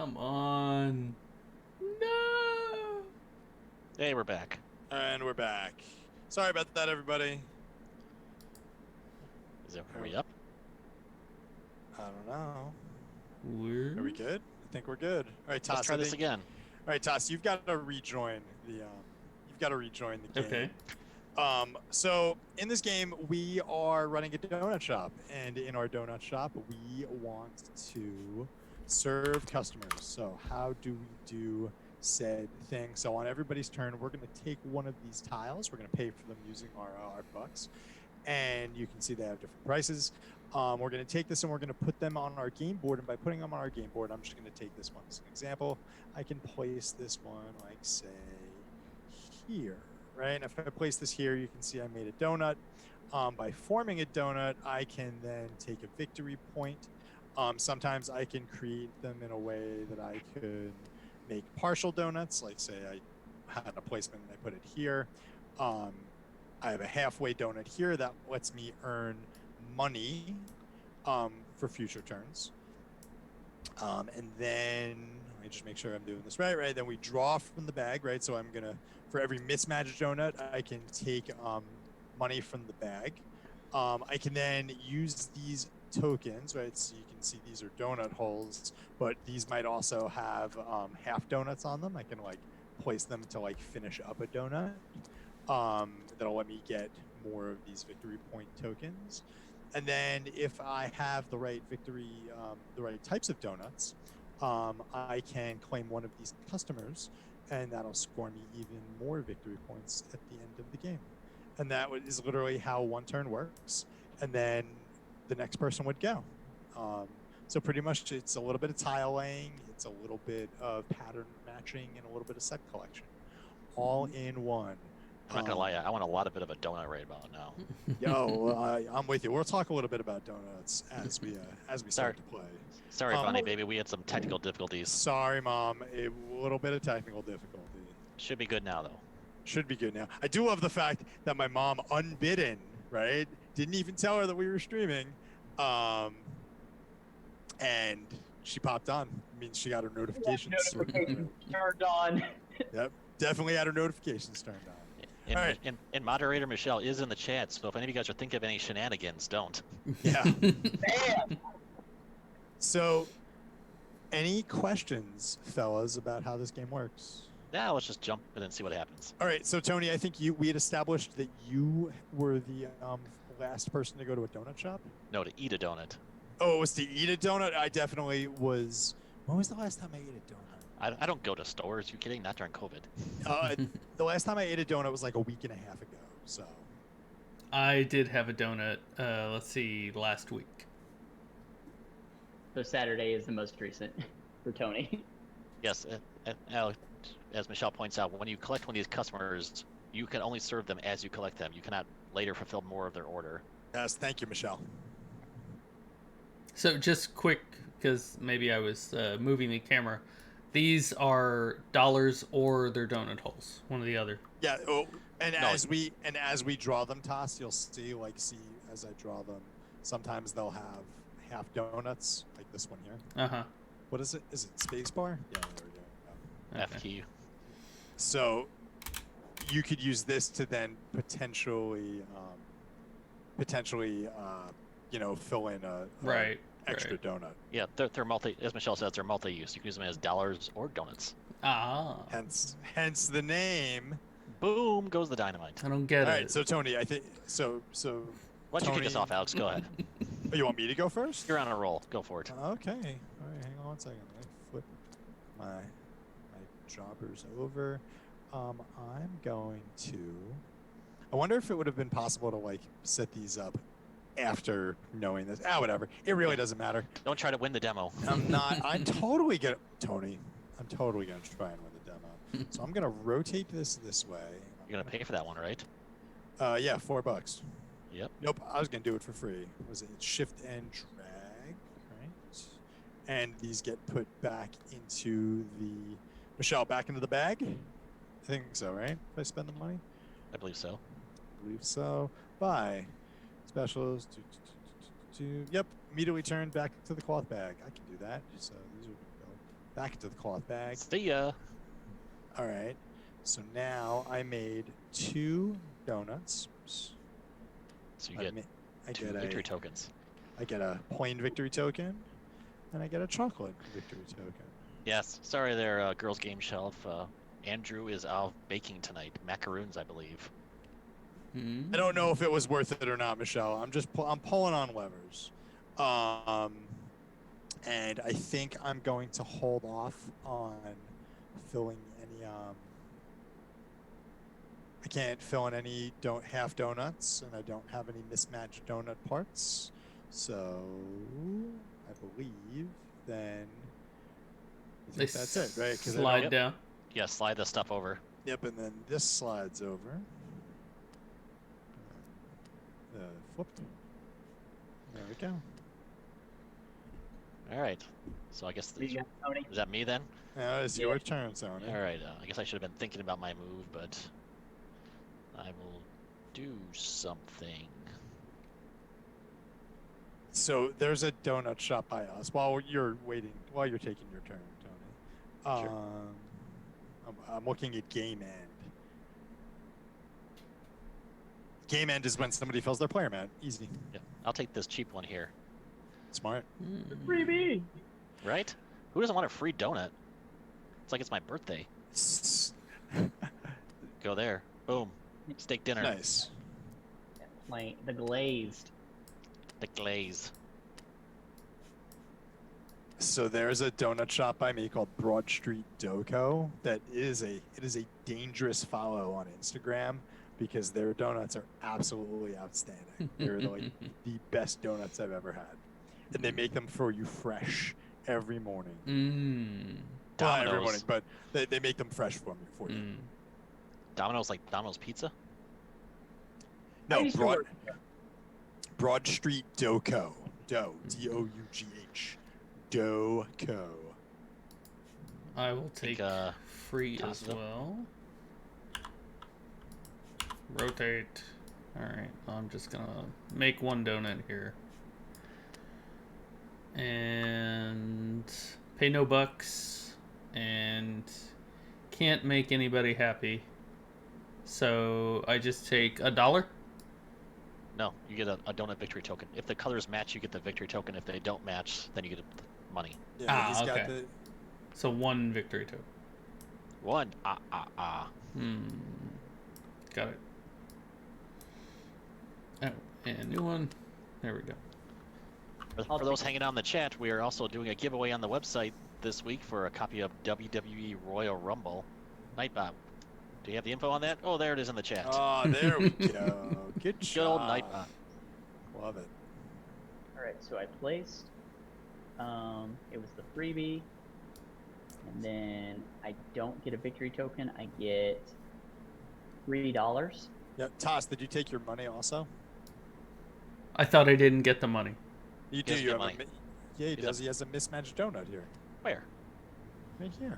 Come on. No. Hey, we're back. And we're back. Sorry about that, everybody. Are we up? I don't know. We're... Are we good? I think we're good. All right, Toss. Let's try this again. All right, Toss. You've got to rejoin the. Game. Okay. So in this game, we are running a donut shop, and in our donut shop, we want to serve customers. So how do we do said thing? So on everybody's turn, we're going to take one of these tiles. We're going to pay for them using our bucks, and you can see they have different prices. We're going to take this and we're going to put them on our game board. And by putting them on our game board, I'm just going to take this one as an example. I can place this one, like, say, here, right? And if I place this here, you can see I made a donut. By forming a donut, I can then take a victory point. Sometimes I can create them in a way that I could make partial donuts. Like, say I had a placement and I put it here. I have a halfway donut here that lets me earn money for future turns. And then let me just make sure I'm doing this right. Then we draw from the bag, right? So I'm gonna, for every mismatched donut, I can take money from the bag. I can then use these tokens, right? So you can see these are donut holes, but these might also have half donuts on them. I can like place them to like finish up a donut. That'll let me get more of these victory point tokens. And then if I have the right the right types of donuts, I can claim one of these customers, and that'll score me even more victory points at the end of the game. And that is literally how one turn works. And then the next person would go. So pretty much it's a little bit of tile laying, it's a little bit of pattern matching, and a little bit of set collection, all in one. I'm not gonna lie, I want a lot of bit of a donut right about now. Yo, I'm with you. We'll talk a little bit about donuts as we start to play. Sorry, Bunny baby, we had some technical difficulties. Sorry, Mom. A little bit of technical difficulty. Should be good now, though. Should be good now. I do love the fact that my mom, unbidden, right, didn't even tell her that we were streaming, and she popped on. It means she got her notifications. Notifications turned on. Yep, definitely had her notifications turned on. And, All right. and moderator Michelle is in the chat, so if any of you guys are thinking of any shenanigans, don't. Yeah. Bam! So, any questions, fellas, about how this game works? Now let's just jump in and see what happens. All right, so Tony, I think we had established that you were the last person to go to a donut shop? No, to eat a donut. Oh, it was to eat a donut? I definitely was. When was the last time I ate a donut? I don't go to stores. You kidding? Not during COVID. The last time I ate a donut was like a week and a half ago, so. I did have a donut, let's see, last week. So Saturday is the most recent for Tony. Yes, as Michelle points out, when you collect one of these customers, you can only serve them as you collect them. You cannot later fulfill more of their order. Yes, thank you, Michelle. So just quick, because maybe I was moving the camera. These are dollars or they're donut holes, one or the other. Yeah. Oh, and no. as we draw them, Toss, you'll see as I draw them, sometimes they'll have half donuts, like this one here. Uh-huh. What is it? Is it spacebar? Yeah, there we go. F key. So you could use this to then potentially fill in a right. extra donut. Yeah, they're multi. As Michelle says, they're multi-use. You can use them as dollars or donuts. Ah. Hence the name. Boom goes the dynamite. I don't get it. All right, so Tony, I think so. Why don't you kick us off, Alex? Go ahead. Oh, you want me to go first? You're on a roll. Go for it. Okay. All right, hang on one second. Let me flip my droppers over. I'm going to. I wonder if it would have been possible to like set these up after knowing this. Whatever. It really doesn't matter. Don't try to win the demo. I'm not. I'm totally gonna. Tony, I'm totally gonna try and win the demo. So I'm gonna rotate this way. You're gonna pay for that one, right? Yeah, $4. Yep. Nope, I was gonna do it for free. Was it shift and drag, right? And these get put back into the Michelle, back into the bag. I think so, right? If I spend the money. I believe so. I believe so. Buy specials. Yep, immediately turn back to the cloth bag. I can do that. So these are gonna back into the cloth bag. See ya. All right. So now I made 2 donuts. So you I get ma- I 2 get victory a tokens. I get a plain victory token, and I get a chocolate victory token. Yes. Sorry there, girls' game shelf. Andrew is out baking tonight. Macaroons, I believe. I don't know if it was worth it or not, Michelle. I'm pulling on levers, and I think I'm going to hold off on filling any. I can't fill in any half donuts, and I don't have any mismatched donut parts. So I believe then. I think that's it, right? 'Cause I slide don't- down. Yeah, slide the stuff over. Yep, and then this slides over. Flipped. There we go. All right. So I guess What do you got, Tony? is that me then? Now it's Yeah. your turn, Sony. All right. I guess I should have been thinking about my move, but I will do something. So there's a donut shop by us. While you're taking your turn, Tony. Sure. I'm looking at game end. Game end is when somebody fills their player mat. Easy. Yeah, I'll take this cheap one here. Smart. Freebie. Right? Who doesn't want a free donut? It's like it's my birthday. Go there. Boom. Steak dinner. Nice. Plain, the glazed. The glaze. So there's a donut shop by me called Broad Street Doco. It is a dangerous follow on Instagram because their donuts are absolutely outstanding. They're like the best donuts I've ever had, and they make them for you fresh every morning. Well, not every morning, Domino's. but they make them fresh for you. Domino's, like Domino's Pizza? No, I used to work Broad Street Doco. D-O-U-G-H. Doco. I will take Think, free toss as it up. well. Rotate. Alright, I'm just gonna make 1 donut here. And pay no bucks. And can't make anybody happy. So I just take $1. No, you get a donut victory token. If the colors match, you get the victory token. If they don't match, then you get the money. Yeah, he's got okay. the. So 1 victory token. 1. Got it. Oh, and new one. There we go. For those hanging out in the chat, we are also doing a giveaway on the website this week for a copy of WWE Royal Rumble. Nightbot, do you have the info on that? Oh, there it is in the chat. Oh, there we go. Good Good job. old Nightbot. Love it. All right, so I placed. It was the freebie, and then I don't get a victory token. I get $3. Yeah, Toss, did you take your money also? I thought I didn't get the money. You do. doesn't You get have money. yeah, he He does. He has a mismatched donut here. Where? Right here.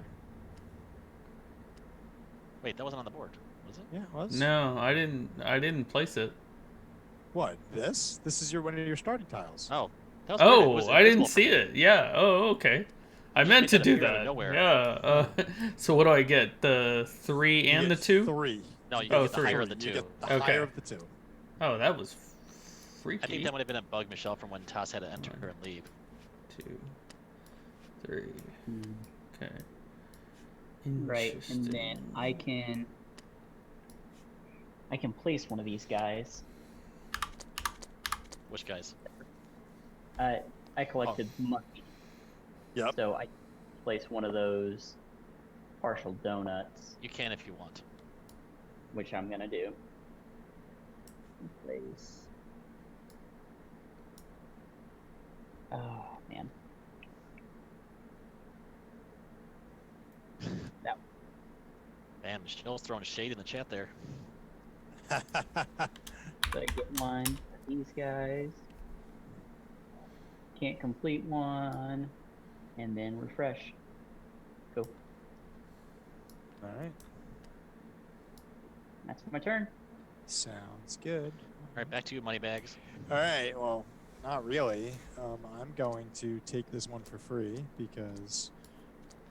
Wait, that wasn't on the board, was it? Yeah, it was. No, I didn't place it. What? This? This is one of your starting tiles. Oh. That was weird. It Oh, was I didn't invisible for see me. it. Yeah. Oh, okay. I Just meant made to that do appear out of that. nowhere. Yeah. So what do I get? The 3 You and the get 2? 3. No, you Oh, get the 3. higher of the You 2. get the Okay. higher of the 2. Oh, that was freaky. I think that would have been a bug, Michelle, from when Toss had to enter One. and leave. 2, 3. Okay. Right, and then I can place one of these guys. Which guys? I collected money. Yep. So I place one of those partial donuts, You can if you want. which I'm gonna do. Place. Oh man. That Man, Michelle's throwing shade in the chat there. so I get one of these guys. Can't complete one, and then refresh. Go. All right. That's my turn. Sounds good. All right, back to you, Moneybags. All right. Well, not really. I'm going to take this one for free because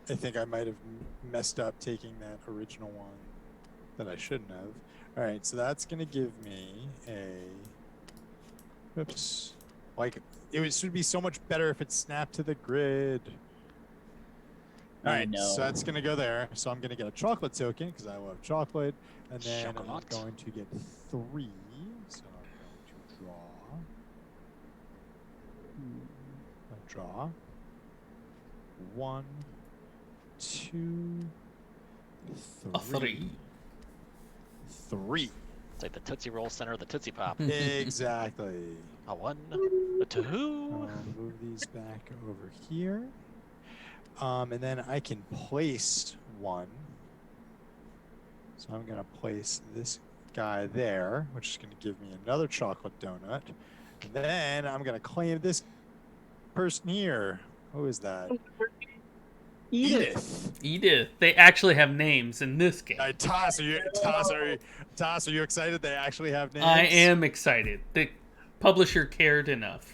I think I might have messed up taking that original one that I shouldn't have. All right, so that's gonna give me a. Oops. Like should be so much better if it snapped to the grid. All I right, know. so that's gonna go there. So I'm gonna get a chocolate token because I love chocolate, and then I'm Chocolate. going to get 3. So I'm going to draw. 1, 2, A 3. 3. It's like the Tootsie Roll center of the Tootsie Pop. Exactly. A 1, a 2. I'll move these back over here. And then I can place 1. So I'm going to place this guy there, which is going to give me another chocolate donut. And then I'm going to claim this person here. Who is that? Edith. Edith. They actually have names in this game. Toss, are you excited they actually have names? I am excited. The publisher cared enough.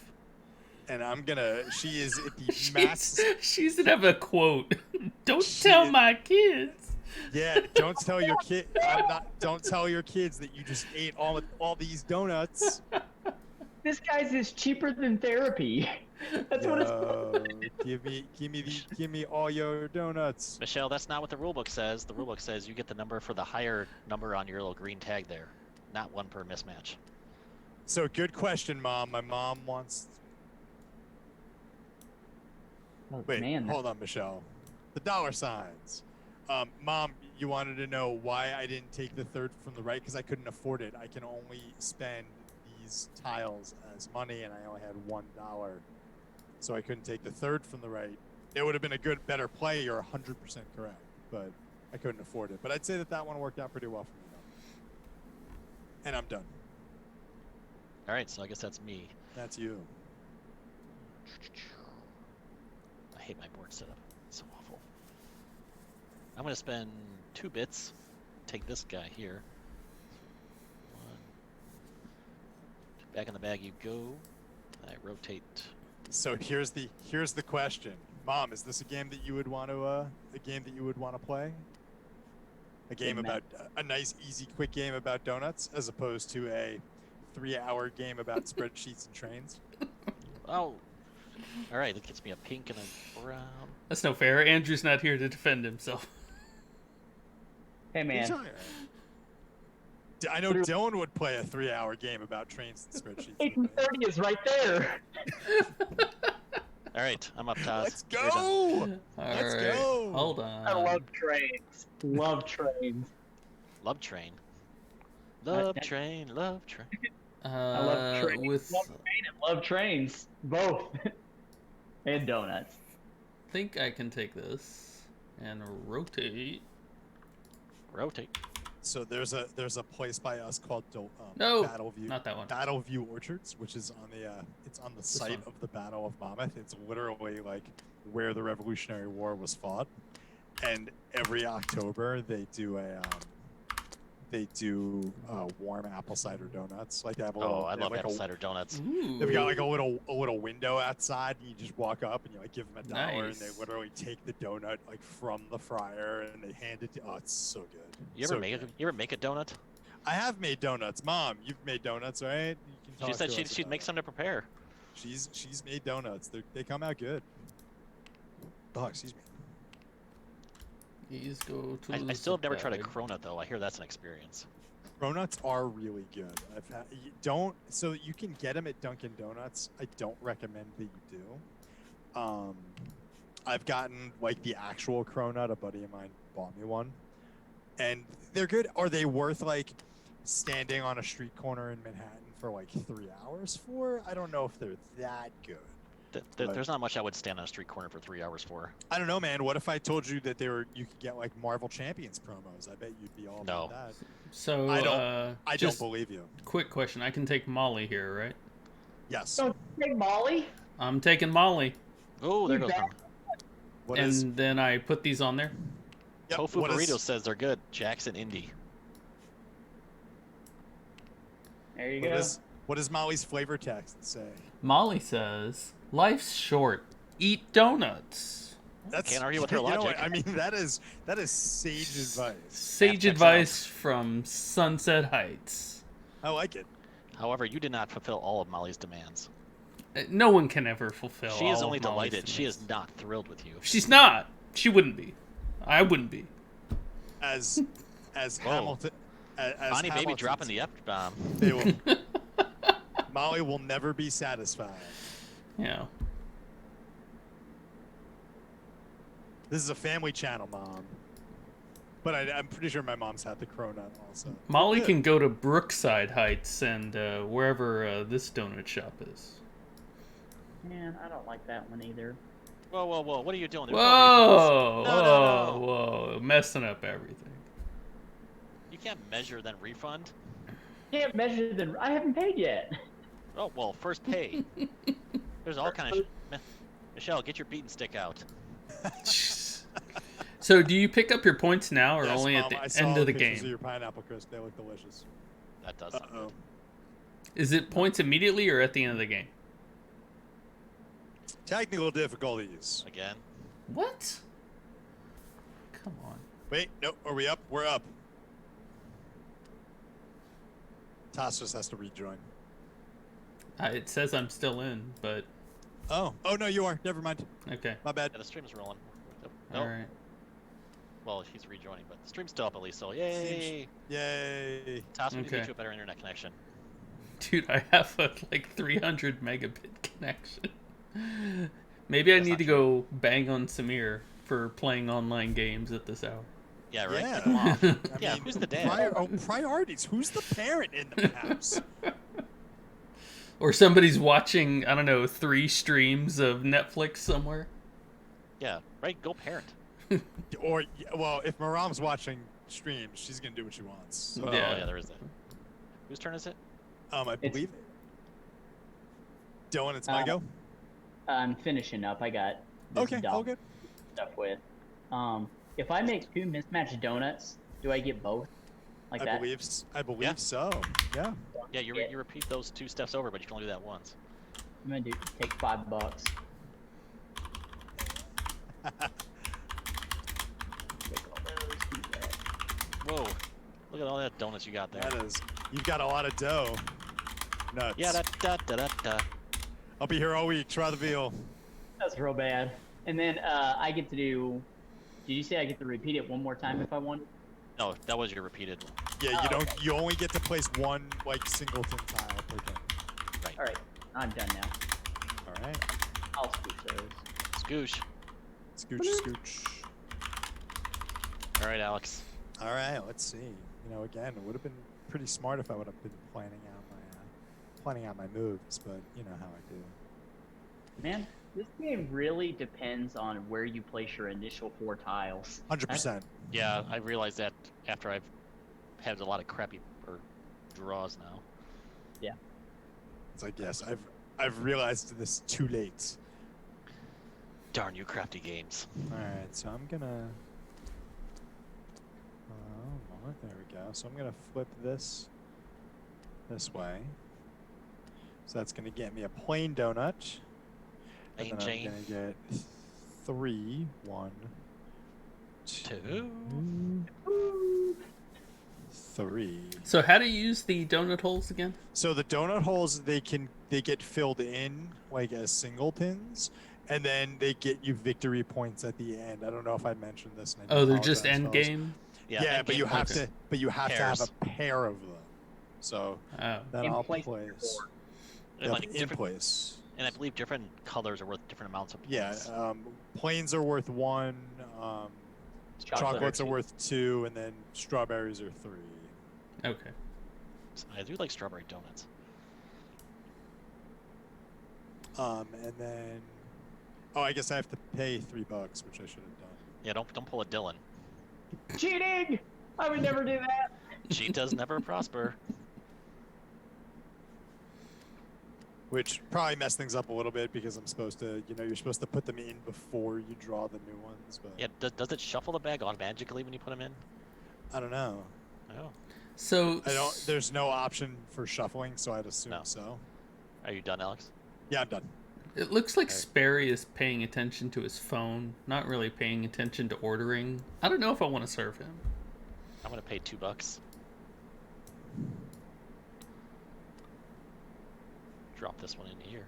And I'm gonna. She is at the max. She's gonna have a quote. Don't tell my kids. Yeah, don't tell your kid. Don't tell your kids that you just ate all these donuts. This guy's is cheaper than therapy. That's what it's called. Give me all your donuts. Michelle, that's not what the rulebook says. The rulebook says you get the number for the higher number on your little green tag there, not 1 per mismatch. So good question, Mom. My mom wants. Oh, Wait, man. hold on, Michelle. The dollar signs. Mom, you wanted to know why I didn't take the 3rd from the right because I couldn't afford it. I can only spend these tiles as money, and I only had $1, so I couldn't take the 3rd from the right. It would have been a better play. You're 100% correct, but I couldn't afford it. But I'd say that one worked out pretty well for me, though. And I'm done. All right, so I guess that's me. That's you. I hate my board setup. It's so awful. I'm going to spend 2 bits. Take this guy here. 1. Back in the bag you go. I rotate. So here's the question, Mom. Is this a game that you would want to play? A game about a nice, easy, quick game about donuts, as opposed to a 3-hour game about spreadsheets and trains. Oh. All right, that gets me a pink and a brown. That's no fair. Andrew's not here to defend himself. Hey, man. I know Dylan would play a 3-hour game about trains and spreadsheets. 1830 is right there. All right, I'm up, Taz. Let's You're done. go! Let's go! Hold on. I love trains. Love trains. Love train. Love train. Love train. I love trains. Love train and love trains. Both. And donuts. I think I can take this and rotate. Rotate. So there's a place by us called No, Battleview. not that one. Battleview Orchards, which is on the it's on the site one. of the Battle of Monmouth. It's literally like where the Revolutionary War was fought. And every October they do warm apple cider donuts. Like they have a little. Oh, I love like apple cider donuts. Ooh. They've got like a little window outside, and you just walk up and you like give them $1, and Nice. they literally take the donut like from the fryer and they hand it to. Oh, it's so good. You ever make a donut? I have made donuts, Mom. You've made donuts, right? You can She talk said to us she'd about make it. some to prepare. She's made donuts. They come out good. Oh, excuse me. Please go to I still have never tried a bag. cronut though. I hear that's an experience. Cronuts are really good. So you can get them at Dunkin' Donuts. I don't recommend that you do. I've gotten like the actual cronut. A buddy of mine bought me one, and they're good. Are they worth like standing on a street corner in Manhattan for like 3 hours for? I don't know if they're that good. There's not much I would stand on a street corner for 3 hours for. I don't know, man. What if I told you that you could get like Marvel Champions promos? I bet you'd be all about that. So I don't just believe you. quick question. I can take Molly here, right? Yes. Don't take Molly. I'm taking Molly, Oh, there You goes bet. one. What and is then I put these on there. yep, Tofu what is- Burrito says they're good. Jackson Indy. There you what go. what does Molly's flavor text say? Molly says, "Life's short. Eat donuts." That's Can't argue with her you know logic. what? I mean, that is sage advice. Sage checks advice from Sunset Heights. I like it. However, you did not fulfill all of Molly's demands. No one can ever fulfill. She is all only of Molly's delighted. She is demands. not thrilled with you. She's not. She wouldn't be. I wouldn't be. As Whoa. Hamilton, as Bonnie baby Hamilton, dropping the F bomb. They will. Molly will never be satisfied. Yeah. This is a family channel, Mom. But I'm pretty sure my mom's had the cronut also. Molly Good. can go to Brookside Heights and wherever this donut shop is. Man, I don't like that one either. Whoa, whoa, whoa! What are you doing? There's Whoa! no refunds. No, no, no. Whoa! Messing up everything. You can't measure then refund. Can't measure the. I haven't paid yet. Oh well, first pay. There's all kind of. Michelle, get your beating stick out. So, do you pick up your points now, or Yes, only Mom, at the I saw end of the pictures game? Of your pineapple crisp. They look delicious. That does. sound Uh-oh. good. Is it points immediately or at the end of the game? Technical difficulties. Again. What? Come on. Wait, no, are we up? We're up. Toss just has to rejoin. It says I'm still in, but Oh no, you are. Never mind. okay. My bad. Yeah, the stream's rolling. All No. right. Well, he's rejoining, but the stream's still up at least. So yay! Yay. Toss, we need to Okay. get you a better internet connection. Dude, I have a like 300 megabit connection. Maybe I That's need not to go bang on Samir for playing online games at this hour. Yeah, right. Yeah. Get them off. I Yeah, mean, who's the dad? Priorities. Who's the parent in the house? Or somebody's watching, I don't know, 3 streams of Netflix somewhere. Yeah, right. Go parent. Or, well, if Maram's watching streams, she's going to do what she wants. So, Oh Yeah. yeah, there is that. Whose turn is it? I believe. Dylan, it's my Uh, go? I'm finishing up. I got this Okay, dog all good. stuff with. If I make 2 mismatched donuts, do I get both? Like I that? believe Yeah. so. Yeah. Yeah, you repeat those 2 steps over, but you can only do that once. I'm gonna take $5. Take all those, do that. Whoa! Look at all that donuts you got there. That is. You've got a lot of dough. Nuts. Yeah, da. I'll be here all week. Try the veal. That's real bad. And then I get to do. Did you say I get to repeat it one more time if I want? No, that was your repeated. Yeah, you Oh, don't. okay. You only get to place one like singleton tile per game. Right. All right, I'm done now. All right. I'll switch those. Scoosh. Scooch, scooch. All right, Alex. All right. Let's see. You know, again, it would have been pretty smart if I would have been planning out my moves, but you know how I do. Man, this game really depends on where you place your initial 4 tiles. 100%. Yeah, I realized that after I've had a lot of crappy draws now. It's like yes, I've realized this too late. Darn you, crafty games. All right, so I'm gonna. There we go. So I'm gonna flip this way. So that's gonna get me a plain donut. And Plain then Jane. I'm gonna get 3, 1, 2. 3. So, how to use the donut holes again? So the donut holes they get filled in like as singletons, and then they get you victory points at the end. I don't know if I mentioned this. And I Oh, they're just apologize, end fellas. game? Yeah, end but game you have points. to. But you have to Pairs. have a pair of them. So Oh. then In I'll place place. or- And, Yep, like, in different- place. and I believe different colors are worth different amounts of Yeah, points. plains are worth 1. Chocolates are two. worth 2, and then strawberries are 3. Okay. I do like strawberry donuts. And then, I guess I have to pay $3, which I should have done. Yeah, don't pull a Dylan. Cheating! I would never do that. Cheetahs never prosper. Which probably messed things up a little bit because I'm supposed to, you're supposed to put them in before you draw the new ones. But Yeah, does it shuffle the bag automatically when you put them in? I don't know. Oh. So, There's no option for shuffling, so I'd assume No. so. Are you done, Alex? Yeah, I'm done. It looks like Okay. Sperry is paying attention to his phone, not really paying attention to ordering. I don't know if I want to serve him. I'm gonna pay $2. Drop this one in here.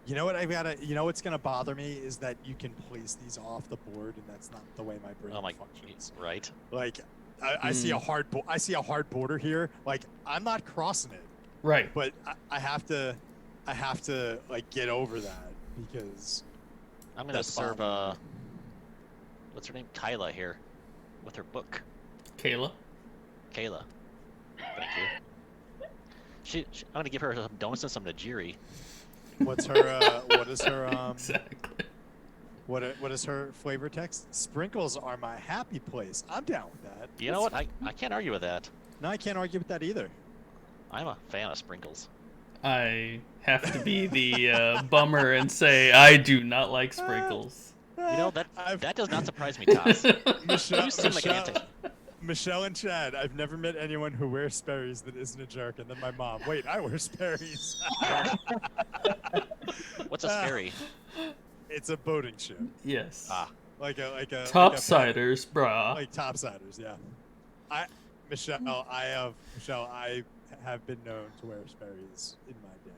You know what I've got to, you know what's going to bother me is that you can place these off the board, and that's not the way my brain Oh my, functions. right? Like, I see a hard, I see a hard border here. Like, I'm not crossing it, Right. but I have to like get over that because I'm gonna That's serve fine. what's her name? Kyla here, with her book. Kayla? Kayla. Thank you. I'm gonna give her some donuts and some Nigiri. what's her, what is her, Exactly. what is her flavor text? Sprinkles are my happy place. I'm down with that. You know what? I can't argue with that. No, I can't argue with that either. I'm a fan of sprinkles. I have to be the bummer and say I do not like sprinkles. You know that I've- that does not surprise me, Toss. Michelle, You seem like an anti. Michelle and Chad, I've never met anyone who wears Sperry's that isn't a jerk. And then my mom, wait, I wear Sperry's. What's a Sperry? It's a boating ship, Ah, like a Topsiders, brah. like topsiders. Yeah, Michelle, I have been known to wear Sperry's in my day.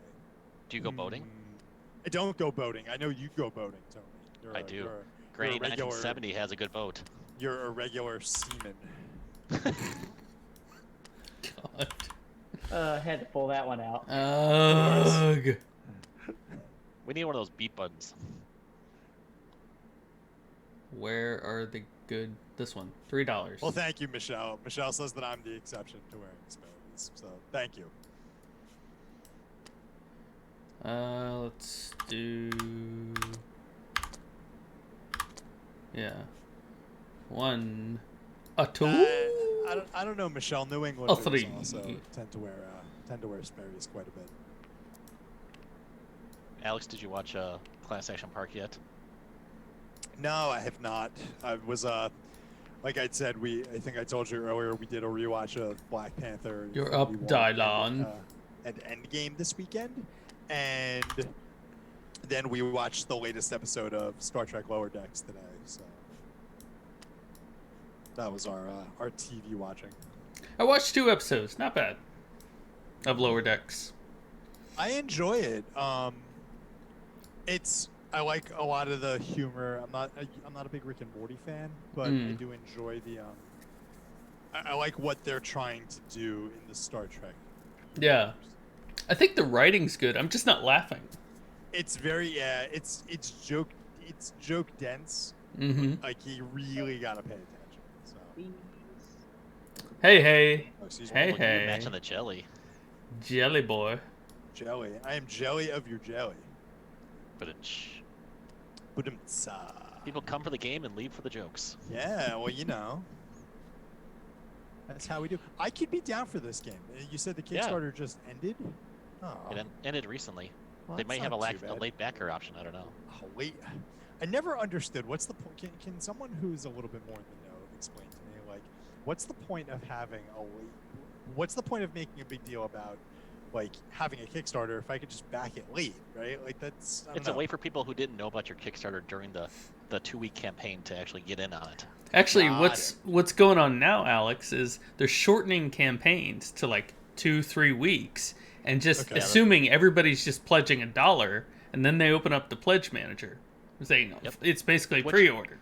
do you go boating? I don't go boating. I know you go boating, Tony. You're I a- do. You're, Granny you're a regular, 1970 has a good boat. you're a regular seaman. God. Had to pull that one out. Ugh. We need one of those beat buttons. Where are the good? This one, $3. Well, thank you, Michelle. Michelle says that I'm the exception to wearing Sperry's, so thank you. Let's do. Yeah. One. A two. I don't know, Michelle. New A Englanders three. also tend to wear Sperry's quite a bit. Alex, did you watch Class Action Park yet? No, I have not. I was like I said, I think I told you earlier, we did a rewatch of Black Panther. You're up, Infinity War Dylan. and Endgame this weekend, and then we watched the latest episode of Star Trek Lower Decks today. So that was our TV watching. I watched 2 episodes. Not bad. Of Lower Decks. I enjoy it. I like a lot of the humor. I'm not a big Rick and Morty fan, but I do enjoy the I like what they're trying to do in the Star Trek. Yeah. I think the writing's good. I'm just not laughing. It's very it's joke dense. Mm-hmm. Like you really gotta pay attention. So Hey. oh, excuse Hey, me. Look, you hey. matching the jelly. Jelly boy. Jelly. I am jelly of your jelly. But Ba-dum-tsa. people come for the game and leave for the jokes. Yeah, well, you know. That's how we do. I could be down for this game. You said the Yeah. Kickstarter just ended? Oh. It ended recently. Well, They that's might have not a, too bad. late backer option. I don't know. Oh, wait. I never understood. What's the point? Can someone who's a little bit more in the know explain to me, like, what's the point of having a late? What's the point of making a big deal about, like, having a Kickstarter if I could just back it late, right? Like, that's. I don't It's know. a way for people who didn't know about your Kickstarter during the 2-week campaign to actually get in on it. Actually, Got what's going on now, Alex, is they're shortening campaigns to like 2-3 weeks and just Okay. assuming everybody's just pledging $1, and then they open up the pledge manager, saying Yep. it's basically Which- pre-order.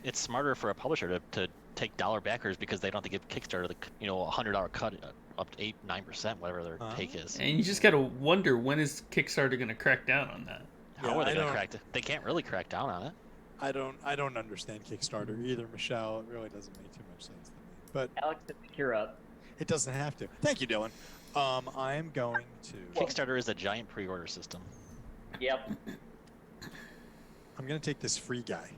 It's smarter for a publisher to take dollar backers because they don't have to give Kickstarter the $100 cut up to 8-9%, whatever their take is. And you just gotta wonder, when is Kickstarter gonna crack down on that? How Yeah, are they I going to don't- crack it? They can't really crack down on it. I don't understand Kickstarter either, Michelle. It really doesn't make too much sense to me. But Alex, I think you're up. it doesn't have to. Thank you, Dylan. I am going to. Kickstarter is a giant pre-order system. Yep. I'm gonna take this free guy.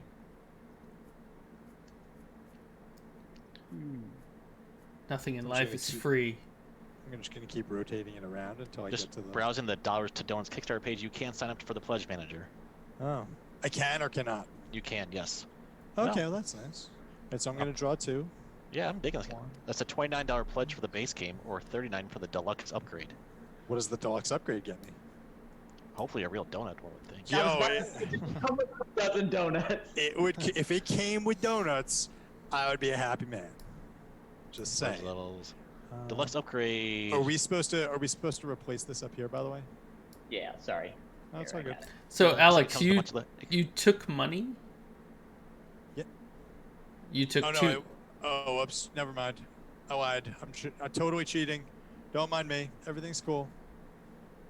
Nothing in I'm life sure is it's- free. I'm just gonna keep rotating it around until I Just get to the. browsing the Dollars to Donuts Kickstarter page, you can sign up for the Pledge Manager. Oh, I can or cannot. You can, yes. Okay, well, that's nice. And so I'm gonna draw 2. Yeah, I'm digging this. One. That's a $29 pledge for the base game, or $39 for the deluxe upgrade. What does the deluxe upgrade get me? Hopefully a real donut, one would think. Yo, How much a dozen donuts? it would if it came with donuts, I would be a happy man. Just Those saying. levels. Deluxe upgrade. Are we supposed to replace this up here, by the way? Yeah, sorry. No, it's Here, all I good. got it. So, It Alex, comes with a bunch of you took money? Yeah. You took Oh no! two. Whoops. Never mind. I lied. I'm totally cheating. Don't mind me. Everything's cool.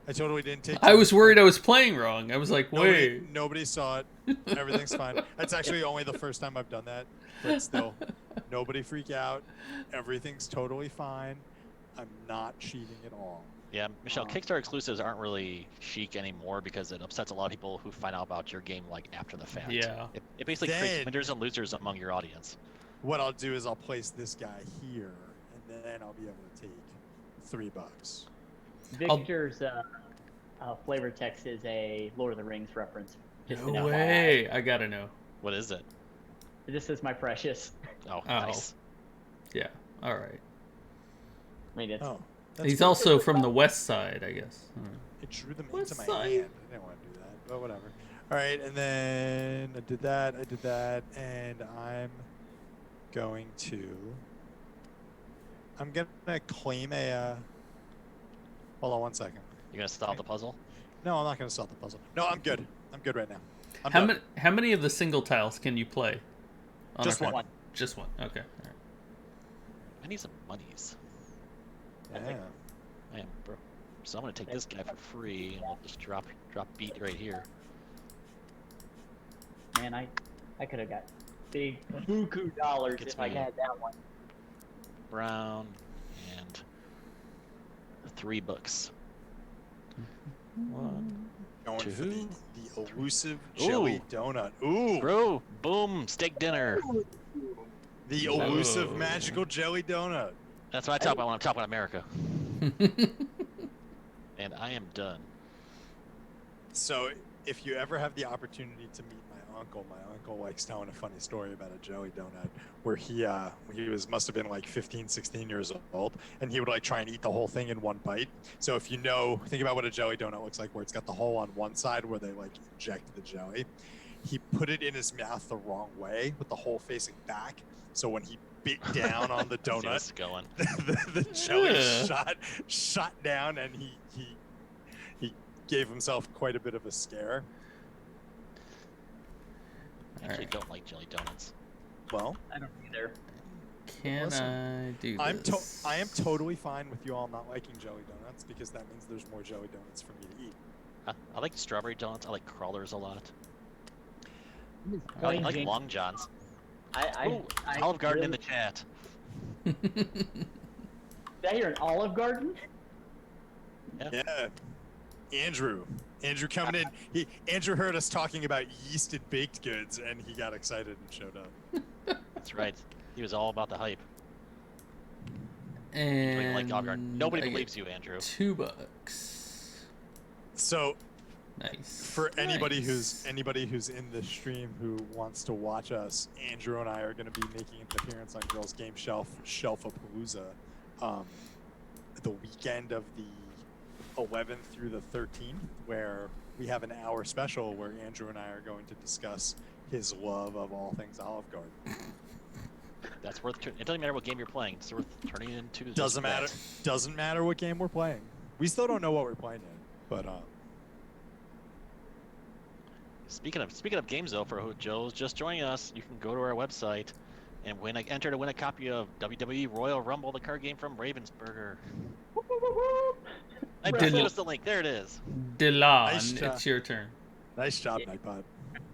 I totally didn't take. I was worried I was playing wrong. I was like, wait. Nobody saw it. Everything's fine. That's actually only the first time I've done that, but still, nobody freak out. Everything's totally fine. I'm not cheating at all. Yeah, Michelle, Kickstarter exclusives aren't really chic anymore because it upsets a lot of people who find out about your game like after the fact. Yeah. It basically creates Then- winners and losers among your audience. What I'll do is I'll place this guy here, and then I'll be able to take $3. Victor's flavor text is a Lord of the Rings reference. Just an No FYI. way. I gotta know. What is it? This is my precious. Oh, Oh. nice. Yeah. All right. I mean, it's Oh, that's He's cool. also from the west side, I guess. It drew them What's into my side? hand. I didn't want to do that, but whatever. All right, and then I did that, and I'm gonna claim a. Hold on one second. You're gonna solve the puzzle? No, I'm not gonna solve the puzzle. No, I'm good. I'm good right now. I'm How done. many? How many of the single tiles can you play? on Just our one. phone? Just one. Okay. All right. I need some monies. Yeah. I am broke. So I'm gonna take this guy for free and we'll just drop beat right here. man, I could have got big buku dollars Gets if I me. had that one. Brown and 3 books. One. Going for Two. the elusive jelly donut. Ooh, Bro, boom, steak dinner. the elusive magical jelly donut. That's what I talk about when I'm talking about America. And I am done. So, if you ever have the opportunity to meet my uncle likes telling a funny story about a jelly donut where he must have been like 15, 16 years old, and he would like try and eat the whole thing in one bite. So if you know, think about what a jelly donut looks like, where it's got the hole on one side where they like inject the jelly. He put it in his mouth the wrong way with the hole facing back. So when he bit down on the See where donut, this is going. the jelly Yeah. shot down, and he gave himself quite a bit of a scare. I actually Alright. don't like jelly donuts. Well, I don't either. Can Listen, I do this? I am totally fine with you all not liking jelly donuts because that means there's more jelly donuts for me to eat. I like strawberry donuts. I like crawlers a lot. I Going like James- Long Johns. I Ooh, Olive Garden in the really- chat. Did I hear an Olive Garden? Yeah. Andrew coming in. Andrew heard us talking about yeasted baked goods and he got excited and showed up. That's right. He was all about the hype. You don't And even like Olive Garden. Nobody I get believes you, Andrew. $2. So Nice. for anybody Nice. who's in the stream who wants to watch us, Andrew and I are going to be making an appearance on Girls Game Shelf-a-Palooza, the weekend of the 11th through the 13th, where we have an hour special where Andrew and I are going to discuss his love of all things Olive Garden. That's worth. It doesn't matter what game you're playing. It's worth turning it into. just Doesn't matter. that. Doesn't matter what game we're playing. We still don't know what we're playing yet, but Speaking of games, though, for who Joe's just joining us, you can go to our website and enter to win a copy of WWE Royal Rumble, the card game from Ravensburger. I Did- put us the link. There it is. Delon, Nice job. it's your turn. nice job, Yeah. Nightbot.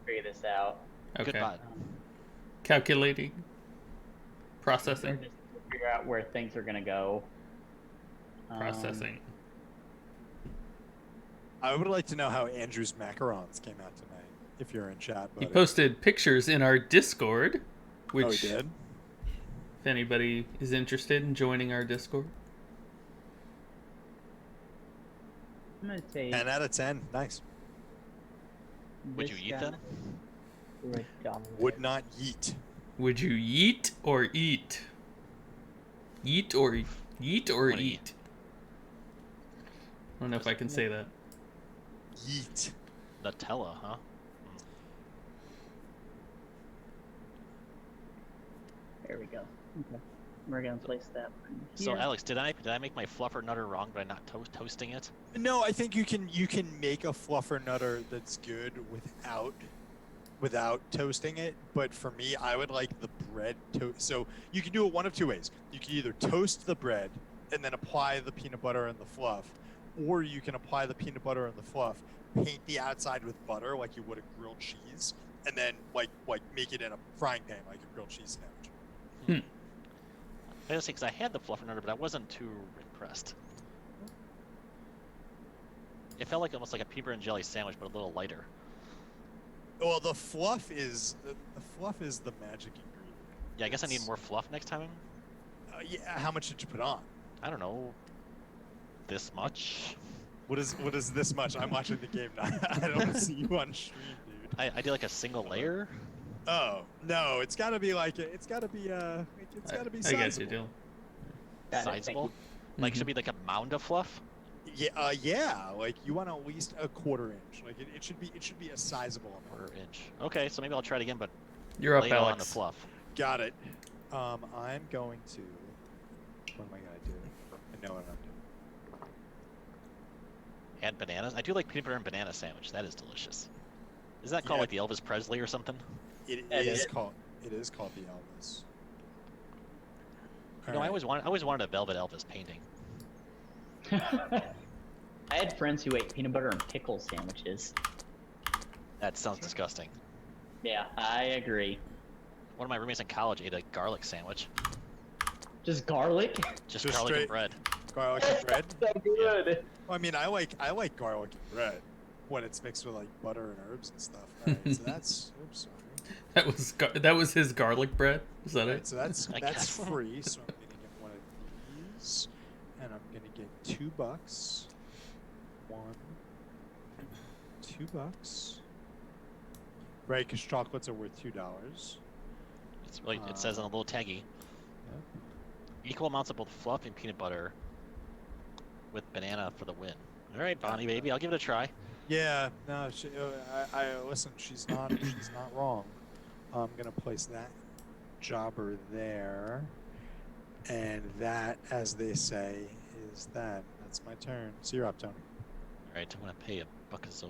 Figure this out. Okay. Goodbye. Calculating. Or Processing. just figure out where things are gonna go. Processing. I would like to know how Andrew's macarons came out tonight, if you're in chat. He buddy. posted pictures in our Discord, which Oh, he did? if anybody is interested in joining our Discord. I'm gonna take 10 out of 10. Nice. Would this you eat guy them? for $1. Would not yeet. Would you yeet or eat? Yeet or Wanna eat? I don't know if I can say that. Yeet. Nutella, huh? There we go. Okay. We're gonna place that one So here. Alex, did I make my fluffer nutter wrong by not toasting it? No, I think you can make a fluffer nutter that's good without toasting it. But for me, I would like the bread toast. So you can do it one of two ways. You can either toast the bread and then apply the peanut butter and the fluff, or you can apply the peanut butter and the fluff, paint the outside with butter like you would a grilled cheese, and then like make it in a frying pan like a grilled cheese sandwich. I just because I had the fluffer nutter, but I wasn't too impressed. It felt like almost like a peanut butter and jelly sandwich, but a little lighter. Well, the fluff is the magic ingredient. Yeah, I guess I need more fluff next time. Yeah, how much did you put on? I don't know. This much. What is this much? I'm watching the game now. I don't see you on stream, dude. I did like a single layer. Oh no, it's gotta be I guess you sizable. do. Got it, thank Sizable. you. Like should be like a mound of fluff. Yeah, yeah. Like you want at least a quarter inch. Like it should be a sizable amount. Quarter inch. Okay, so maybe I'll try it again, but You're up, lay it on the Alex. fluff. Got it. I'm going to. What am I gonna do? I know what I'm doing. Add bananas. I do like peanut butter and banana sandwich. That is delicious. Is that called Yeah. like the Elvis Presley or something? It That is is- called the Elvis. No, I always wanted a Velvet Elvis painting. I had friends who ate peanut butter and pickle sandwiches. That sounds disgusting. Yeah, I agree. One of my roommates in college ate a garlic sandwich. Just garlic? Just Just garlic straight- and bread. garlic and bread. So good. Well, I mean, I like garlic and bread when it's mixed with like butter and herbs and stuff. All right, so that's oops, sorry. That was his garlic bread. Is that All right, it? so that's I that's guess. free. So I'm gonna get one of these, and I'm gonna get $2. $2. Right, because chocolates are worth $2. It's really, it says on a little taggy. Equal amounts of both fluff and peanut butter with banana for the win. All right, Bonnie, baby, I'll give it a try. Yeah, no, I listen. She's not wrong. I'm gonna place that jobber there, and that, as they say, is that. That's my turn. So you're up, Tony. All right, I'm gonna pay a buckazoid.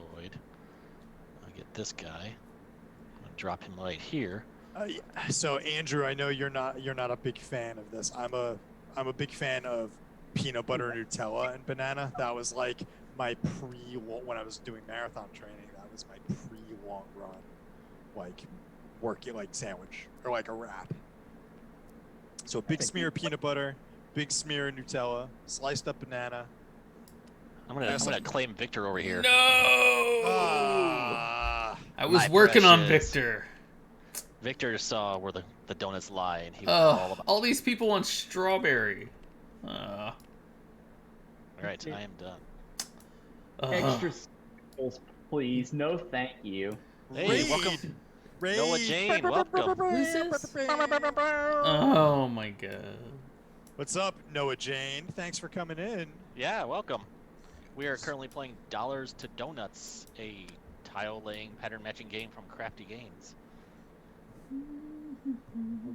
I'll get this guy. I'm gonna drop him right here. Yeah. So Andrew, I know you're not a big fan of this. I'm a big fan of peanut butter, Nutella, and banana. That was like my when I was doing marathon training. That was my long run, like working like sandwich or like a wrap. So big smear of peanut butter, big smear of Nutella, sliced up banana. I'm gonna claim Victor over here. No! Ah, I was My working on precious. Victor. Victor saw where the donuts lie, and he was all Oh, about. all these people want strawberry. All right, I am done. Extra samples, please. No, thank you. Hey, Raid. welcome. Raid. Noah Jane, welcome. Who's this? Oh my god. What's up, Noah Jane? Thanks for coming in. Yeah, welcome. We are currently playing Dollars to Donuts, a tile-laying, pattern-matching game from Crafty Games.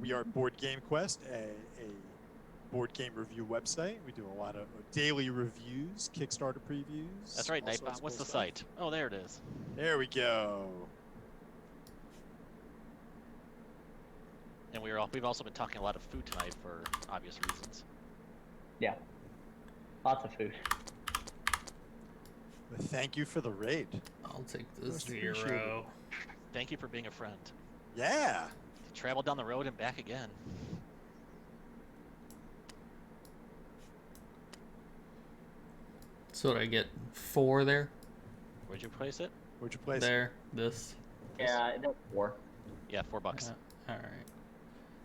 We are Board Game Quest, a board game review website. We do a lot of daily reviews, Kickstarter previews. That's right, all sorts Nightbot. of What's cool the stuff. site? Oh, there it is. There we go. And we've also been talking a lot of food tonight for obvious reasons. Yeah. Lots of food. Thank you for the raid. I'll take the Most appreciated. 0. Thank you for being a friend. Yeah. Travel down the road and back again. So did I get 4 there? Where'd you place it? Where'd you place? There. This. Yeah, that's 4. Yeah, $4. Alright.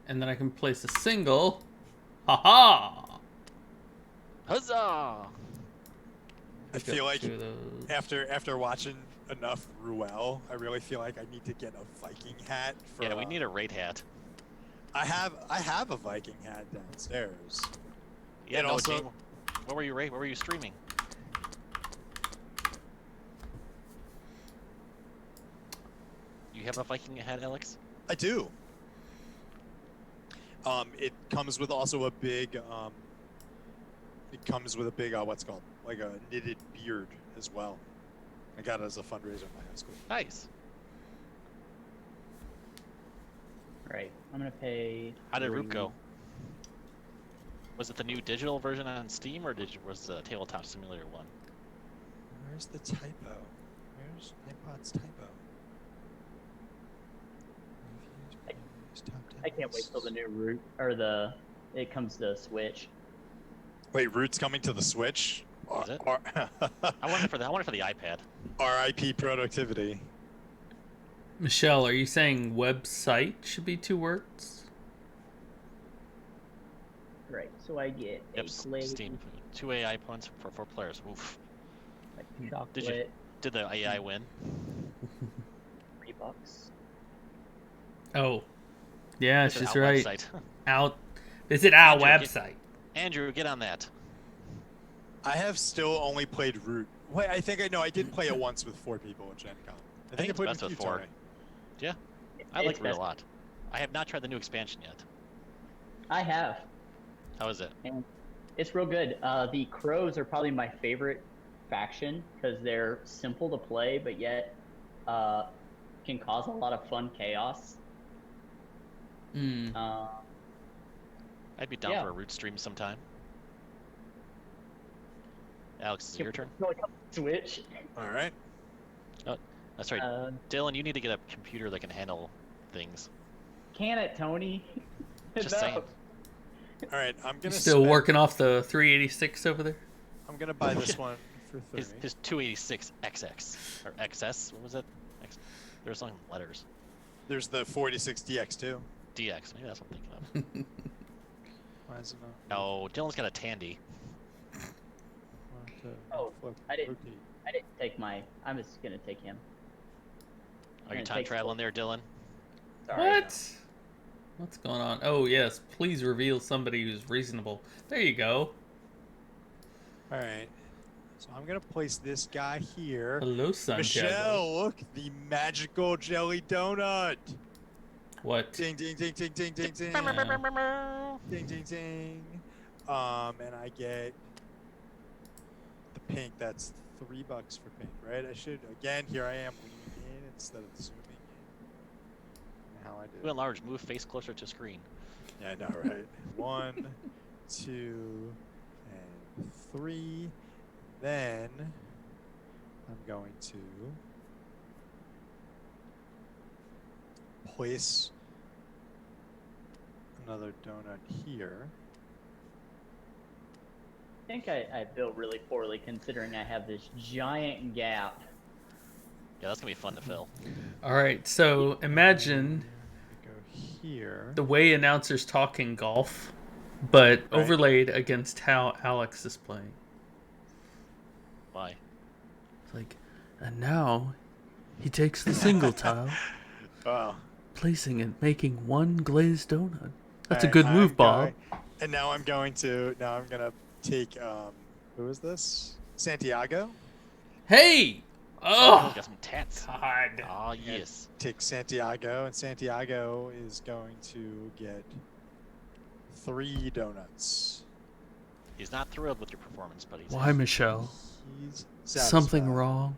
And then I can place a single. Haha! Huzzah! I feel like 2 of those. after watching enough Ruel, I really feel like I need to get a Viking hat. For, Yeah, we need a raid hat. I have a Viking hat downstairs. Yeah, And no, also- Jane, what were you streaming? You have a Viking hat, Alex? I do. It comes with also a big. It comes with a big what's it called, like a knitted beard as well. I got it as a fundraiser in my high school. Nice. Right. I'm gonna pay. How did Root 3. go? Was it the new digital version on Steam, or was the Tabletop Simulator one? Where's the typo? Where's iPod's typo? I can't wait till the new root or it comes to Switch. Wait, Root's coming to the Switch? Is it? I want it for the iPad. R.I.P. productivity. Michelle, are you saying website should be 2 words? Right. So I get Yep, a clay, Steam. 2 AI points for 4 players. Oof. like chocolate, Did the AI win? $3. Oh, yeah, Visit she's our right. website. Visit our Andrew, website. Andrew, get on that. I have still only played Root. Wait, I think I know. I did play it once with 4 people at Gen Con. I think I it's played best with with you, 4. Tony. Yeah, I like It's Root a best- lot. I have not tried the new expansion yet. I have. How is it? And it's real good. The crows are probably my favorite faction because they're simple to play, but yet can cause a lot of fun chaos. Mm. I'd be down Yeah. for a Root stream sometime. Alex, is it your turn? Switch. All right. That's right. Dylan, you need to get a computer that can handle things. Can it, Tony? Just No. saying. All right. I'm gonna Still spend- working off the 386 over there? I'm gonna buy this one for 30. His 286 XX or XS. What was it? There's some letters. There's the 46 DX too. DX. Maybe that's what I'm thinking of. Why is it not? Oh, Dylan's got a Tandy. Oh, I didn't take my. I'm just gonna take him. Are you It time takes traveling there, Dylan? Sorry. What? What's going on? Oh, yes. Please reveal somebody who's reasonable. There you go. All right. So I'm gonna place this guy here. Hello, Santiago. Michelle, look, the magical jelly donut. What? Ding ding ding ding ding ding ding. Yeah. Ding ding ding. And I get the pink. That's $3 for pink, right? I should again. Here I am leaning in instead of zooming in. How I To do? enlarge, move face closer to screen. Yeah, I know, right? 1, 2, and 3. Then I'm going to place another donut here. I think I built really poorly considering I have this giant gap. Yeah, that's gonna be fun to fill. All right, so imagine Go here. the way announcers talk in golf, but Right. overlaid against how Alex is playing. Why? It's like, and now he takes the single tile, Wow. placing it, making one glazed donut. That's a Alright, good I'm move, Bob. going- and now I'm gonna take who is this? Santiago. Hey! Oh, Oh, got some tats. God. Oh yes. Take Santiago, and Santiago is going to get 3 donuts. He's not thrilled with your performance, but he's Why, Michelle? He's Something satisfied. wrong?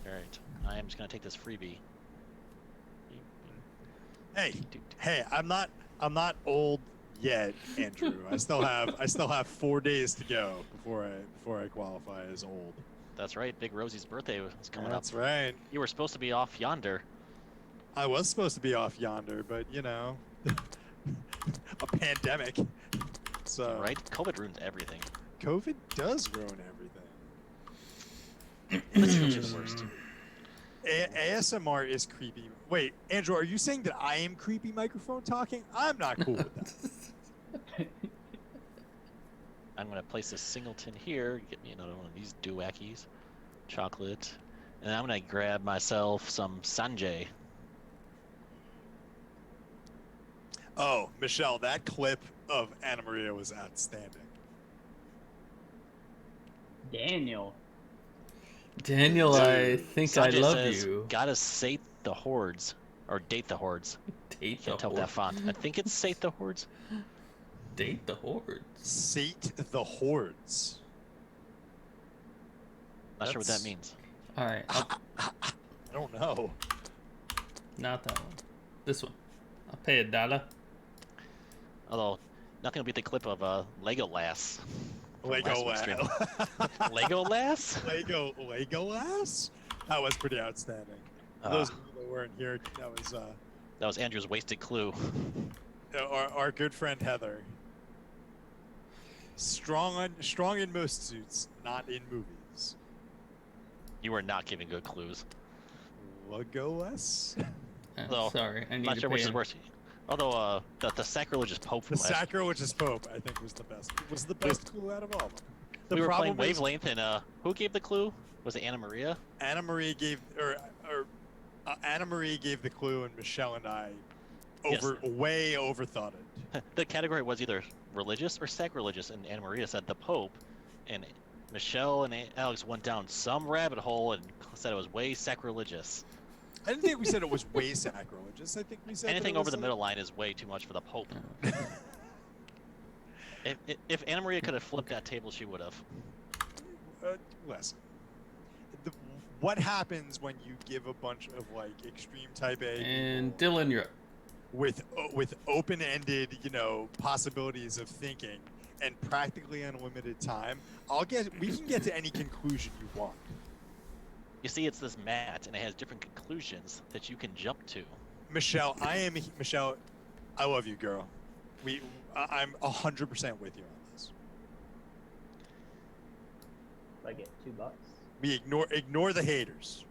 All right. I am just gonna take this freebie. Hey, I'm not old yet, Andrew. I still have 4 days to go before I qualify as old. That's right. Big Rosie's birthday is coming up. That's right. You were supposed to be off yonder. I was supposed to be off yonder, but you know, a pandemic. So Right? COVID ruins everything. COVID does ruin everything. This is the worst. ASMR is creepy. Wait, Andrew, are you saying that I am creepy microphone talking? I'm not cool with that. I'm gonna place a singleton here. Get me another one of these duwackies. Chocolate. And I'm gonna grab myself some Sanjay. Oh, Michelle, that clip of Anna Maria was outstanding. Daniel. Daniel, I Dude. think I Sanjay love says, you. gotta sate the hordes. Or date the hordes. Date the Can't tell with that horde. font. I think it's sate the hordes. Date the hordes. Sate the hordes. Not sure what That's- that means. All right, I don't know. not that one. This one. I'll pay $1. Although, nothing will beat the clip of Legolas. from last Lego week's stream. Lass. Legolas? Lego Lass? That was pretty outstanding. For those of you that weren't here, That was Andrew's wasted clue. our good friend Heather. Strong in most suits, not in movies. You were not giving good clues. Legolas? Oh, Though, sorry, I I'm need not to sure pay which is him. worse. Although the sacrilegious pope The from last sacrilegious pope, I think, was the best. Was the best clue out of all of them. The we were playing problem is Wavelength, and who gave the clue? Was it Anna Maria? Anna Marie gave, Anna Marie gave the clue, and Michelle and I way overthought it. The category was either religious or sacrilegious, and Anna Maria said the Pope, and Michelle and Alex went down some rabbit hole and said it was way sacrilegious. I didn't think we said it was way sacrilegious. I think we said Anything that it over was the middle line is way too much for the Pope. If Anna Maria could have flipped that table, she would have. Listen. What happens when you give a bunch of like extreme type A And people Dylan, you're up. with open-ended, possibilities of thinking and practically unlimited time? We can get to any conclusion you want. You see, it's this mat, and it has different conclusions that you can jump to. Michelle, I love you, girl. I'm 100% with you on this. I get $2. We ignore the haters.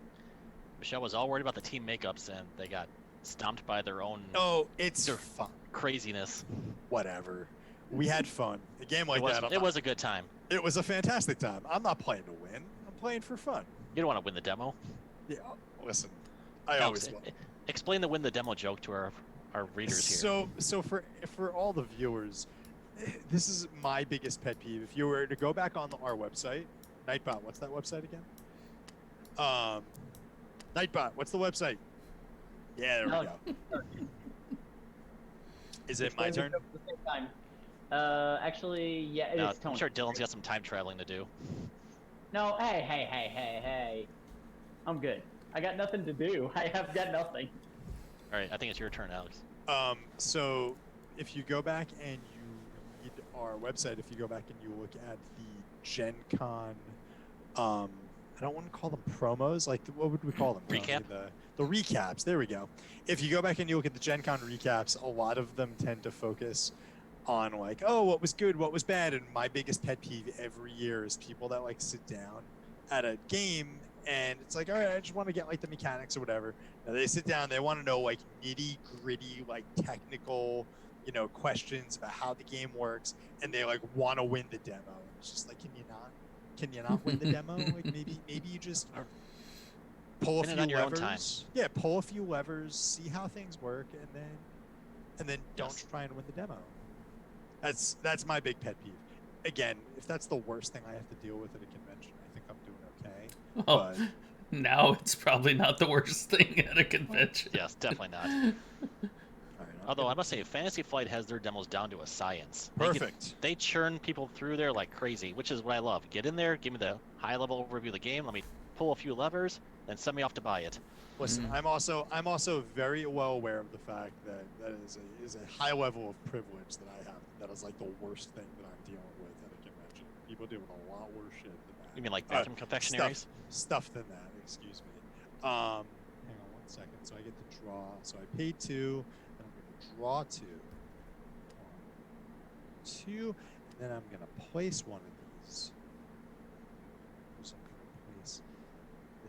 Michelle was all worried about the team makeups, and they got stomped by their own Oh, it's Sure. fun. craziness. Whatever. We had fun. A game like that. It was a good time. It was a fantastic time. I'm not playing to win. I'm playing for fun. You don't want to win the demo. Yeah. Listen, I Alex, always will. explain the win the demo joke to our readers here. So for all the viewers, this is my biggest pet peeve. If you were to go back on our website, Nightbot, what's that website again? Nightbot, what's the website? Yeah, there we go. Is it my Explain turn? the joke at the same time. Actually, yeah, it is I'm Tony. sure Dylan's got some time traveling to do. No, hey. I'm good. I got nothing to do. I have got nothing. All right, I think it's your turn, Alex. So if you go back and you read our website, if you go back and you look at the Gen Con, I don't want to call them promos. Like, what would we call them? Recap? The recaps. There we go. If you go back and you look at the Gen Con recaps, a lot of them tend to focus on like, oh, what was good, what was bad. And my biggest pet peeve every year is people that like sit down at a game and it's like, all right, I just want to get like the mechanics or whatever. Now they sit down, they want to know like nitty gritty, like technical, questions about how the game works, and they like want to win the demo. It's just like, can you not win the demo? Like maybe you just pull a Win it few on your own levers. time. Yeah, pull a few levers, see how things work, and then don't Yes. try and win the demo. That's my big pet peeve. Again, if that's the worst thing I have to deal with at a convention, I think I'm doing okay. Well, But now it's probably not the worst thing at a convention. Yes, definitely not. all right, Although I must say, Fantasy Flight has their demos down to a science. perfect. They churn people through there like crazy, which is what I love. Get in there, give me the high-level overview of the game, let me pull a few levers, then send me off to buy it. Listen, Mhm. I'm also very well aware of the fact that that is a high level of privilege that I have. That is like the worst thing that I'm dealing with at a convention. People deal with a lot worse shit than that. You mean like bathroom confectionaries? Stuff than that. Excuse me. Hang on 1 second. So I get to draw. So I paid 2, and I'm going to draw 2. 1, 2, and then I'm going to place one of these. So I'm going to place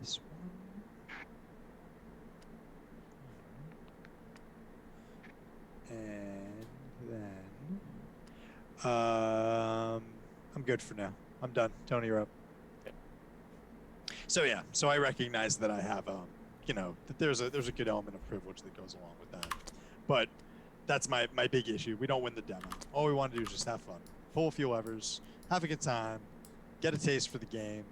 this one. And then I'm good for now. I'm done. Tony, you're up. So yeah, so I recognize that I have that there's a good element of privilege that goes along with that. But that's my big issue. We don't win the demo. All we want to do is just have fun. Pull a few levers, have a good time, get a taste for the game.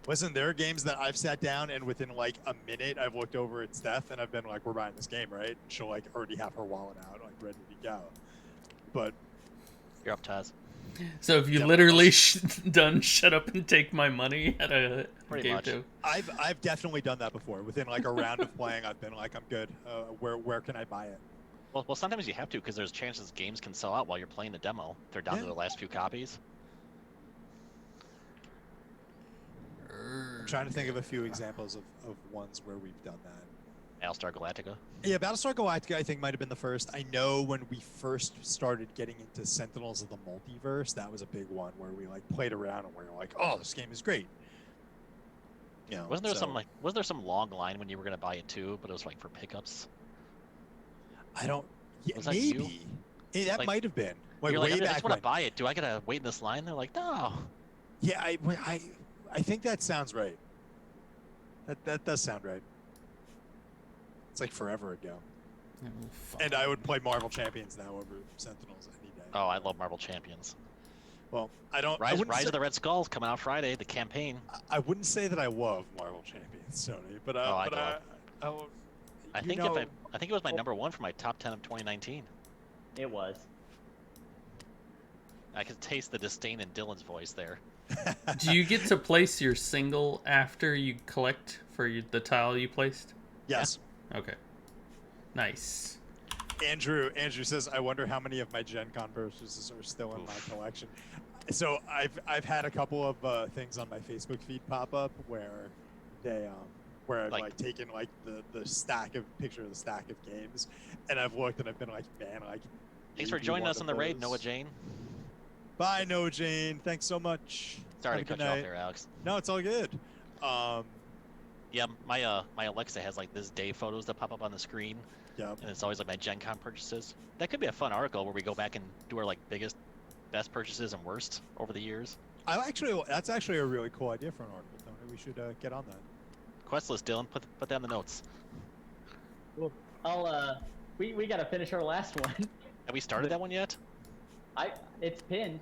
Listen, there are games that I've sat down and within like a minute I've looked over at Steph and I've been like, we're buying this game, right? And she'll like already have her wallet out, like ready to go. But You're up, Taz. So if you Yeah, literally done shut up and take my money at a Pretty game much. show. I've definitely done that before. Within like a round of playing, I've been like, I'm good. Where can I buy it? Well, sometimes you have to because there's chances games can sell out while you're playing the demo. They're down to Yeah. the last few copies. I'm trying to think of a few examples of ones where we've done that. Battlestar Galactica. Yeah, Battlestar Galactica, I think, might have been the first. I know when we first started getting into Sentinels of the Multiverse, that was a big one where we like played around and we were like, "Oh, this game is great." You know, Wasn't there so- some like was there some long line when you were gonna buy it too, but it was like for pickups? I don't. Yeah, Was that you? maybe. That Like, might have been. Like, You're like, way I back just want when. to buy it. Do I gotta wait in this line? They're like, no. Yeah, I think that sounds right. That does sound right. It's like forever ago. Oh, fuck. And I would play Marvel Champions now over Sentinels any day. Oh, I love Marvel Champions. Well, I don't. I Rise wouldn't of say, the Red Skull's coming out Friday. The campaign. I wouldn't say that I love Marvel Champions, Sony, but Oh, I but I you think know, I think it was my number one for my top 10 of 2019. It was. I could taste the disdain in Dylan's voice there. Do you get to place your single after you collect for the tile you placed? Yes. Okay. Nice. Andrew says, I wonder how many of my Gen Con purchases are still in my collection. So I've had a couple of things on my Facebook feed pop up where they where I've like taken like the stack of picture of the stack of games, and I've looked and I've been like, man, like. Thanks for maybe joining one us of on the raid, those. Noah Jane. Bye, Noah Jane. Thanks so much. Sorry Have to a cut good you off night. there, Alex. No, it's all good. Yeah, my Alexa has like this day photos that pop up on the screen, Yeah. and it's always like my Gen Con purchases. That could be a fun article where we go back and do our like best purchases and worst over the years. That's actually a really cool idea for an article, Tony. We should get on that. Quest list, Dylan. Put that in the notes. Well, we gotta finish our last one. Have we started that one yet? It's pinned.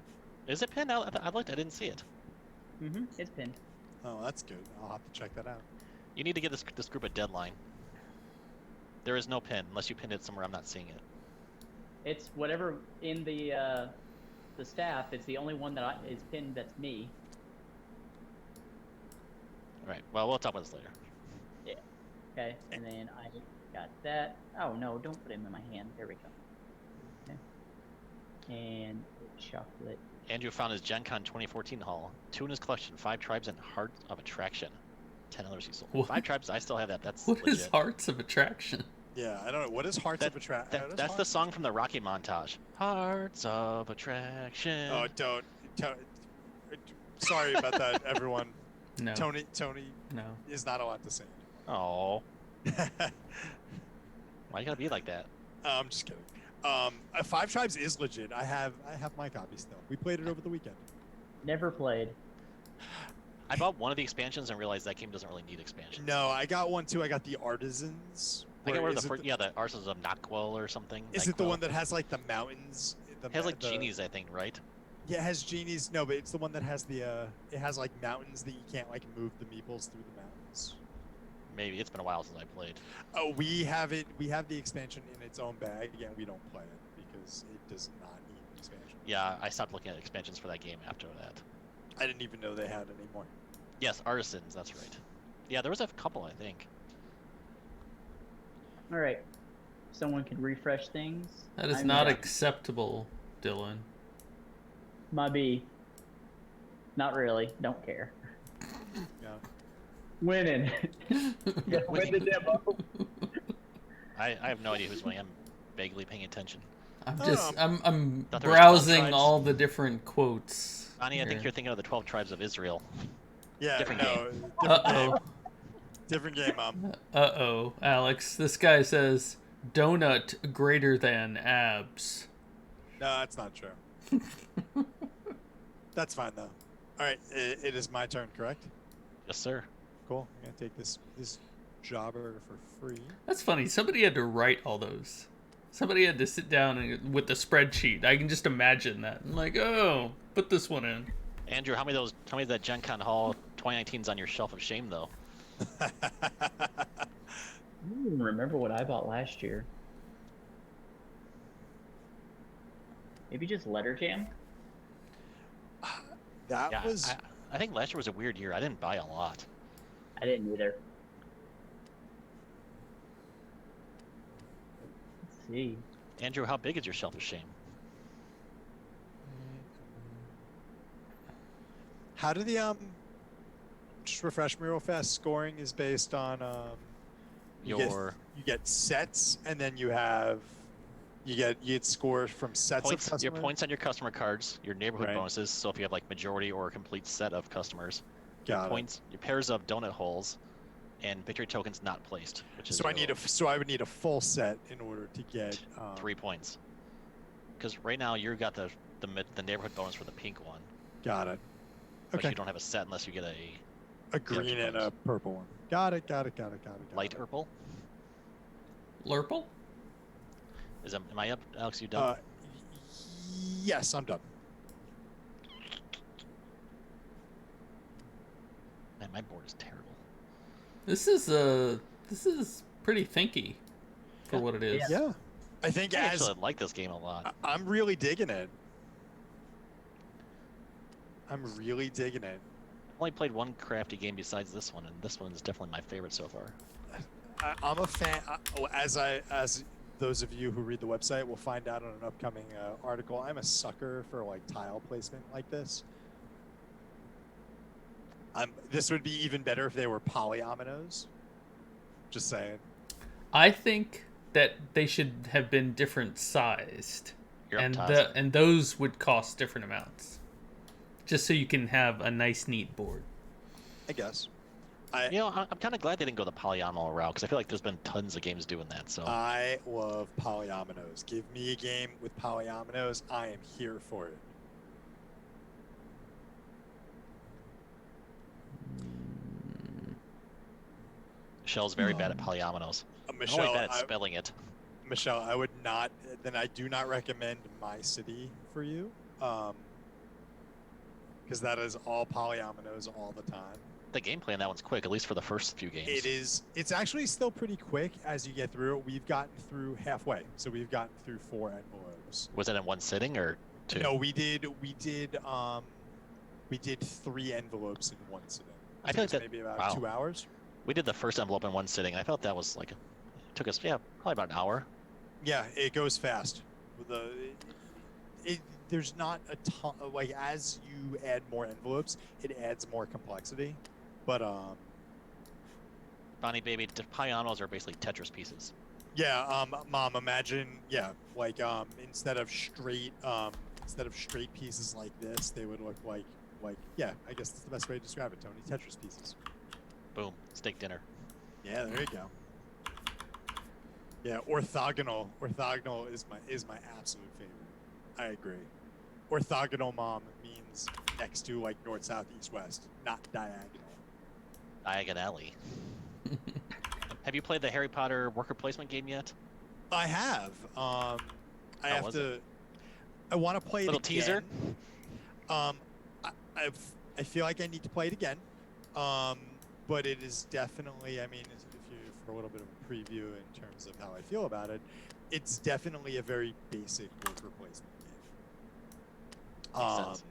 Is it pinned? I looked. I didn't see it. It's pinned. Oh, that's good. I'll have to check that out. You need to give this group a deadline. There is no pin unless you pinned it somewhere I'm not seeing it. It's whatever in the staff. It's the only one that is pinned. That's me. All right. Well, we'll talk about this later. Okay, and then I got that. Oh no, don't put him in my hand. There we go. Okay. And chocolate. Andrew found his Gen Con 2014 haul. 2 in his collection. 5 tribes and Heart of Attraction. 10 others he sold. What? 5 tribes. I still have that. That's What legit. is Hearts of Attraction? Yeah, I don't know. What is Hearts of Attraction? That's the song from the Rocky montage. Hearts of Attraction. Oh, don't. Sorry about that, everyone. No. Tony No. is not allowed to sing. Oh. Why you gotta be like that? I'm just kidding. 5 Tribes is legit. I have my copy still. We played it over the weekend. Never played. I bought one of the expansions and realized that game doesn't really need expansion. No, I got one too. I got the Artisans. I got where- one of is the it first, the Arsenals of Noctwell or something. Is it the Nyquil. one that has like the mountains? It has like genies, I think, right? Yeah, it has genies. No, but it's the one that has the it has like mountains that you can't like move the meeples through the mountains. Maybe it's been a while since I played. Oh, we have it. We have the expansion in its own bag, and we don't play it because it does not need an expansion. Yeah, I stopped looking at expansions for that game after that. I didn't even know they had any more. Yes, Artisans, that's right. Yeah, there was a couple, I think. All right. Someone can refresh things. That is I'm not done. acceptable, Dylan. My B. Not really. Don't care. Yeah. Winning. Win the demo. I have no idea who's winning. I'm vaguely paying attention. I'm Oh, just I'm Thought there was 12 browsing tribes. all the different quotes. Ani, I think here. you're thinking of the 12 tribes of Israel. Yeah. Different no. Uh-oh. Different game, Mom. Uh-oh, Alex. This guy says donut greater than abs. No, that's not true. That's fine though. All right, it is my turn, correct? Yes, sir. Cool. I'm gonna take this jobber for free. That's funny. Somebody had to write all those. Somebody had to sit down and with the spreadsheet. I can just imagine that. I'm like, oh, put this one in. Andrew, how many of that Gen Con Hall 2019's on your shelf of shame though? Remember what I bought last year? Maybe just Letter Jam? That Yeah, was. I think last year was a weird year. I didn't buy a lot. I didn't either. Let's see. Andrew, how big is your shelf of shame? How do the just refresh me real fast? Scoring is based on you get sets, and then you get scores from sets Points, of customers. your points on your customer cards, your neighborhood Right. bonuses. So if you have like majority or a complete set of customers, your Got it. points, your pairs of donut holes, and victory tokens not placed, which is So I would need a full set in order to get 3 points. Because right now you got the neighborhood bonus for the pink one, Got it. but Okay. you don't have a set unless you get A green and a purple one. Got it. light purple. Lurple? Am I up, Alex? You done? Yes, I'm done. Man, my board is terrible. This is pretty thinky for Yeah. what it is. Yeah. I think I as actually like this game a lot. I'm really digging it. I'm really digging it. I've only played one crafty game besides this one, and this one is definitely my favorite so far. I'm a fan. As those of you who read the website will find out on an upcoming article, I'm a sucker for like tile placement like this. This would be even better if they were polyominoes. Just saying. I think that they should have been different sized, You're and up, Taz. and those would cost different amounts, just so you can have a nice, neat board. I guess. I'm kind of glad they didn't go the polyomino route because I feel like there's been tons of games doing that. So I love polyominoes. Give me a game with polyominoes. I am here for it. Michelle's very bad at polyominoes. I'm Michelle, only bad at spelling it. Michelle, I would not. Then I do not recommend My City for you, because that is all polyominoes all the time. The gameplay on that one's quick, at least for the first few games. It is. It's actually still pretty quick as you get through it. We've gotten through halfway, so we've gotten through 4 envelopes. Was it in one sitting or 2? No, we did 3 envelopes in one sitting. I feel like that. Maybe about wow. 2 hours. We did the first envelope in one sitting. And I felt that was like, took us probably about an hour. Yeah, it goes fast. There's not a ton. Like as you add more envelopes, it adds more complexity. But Bonnie baby, the polyominoes are basically Tetris pieces. yeah, Mom, imagine like instead of straight pieces like this, they would look like yeah, I guess that's the best way to describe it, Tony. Tetris pieces. Boom, steak dinner. Yeah, there you go. Yeah, orthogonal. Orthogonal is my absolute favorite. I agree. Orthogonal, Mom, means next to like north, south, east, west, not diagonal. Diagonally. Have you played the Harry Potter worker placement game yet? I have. I How have was to. I want to play it Little again. teaser? I feel like I need to play it again. But it is definitely. I mean, if you for a little bit of a preview in terms of how I feel about it, it's definitely a very basic worker placement game. Makes sense.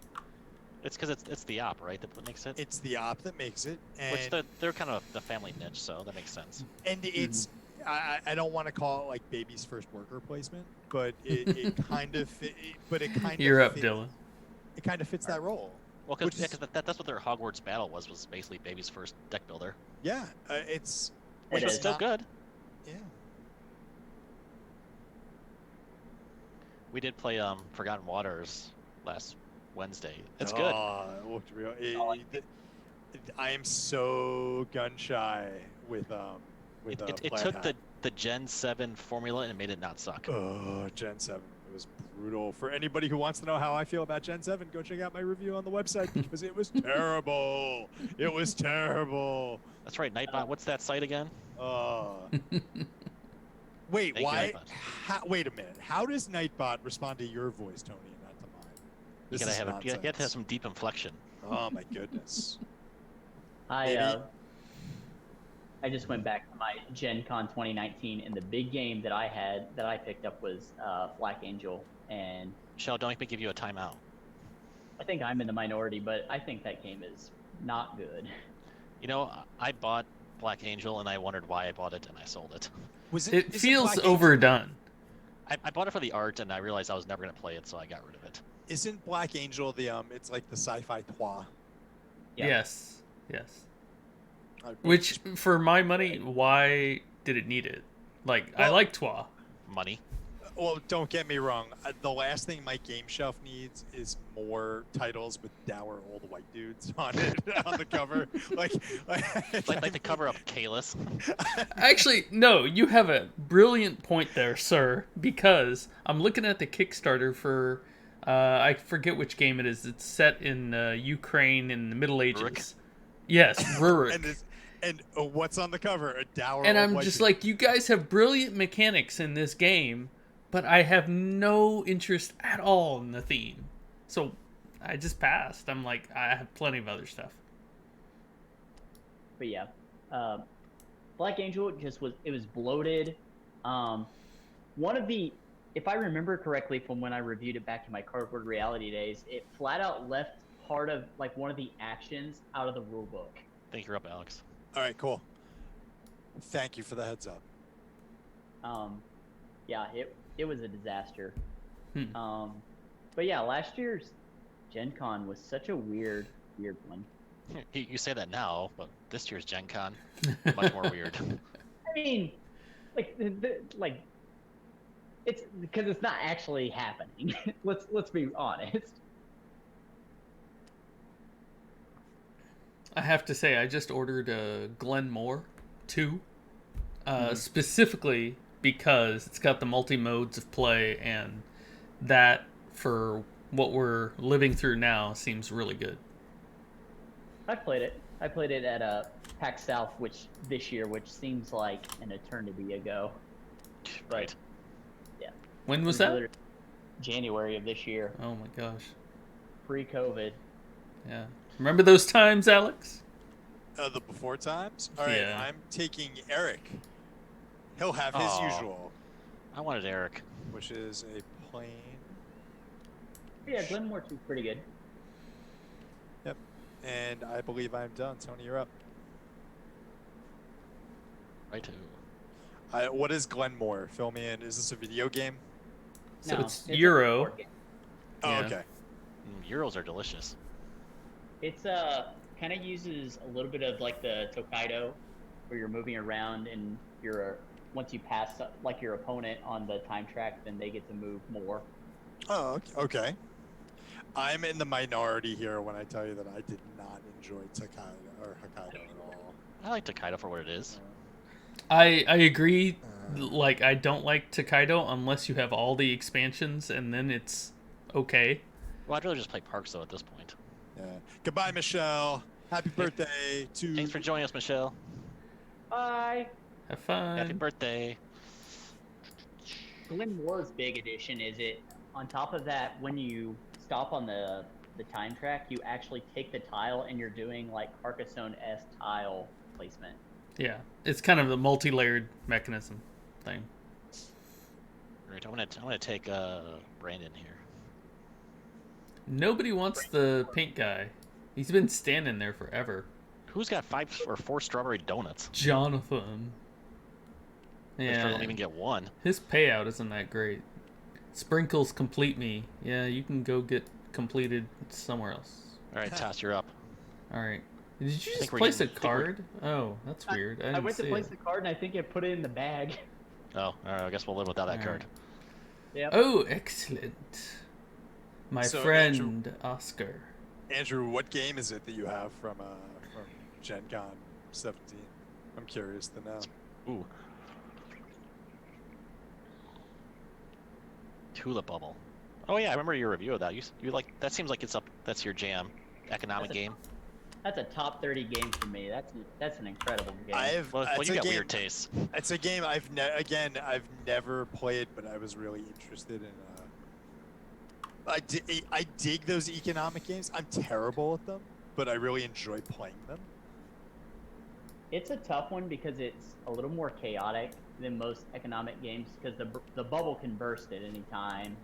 It's because it's the op, right? That makes it. It's the op that makes it, and Which they're kind of the family niche, so that makes sense. it's. I don't want to call it like baby's first worker placement, but it kind of. You're of up, fit- Dylan. It kind of fits that role. Well, Which because is- that's what their Hogwarts battle was basically baby's first deck builder, Yeah, it's. which It was is. still good. Yeah. We did play Forgotten Waters last Wednesday. It's good. It looked real. I am so gun shy with It Black took Hat. the Gen 7 formula and made it not suck. Oh, Gen 7. It was brutal. For anybody who wants to know how I feel about Gen 7, go check out my review on the website because it was terrible. It was terrible. That's right, Nightbot. What's that site again? Wait, Thank you, why? Nightbot. Wait a minute. How does Nightbot respond to your voice, Tony, and not to mine? You This gotta is have you have to have nonsense. some deep inflection. Oh my goodness. I Maybe- I just went back to my Gen Con 2019, and the big game that I picked up was Black Angel, and Michelle, don't make me give you a timeout. I think I'm in the minority, but I think that game is not good. You know, I bought Black Angel and I wondered why I bought it and I sold it. It is feels Black Angel- overdone. I bought it for the art and I realized I was never going to play it, so I got rid of it. Isn't Black Angel the it's like the sci-fi trois? Yeah. Yes. Yes. I- Which, for my money, why did it need it? Like, I Well- like Twa. Money. Well, don't get me wrong. The last thing my game shelf needs is more titles with dour old white dudes on it on the cover. Like Like the cover of Kalis. Actually, no, you have a brilliant point there, sir, because I'm looking at the Kickstarter for, I forget which game it is. It's set in Ukraine in the Middle Ages. Rurik? Yes, Rurik. and what's on the cover? A dour. And old I'm white just dude. like, you guys have brilliant mechanics in this game, but I have no interest at all in the theme. So I just passed. I'm like, I have plenty of other stuff. But yeah, Black Angel just was bloated. One of the, if I remember correctly from when I reviewed it back in my Cardboard Reality days, it flat out left part of like one of the actions out of the rule book. I think you're up, Alex. All right, cool. Thank you for the heads up. Yeah, it was a disaster. Hmm. But yeah, last year's Gen Con was such a weird one. You say that now, but this year's Gen Con, much more weird. I mean, like it's because it's not actually happening. let's be honest. I have to say, I just ordered Glenmore 2, Mm-hmm. specifically because it's got the multi-modes of play, and that, for what we're living through now, seems really good. I played it. I played it at PAX South, this year, which seems like an eternity ago. Right. Yeah. When was It that? literally January of this year, Oh my gosh. pre-COVID. Yeah. Remember those times, Alex? The before times. All right, Yeah. I'm taking Eric. He'll have his Aw. usual, I wanted Eric. which is a plain. Yeah, Glenmore 2 is pretty good. And I believe I'm done. Tony, you're up. Right. What is Glenmore? Fill me in. Is this a video game? So No, it's a Euro. board game. Oh, Yeah. okay. Euros are delicious. It's kind of uses a little bit of like the Tokaido, where you're moving around and once you pass like your opponent on the time track, then they get to move more. Oh, okay. I'm in the minority here when I tell you that I did not enjoy Hokkaido at all. I like Takedo for what it is. I agree. Like, I don't like Tokaido unless you have all the expansions, and then it's okay. Well, I'd rather just play Parks though at this point. Yeah. Goodbye, Michelle. Happy birthday to. Thanks for joining us, Michelle. Bye. Have fun. Happy birthday. Glenmore's big addition is it. On top of that, when you stop on the time track, you actually take the tile and you're doing like Carcassonne-esque tile placement. Yeah. It's kind of a multi-layered mechanism thing. All right, I'm gonna take Brandon here. Nobody wants the pink guy. He's been standing there forever. Who's got 5 or 4 strawberry donuts? Jonathan. Mister Yeah. don't even get one. His payout isn't that great. Sprinkles complete me. Yeah, you can go get completed somewhere else. All right, Toss, you're up. All right. Did you just think we're place a getting- think we're- card? Oh, that's weird. I I didn't went to see place it. the card and I think I put it in the bag. Oh, all right. I guess we'll live without that All card. right. Yep. Oh, excellent. My So, friend Oscar. Andrew, what game is it that you have from Gen Con 17? I'm curious to know. Ooh. Tulip Bubble. Oh yeah, I remember your review of that. You like that? Seems like it's up. That's your jam. Economic That's a- game. That's a top 30 game for me. That's an incredible game. Well, it's you a got game, weird tastes. It's a game I've never played, but I was really interested in. I dig those economic games. I'm terrible at them, but I really enjoy playing them. It's a tough one because it's a little more chaotic than most economic games because the bubble can burst at any time.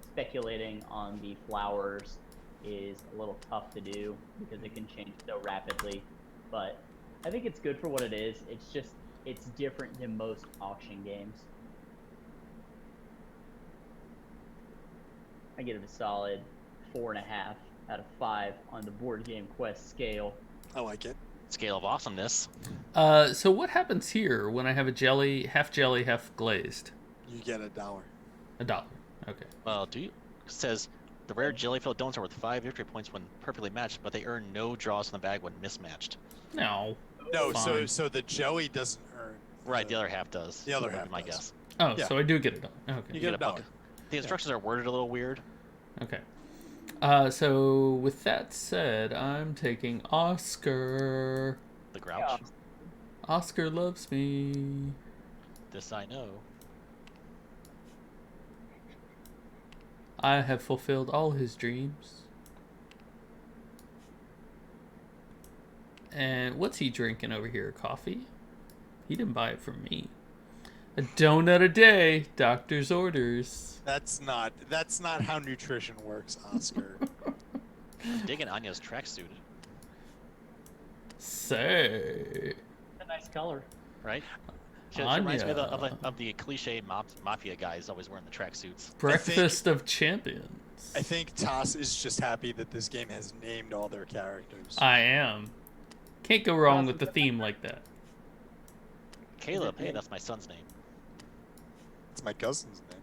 Speculating on the flowers is a little tough to do because it can change so rapidly. But I think it's good for what it is. It's different than most auction games. I give it a solid 4.5 out of 5 on the Board Game Quest scale. I like it. Scale of awesomeness. So what happens here when I have a jelly, half glazed? You get $1. $1. Okay. Well, it says the rare jelly-filled donuts are worth 5 victory points when perfectly matched, but they earn no draws from the bag when mismatched. No. No, Fine. so the jelly doesn't earn. Right, the other half does. The other would be half my does. guess. Oh, Yeah. so I do get $1. Okay. You get a $1. The instructions are worded a little weird. Okay. So with that said, I'm taking Oscar. The Grouch. Yeah. Oscar loves me. This I know. I have fulfilled all his dreams. And what's he drinking over here? Coffee? He didn't buy it from me. A donut a day, doctor's orders. That's not how nutrition works, Oscar. I'm digging Anya's tracksuit, Say. It's a nice color. right? She reminds me Anya. of the cliche mafia guys always wearing the tracksuits. Breakfast of champions. I think Toss is just happy that this game has named all their characters. I am. Can't go wrong with the theme like that. Caleb, hey, that's my son's name. It's my cousin's name.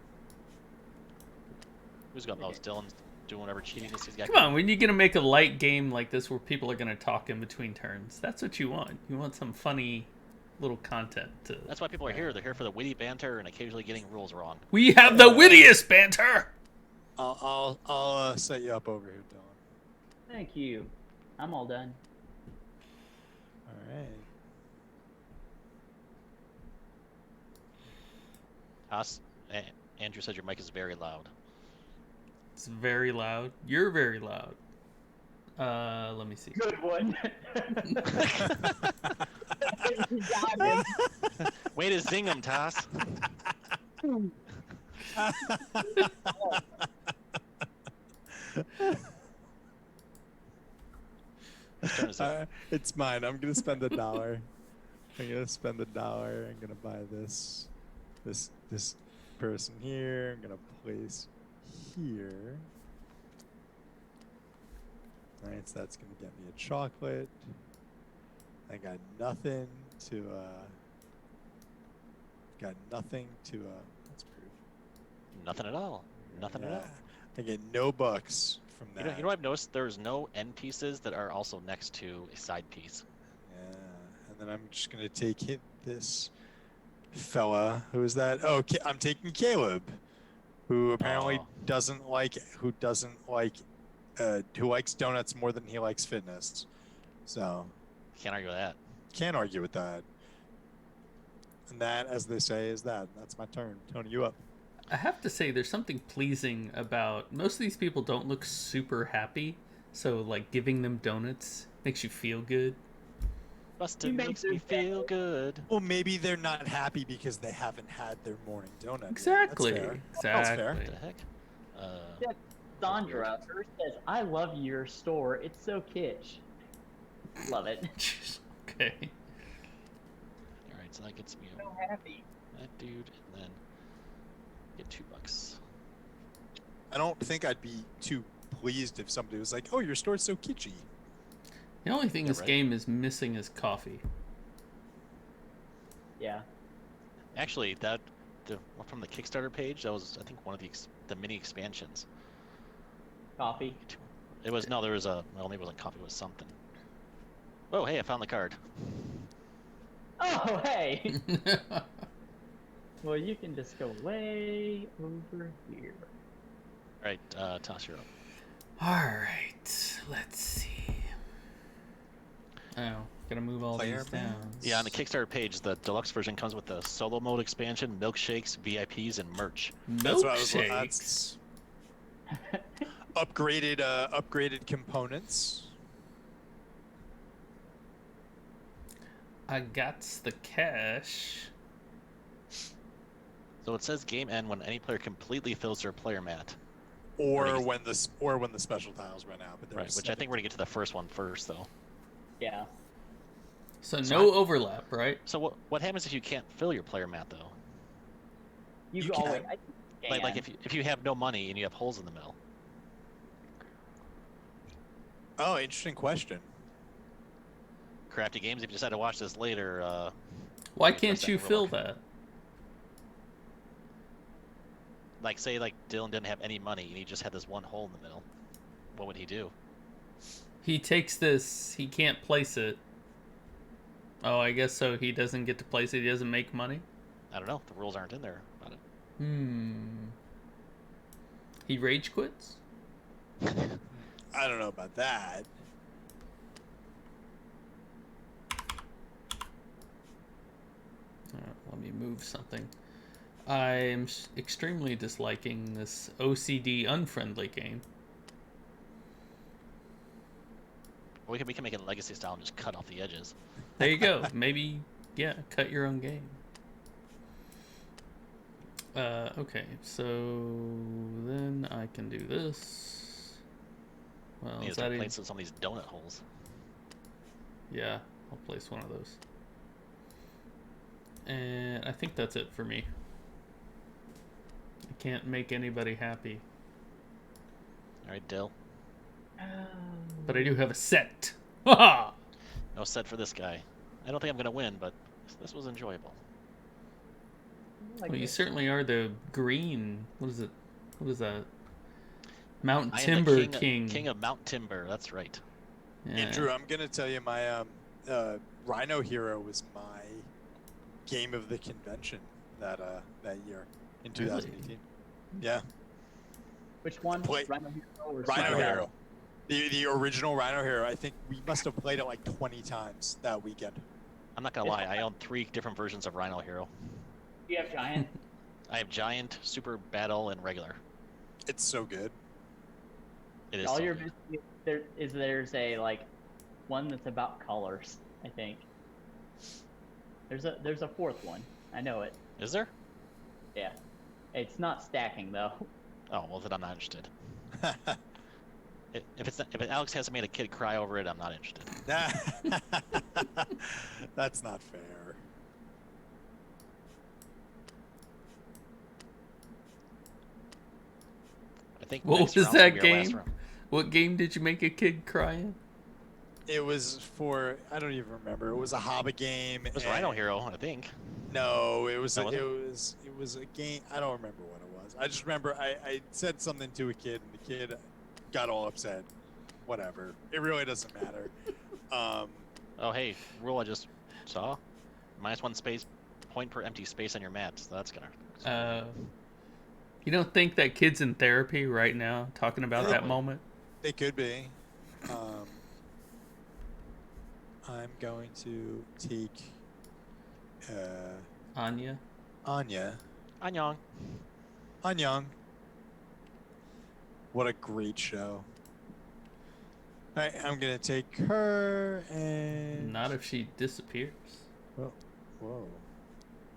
Who's got those? Dylan's doing whatever cheating is. He's got. Come on, when you're gonna make a light game like this where people are gonna talk in between turns, that's what you want. You want some funny little content to. That's why people are here. They're here for the witty banter and occasionally getting rules wrong. We have the wittiest banter. I'll set you up over here, Dylan. Thank you. I'm all done. All right. Andrew said your mic is very loud. It's very loud. You're very loud. Let me see. Good one. You got him. Way to zing him, Toss. Whose turn is it? It's mine. I'm gonna spend $1. I'm gonna spend $1. I'm gonna buy this person here. I'm gonna place here. All right, so that's gonna get me a chocolate. I got nothing to. That's weird. Nothing at all. Nothing at all. I get no bucks from that. You know what I've noticed? There's no end pieces that are also next to a side piece. Yeah, and then I'm just gonna take this fella. Who is that? Oh, I'm taking Caleb, who apparently who likes donuts more than he likes fitness. So Can't argue with that. can't argue with that. And that, as they say, is that. That's my turn. Tony, you up? I have to say, there's something pleasing about most of these people. Don't look super happy, so like giving them donuts makes you feel good. Busted makes me feel good. Well, maybe they're not happy because they haven't had their morning donut. yet. Exactly. That's fair. Exactly. That's fair. What the heck? Sandra first says, "I love your store. It's so kitsch." Love it. Okay. Alright, so that gets me So happy. that dude, and then get $2. I don't think I'd be too pleased if somebody was like, "Oh, your store's so kitschy." The only thing this right. game is missing is coffee. Yeah. Actually, from the Kickstarter page, that was I think one of the mini expansions. Coffee. It was maybe it wasn't coffee, it was something. Oh, hey, I found the card. Oh, hey. Well, you can just go way over here. Alright, Toss, you're up. All right. Let's see. Oh, gotta move all Player these down. Yeah, on the Kickstarter page, the deluxe version comes with the solo mode expansion, milkshakes, VIPs, and merch. That's what I was. Milkshakes. That's upgraded components. I got the cash. So it says game end when any player completely fills their player mat. Or when the special tiles run out. But there Right, are which I think we're 17. gonna get to the first one first, though. Yeah. So So no overlap, right? So what happens if you can't fill your player mat though? You can always. can. Like if you have no money and you have holes in the middle. Oh, interesting question. Crafty Games, if you decide to watch this later, Why we address can't that you in real fill life. that? Like say like Dylan didn't have any money and he just had this one hole in the middle. What would he do? He takes this, he can't place it. Oh, I guess so. He doesn't get to place it. He doesn't make money. I don't know. The rules aren't in there about it. He rage quits? I don't know about that. Let me move something. I'm extremely disliking this OCD unfriendly game. We can make it legacy style and just cut off the edges. There you go. Maybe, yeah, cut your own game. Okay, so then I can do this. Well, You is just that place some of these donut holes. Yeah, I'll place one of those. And I think that's it for me. I can't make anybody happy. All right, Dill. But I do have a set. Ha! No set for this guy. I don't think I'm gonna win, but this was enjoyable. Well, you certainly are the green. What is it? What is that? Mount I am Timber the King. King of Mount Timber. That's right. Yeah. Andrew, I'm gonna tell you my Rhino Hero was my game of the convention that year in 2018. Yeah, Which one? Play- Rhino Hero or Rhino Sugary? Hero, the original Rhino Hero. I think we must have played it like 20 times that weekend. I'm not gonna lie. I own 3 different versions of Rhino Hero. Do you have Giant? I have Giant, Super Battle, and Regular. It's so good. It is. All so your good. there's a like one that's about colors. I think. There's a fourth one. I know it. Is there? Yeah. It's not stacking though. Oh well, then I'm not interested. If Alex hasn't made a kid cry over it, I'm not interested. That's not fair. I think. What next was round's that gonna be our last game? round. What game did you make a kid cry in? It was for, I don't even remember. It was a Hobbit game. It was and- Rhino Hero, I think. No, it was Oh, was it? it was a game. I don't remember what it was. I just remember I said something to a kid and the kid got all upset. Whatever. It really doesn't matter. Oh hey, rule I just saw. -1 space point per empty space on your map. So that's gonna. You don't think that kid's in therapy right now talking about that Probably. moment? They could be. I'm going to take Anya? Anya. Annyeong. Annyeong. What a great show. All right, I'm gonna take her and. Not if she disappears. Whoa.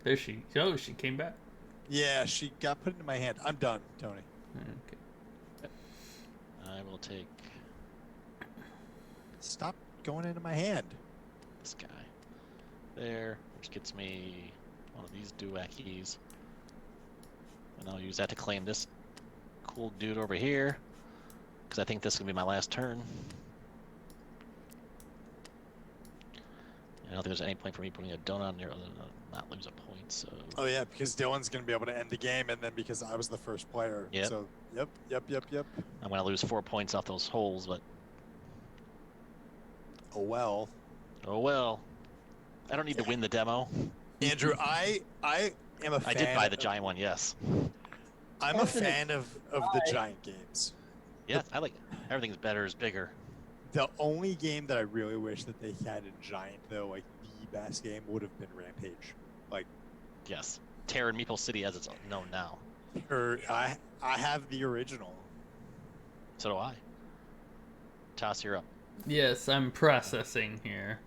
There she. Oh, she came back. Yeah, she got put into my hand. I'm done, Tony. Okay. I will take Stop going into my hand. this guy there, which gets me one of these doohickeys, and I'll use that to claim this cool dude over here, because I think this is gonna be my last turn. I don't think there's any point for me putting a donut on here other than not lose a point. So Oh yeah, because Dylan's gonna be able to end the game, and then because I was the first player. Yep. So yep. I'm gonna lose 4 points off those holes, but Oh well. oh well. I don't need to win the demo. Andrew, I am a fan. I did buy the giant one, yes. I'm a That's an fan of the giant games. Yeah, I like everything's better is bigger. The only game that I really wish that they had in giant though, like the best game, would have been Rampage. Like, Yes. Terror in Meeple City as it's known now. or I have the original. So do I. Toss, you're up. Yes, I'm processing here.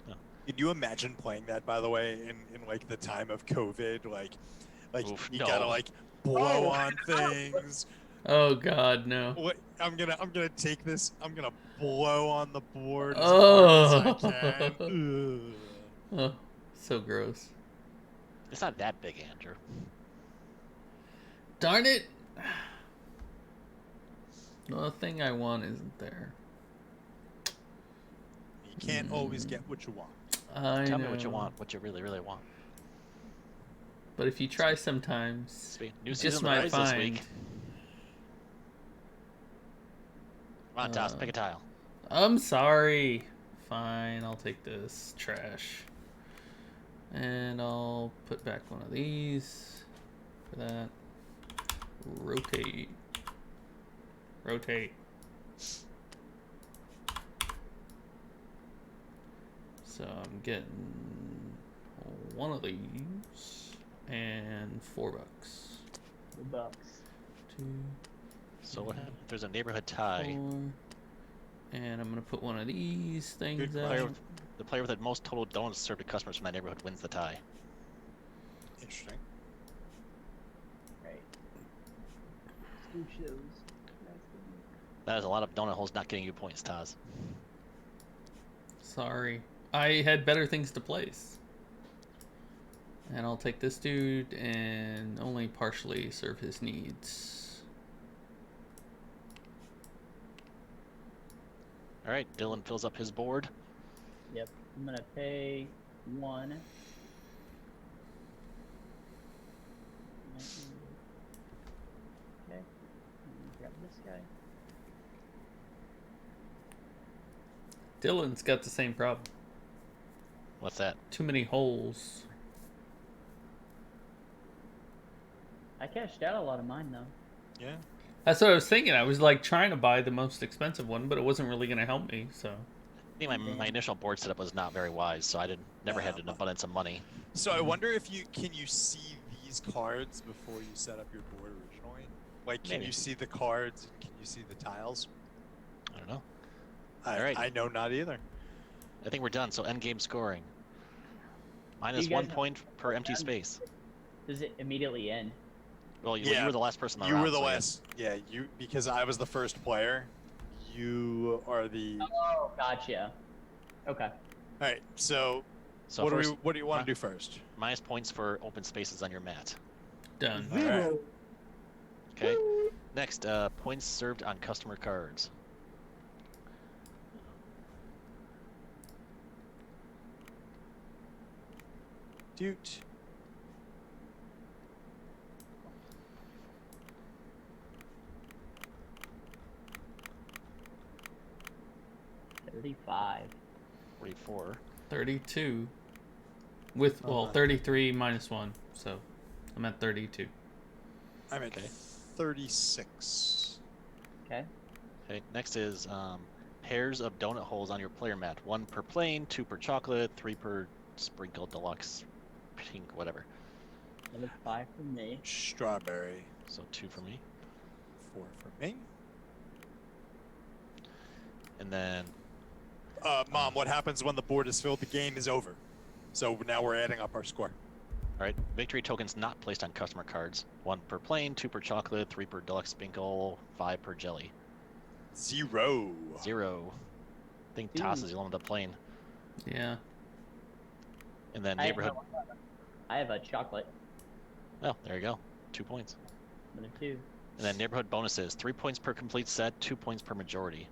Can you imagine playing that, by the way, in like the time of COVID? Like Oof, you no. gotta like blow Oh. on things. Oh God, no. What I'm gonna take this. I'm gonna blow on the board as hard as I can. Ugh. Oh, so gross. It's not that big, Andrew. Darn it! The thing I want isn't there. You can't always get what you want. I Tell know. me what you want, what you really, really want. But if you try sometimes, Sweet. New you season just of the might Rise this find. week. Come on, Toss, pick a tile. I'm sorry. Fine, I'll take this trash. And I'll put back one of these for that. Rotate. Rotate. So I'm getting one of these and $4. $4. 2, So what happens? There's a neighborhood tie. 4. And I'm gonna put one of these things Good out. question. The player with the most total donuts served to customers from that neighborhood wins the tie. Interesting. Right. Scooch those. That is a lot of donut holes not getting you points, Taz. Sorry. I had better things to place. And I'll take this dude and only partially serve his needs. All right, Dylan fills up his board. Yep. I'm gonna pay 1. Okay. Grab this guy. Dylan's got the same problem. What's that? Too many holes. I cashed out a lot of mine though. Yeah. That's what I was thinking. I was like trying to buy the most expensive one, but it wasn't really going to help me. So I think my initial board setup was not very wise, so I never had an abundance of money. So I wonder if can you see these cards before you set up your board originally? Like, can Maybe. you see the cards? Can you see the tiles? I don't know. All right. I know not either. I think we're done. So end game scoring. You -1 guys know- point per empty space. Does it immediately end? Well, you Yeah, were the last person on the You round, were the so last. Yeah, you because I was the first player. You are the. All Oh, gotcha. Okay. right. So, So what first, do you want to do first? minus points for open spaces on your mat. done. All right. Okay. Next, points served on customer cards. Doot. $35. 44. 32. With, well, Uh-huh. 33 minus 1. So I'm at 32. I'm at Okay. 36. Okay. Okay. Next is pairs of donut holes on your player mat. 1 per plain, 2 per chocolate, 3 per sprinkle, deluxe, pink, whatever. That was 5 for me. Strawberry. So 2 for me. 4 for me. And then Mom, what happens when the board is filled? The game is over. So now we're adding up our score. all right, victory tokens not placed on customer cards. 1 per plain, 2 per chocolate, 3 per deluxe sprinkle, 5 per jelly. 0. 0. I think Ooh. Toss is the only one with a plain. Yeah. And then I neighborhood. have a chocolate. Oh, there you go. 2 points. Another 2. And then neighborhood bonuses. 3 points per complete set, 2 points per majority.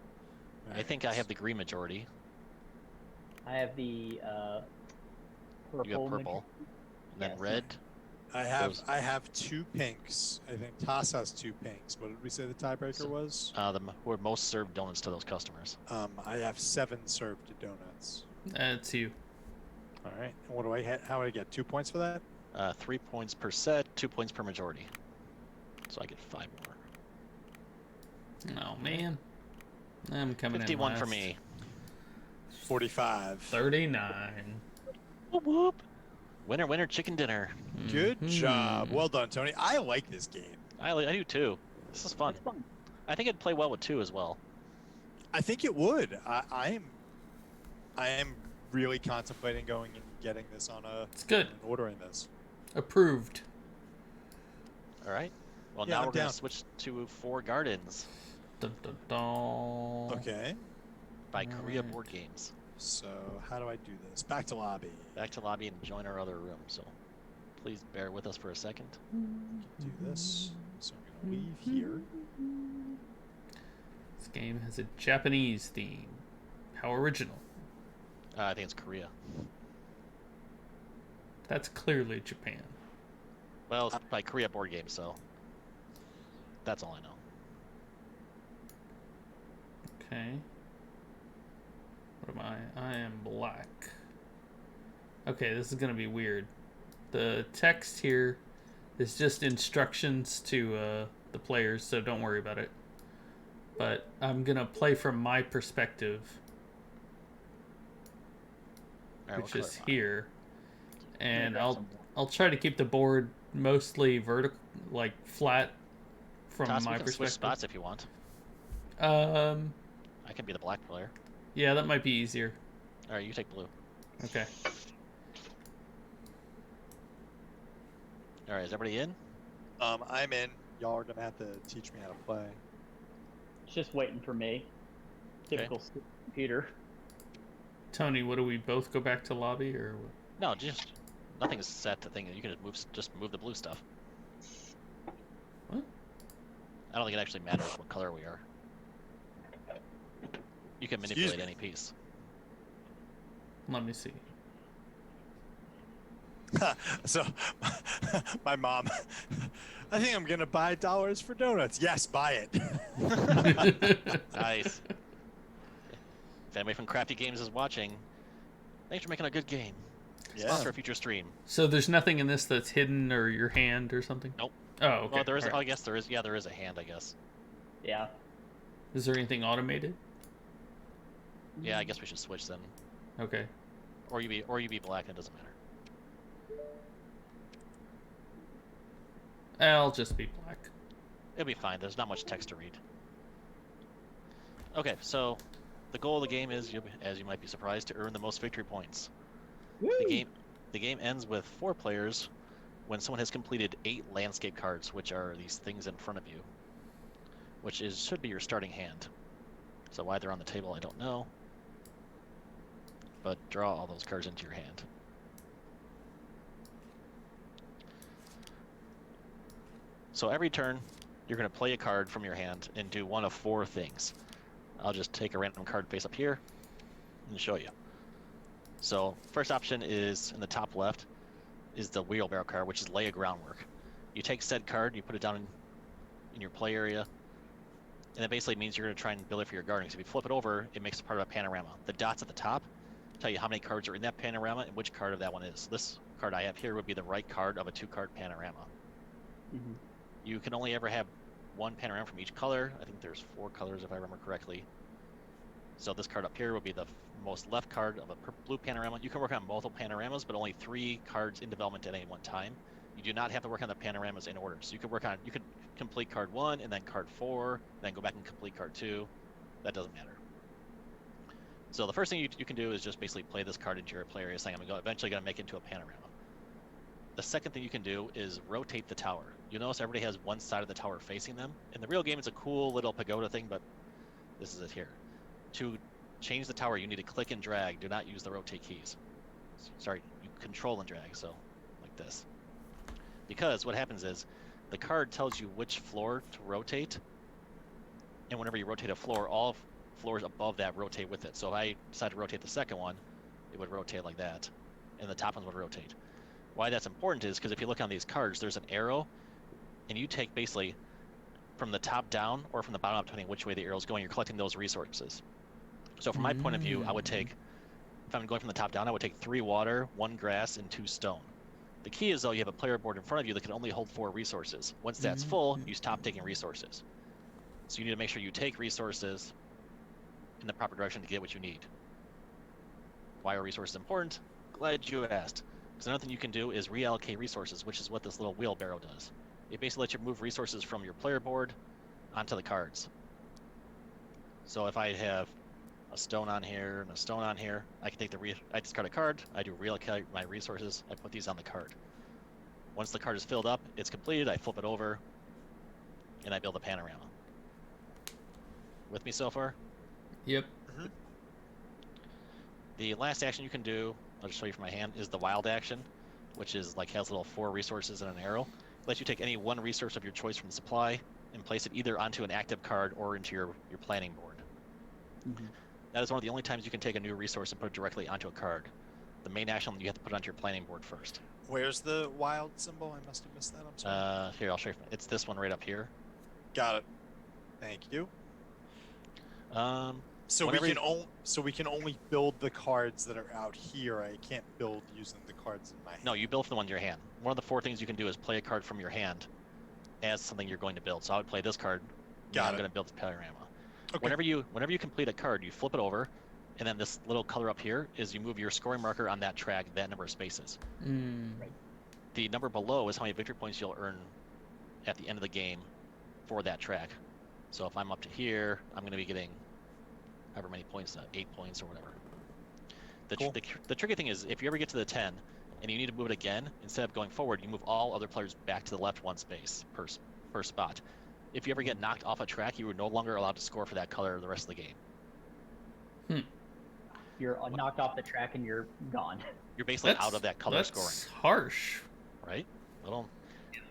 I think I have the green majority. I have the purple. You have purple. And then Yes. red. Those- I have 2 pinks. I think Toss has 2 pinks. What did we say the tiebreaker was? Who are most served donuts to those customers. I have 7 served donuts. That's you. All right. And what do I how do I get 2 points for that? 3 points per set, 2 points per majority. So I get 5 more. Oh, man. I'm coming 51 in for last. me. 45. 39. Whoop whoop. Winner, winner, chicken dinner. Good job. Mhm. Well done, Tony. I like this game. I do too. This is fun. It's fun. I think it'd play well with 2 as well. I think it would. I am really contemplating going and getting this on a. It's good. And ordering this. Approved. All right. Well, Yeah, now I'm we're going down. to switch to Four Gardens Dun, dun, dun. Okay. by Korea Alright. Board Games. So how do I do this? Back to lobby. Back to lobby and join our other room. So please bear with us for a second. Do this. So I'm gonna leave here. This game has a Japanese theme. How original. I think it's Korea. That's clearly Japan. Well, it's by Korea Board Games, so that's all I know. Okay. What am I? I am black. Okay, this is gonna be weird. The text here is just instructions to the players, so don't worry about it. But I'm gonna play from my perspective, All right, which what is color? here, and grab some I'll try to keep the board mostly vertical, like flat, from Toss, we my can switch perspective. spots if you want. I can be the black player. Yeah, that might be easier. All right, you take blue. Okay. All right, is everybody in? I'm in. Y'all are gonna have to teach me how to play. It's just waiting for me. Typical computer. Tony, what do we both go back to lobby or what? No, just nothing's set to thing. You can just move the blue stuff. What? I don't think it actually matters what color we are. You can Excuse manipulate me. any piece. Let me see. So, my mom, I think I'm gonna buy dollars for donuts. Yes, buy it. Nice. If anybody from Crafty Games is watching, thanks for making a good game. Yeah. Sponsor a future stream. So there's nothing in this that's hidden or your hand or something? Nope. Oh, okay. Well, there is. All Oh, I right. guess there is. Yeah, there is a hand. I guess. Yeah. Is there anything automated? Yeah, I guess we should switch then. Okay. Or you be black. It doesn't matter. I'll just be black. It'll be fine. There's not much text to read. Okay, so the goal of the game is, as you might be surprised, to earn the most victory points. The game ends with 4 players when someone has completed 8 landscape cards, which are these things in front of you, which should be your starting hand. So why they're on the table, I don't know. But draw all those cards into your hand. So every turn, you're going to play a card from your hand and do one of 4 things. I'll just take a random card face up here and show you. So first option is in the top left is the wheelbarrow card, which is lay a groundwork. You take said card, you put it down in your play area, and it basically means you're going to try and build it for your gardening. So if you flip it over, it makes it part of a panorama. The dots at the top tell you how many cards are in that panorama and which card of that one is. So this card I have here would be the right card of a 2-card panorama. Mm-hmm. You can only ever have 1 panorama from each color. I think there's 4 colors if I remember correctly. So this card up here would be the most left card of a blue panorama. You can work on multiple panoramas, but only 3 cards in development at any one time. You do not have to work on the panoramas in order. So you could complete card 1 and then card 4, then go back and complete card 2. That doesn't matter. So the first thing you can do is just basically play this card into your play area, saying I'm eventually going to make it into a panorama. The second thing you can do is rotate the tower. You'll notice everybody has one side of the tower facing them. In the real game, it's a cool little pagoda thing, but this is it here. To change the tower, you need to click and drag. Do not use the rotate keys. Sorry, you control and drag, so like this. Because what happens is the card tells you which floor to rotate, and whenever you rotate a floor, all floors above that rotate with it. So if I decide to rotate the second one, it would rotate like that, and the top ones would rotate. Why that's important is because if you look on these cards, there's an arrow, and you take basically from the top down or from the bottom up, depending which way the arrow is going, you're collecting those resources. So from my point of view, I would take, if I'm going from the top down, I would take 3 water, 1 grass, and 2 stone. The key is, though, you have a player board in front of you that can only hold 4 resources. Once that's full, you stop taking resources. So you need to make sure you take resources in the proper direction to get what you need. Why are resources important? Glad you asked. Because another thing you can do is reallocate resources, which is what this little wheelbarrow does. It basically lets you move resources from your player board onto the cards. So if I have a stone on here, and a stone on here. I can take I discard a card. I do reallocate my resources. I put these on the card. Once the card is filled up, it's completed. I flip it over, and I build a panorama. With me so far? Yep. The last action you can do, I'll just show you from my hand, is the wild action, which is like has little 4 resources and an arrow. It lets you take any one resource of your choice from the supply and place it either onto an active card or into your planning board. That is one of the only times you can take a new resource and put it directly onto a card. The main action, you have to put it onto your planning board first. Where's the wild symbol? I must have missed that. I'm sorry. Here, I'll show you. It's this one right up here. Got it. Thank you. So we can only build the cards that are out here. I can't build using the cards in my hand. No, you build the one in your hand. One of the 4 things you can do is play a card from your hand as something you're going to build. So I would play this card. I'm going to build this panorama. Okay. Whenever you complete a card, you flip it over, and then this little color up here is you move your scoring marker on that track that number of spaces. Right. The number below is how many victory points you'll earn at the end of the game for that track. So if I'm up to here, I'm going to be getting however many points, 8 points or whatever. The tricky thing is, if you ever get to the 10 and you need to move it again, instead of going forward, you move all other players back to the left 1 space per spot. If you ever get knocked off a track, you are no longer allowed to score for that color the rest of the game. You're knocked off the track and you're gone. You're basically out of that color scoring. That's harsh. Right?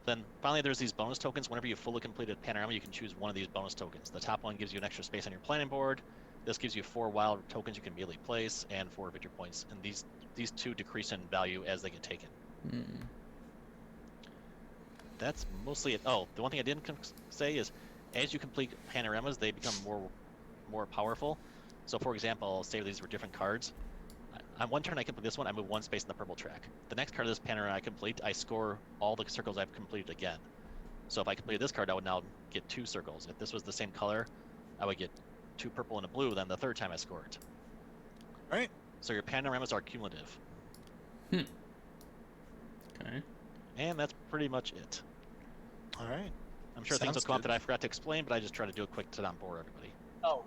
Then finally there's these bonus tokens. Whenever you fully completed panorama, you can choose one of these bonus tokens. The top one gives you an extra space on your planning board. This gives you 4 wild tokens you can immediately place and 4 victory points. And these 2 decrease in value as they get taken. That's mostly it. Oh, the one thing I didn't say is, as you complete panoramas, they become more powerful. So, for example, say these were different cards. On one turn I complete this one, I move 1 space in the purple track. The next card of this panorama I complete, I score all the circles I've completed again. So if I completed this card, I would now get 2 circles. If this was the same color, I would get 2 purple and a blue, then the 3rd time I scored. Right. So your panoramas are cumulative. Okay. And that's pretty much it. All right. I'm sure things will Sounds come up good. that I forgot to explain, but I just try to do it quick to not bore everybody. Oh,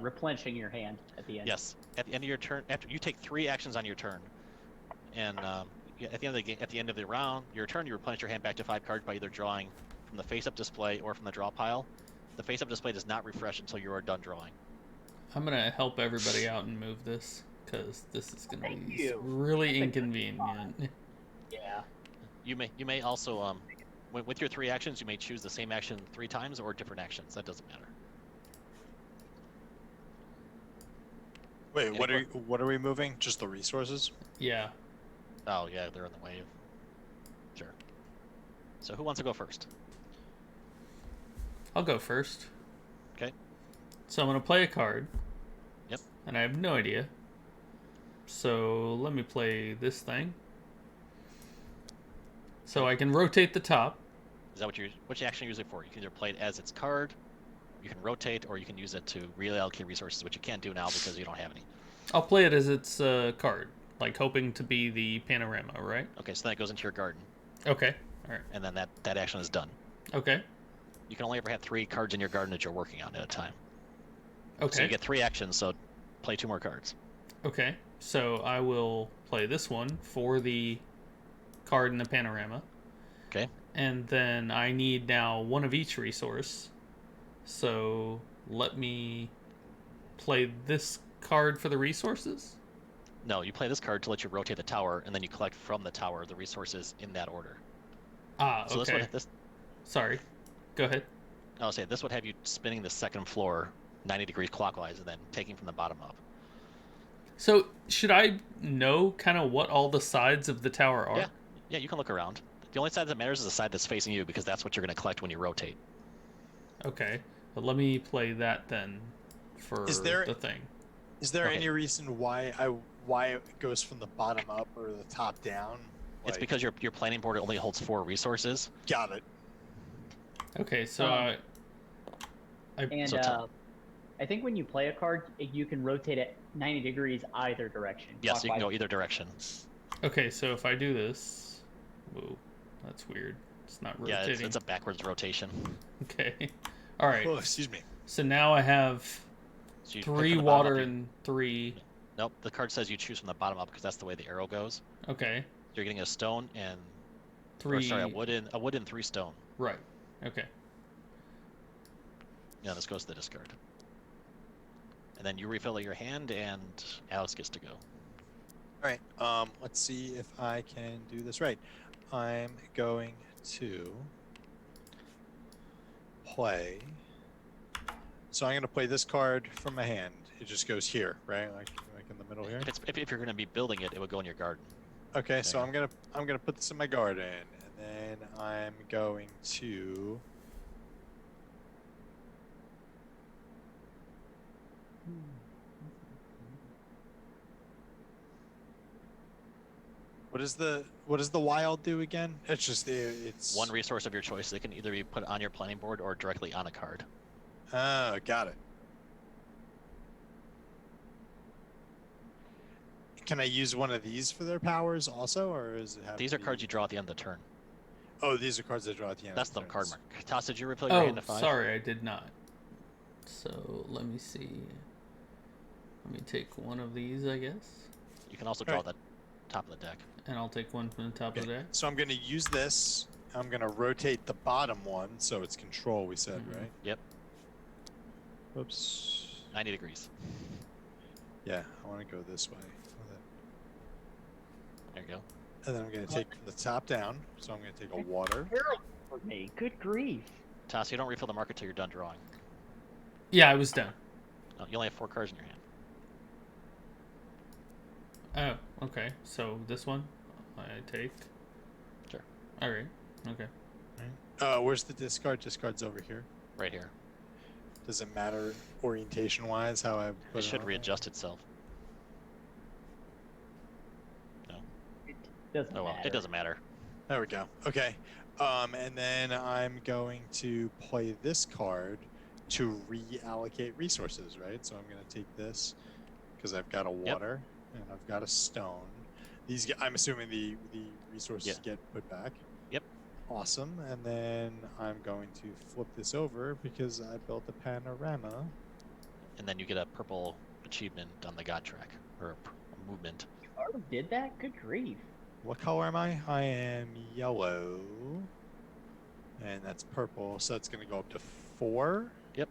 replenishing your hand at the end. Yes. At the end of your turn, after you take 3 actions on your turn, and at the end of the game, at the end of the round, your turn, you replenish your hand back to 5 cards by either drawing from the face-up display or from the draw pile. The face-up display does not refresh until you are done drawing. I'm going to help everybody out and move this, because this is going to Thank be you. really That's a good inconvenient. Yeah. You may also with your 3 actions, you may choose the same action 3 times or different actions. That doesn't matter. Wait, what are we moving? Just the resources? Yeah. Oh yeah, they're in the wave. Sure. So who wants to go first? I'll go first. Okay. So I'm going to play a card. Yep. And I have no idea. So let me play this thing. So I can rotate the top. Is that which action you use it for? You can either play it as its card, you can rotate, or you can use it to reallocate resources, which you can't do now because you don't have any. I'll play it as its card, like hoping to be the panorama, right? Okay, so then it goes into your garden, Okay. All right. and then that action is done. Okay. You can only ever have 3 cards in your garden that you're working on at a time. Okay. So you get 3 actions, so play 2 more cards. Okay. So I will play this one for the card in the panorama. Okay. And then I need now 1 of each resource. So let me play this card for the resources? No, you play this card to let you rotate the tower, and then you collect from the tower the resources in that order. Ah, So okay. this Sorry. Go ahead. I'll say this would have you spinning the 2nd floor 90 degrees clockwise and then taking from the bottom up. So should I know kind of what all the sides of the tower are? Yeah, you can look around. The only side that matters is the side that's facing you, because that's what you're going to collect when you rotate. Okay. But let me play that then for the thing. Is there Okay. any reason why it goes from the bottom up or the top down? It's because your planning board only holds 4 resources. Got it. Okay, so And So I think when you play a card, you can rotate it 90 degrees either direction. Yes, you can clockwise. go either direction. okay, so if I do this, whoa, that's weird. It's not Yeah, rotating. it's a backwards rotation. Okay. All right. Oh, excuse me. So now I have So you pick 3 from the bottom water up, you- and 3. Nope, the card says you choose from the bottom up because that's the way the arrow goes. Okay. So you're getting a stone and 3. or sorry, a wood and 3 stone. Right. Okay. Yeah, this goes to the discard. And then you refill your hand, and Alex gets to go. All right. Let's see if I can do this right. I'm going to play. So I'm going to play this card from my hand. It just goes here, right? Like in the middle here. If you're going to be building it, it would go in your garden. Okay, so There. I'm gonna put this in my garden, and then I'm going to. What does the wild do again? It's just it's One resource of your choice. It can either be put on your planning board or directly on a card. Oh, got it. Can I use one of these for their powers also, or is it have These to are cards be- you draw at the end of the turn. Oh, these are cards I draw at the end. That's of the turns. card mark. Toss, did you refill your hand Oh, to 5? sorry, I did not. So let me see. Let me take one of these, I guess, You can also draw Alright. the top of the deck. and I'll take one from the top of the Okay, deck. so I'm gonna use this. I'm gonna rotate the bottom one, so it's control. We said, Mhm. right? Yep. Oops. 90 degrees. Yeah, I want to go this way. There you go. And then I'm going to take from the top down. So I'm going to take a water. Terrible for me. Good grief. Toss, you don't refill the marker till you're done drawing. Yeah, I was done. No, you only have 4 cards in your hand. Oh, okay. So this one, I take. Sure. All right. Okay. Where's the discard? Discard's over here. Right here. Does it matter orientation-wise how I put It should on readjust itself. It doesn't Oh well, matter. it doesn't matter. There we go. Okay. And then I'm going to play this card to reallocate resources, right? So I'm going to take this because I've got a water and I've got a stone. I'm assuming the resources get put back. Yep. Awesome. And then I'm going to flip this over because I built a panorama. And then you get a purple achievement on the god track, or a movement. You already did that? Good grief. What color am I? I am yellow. And that's purple, so it's going to go up to 4. Yep.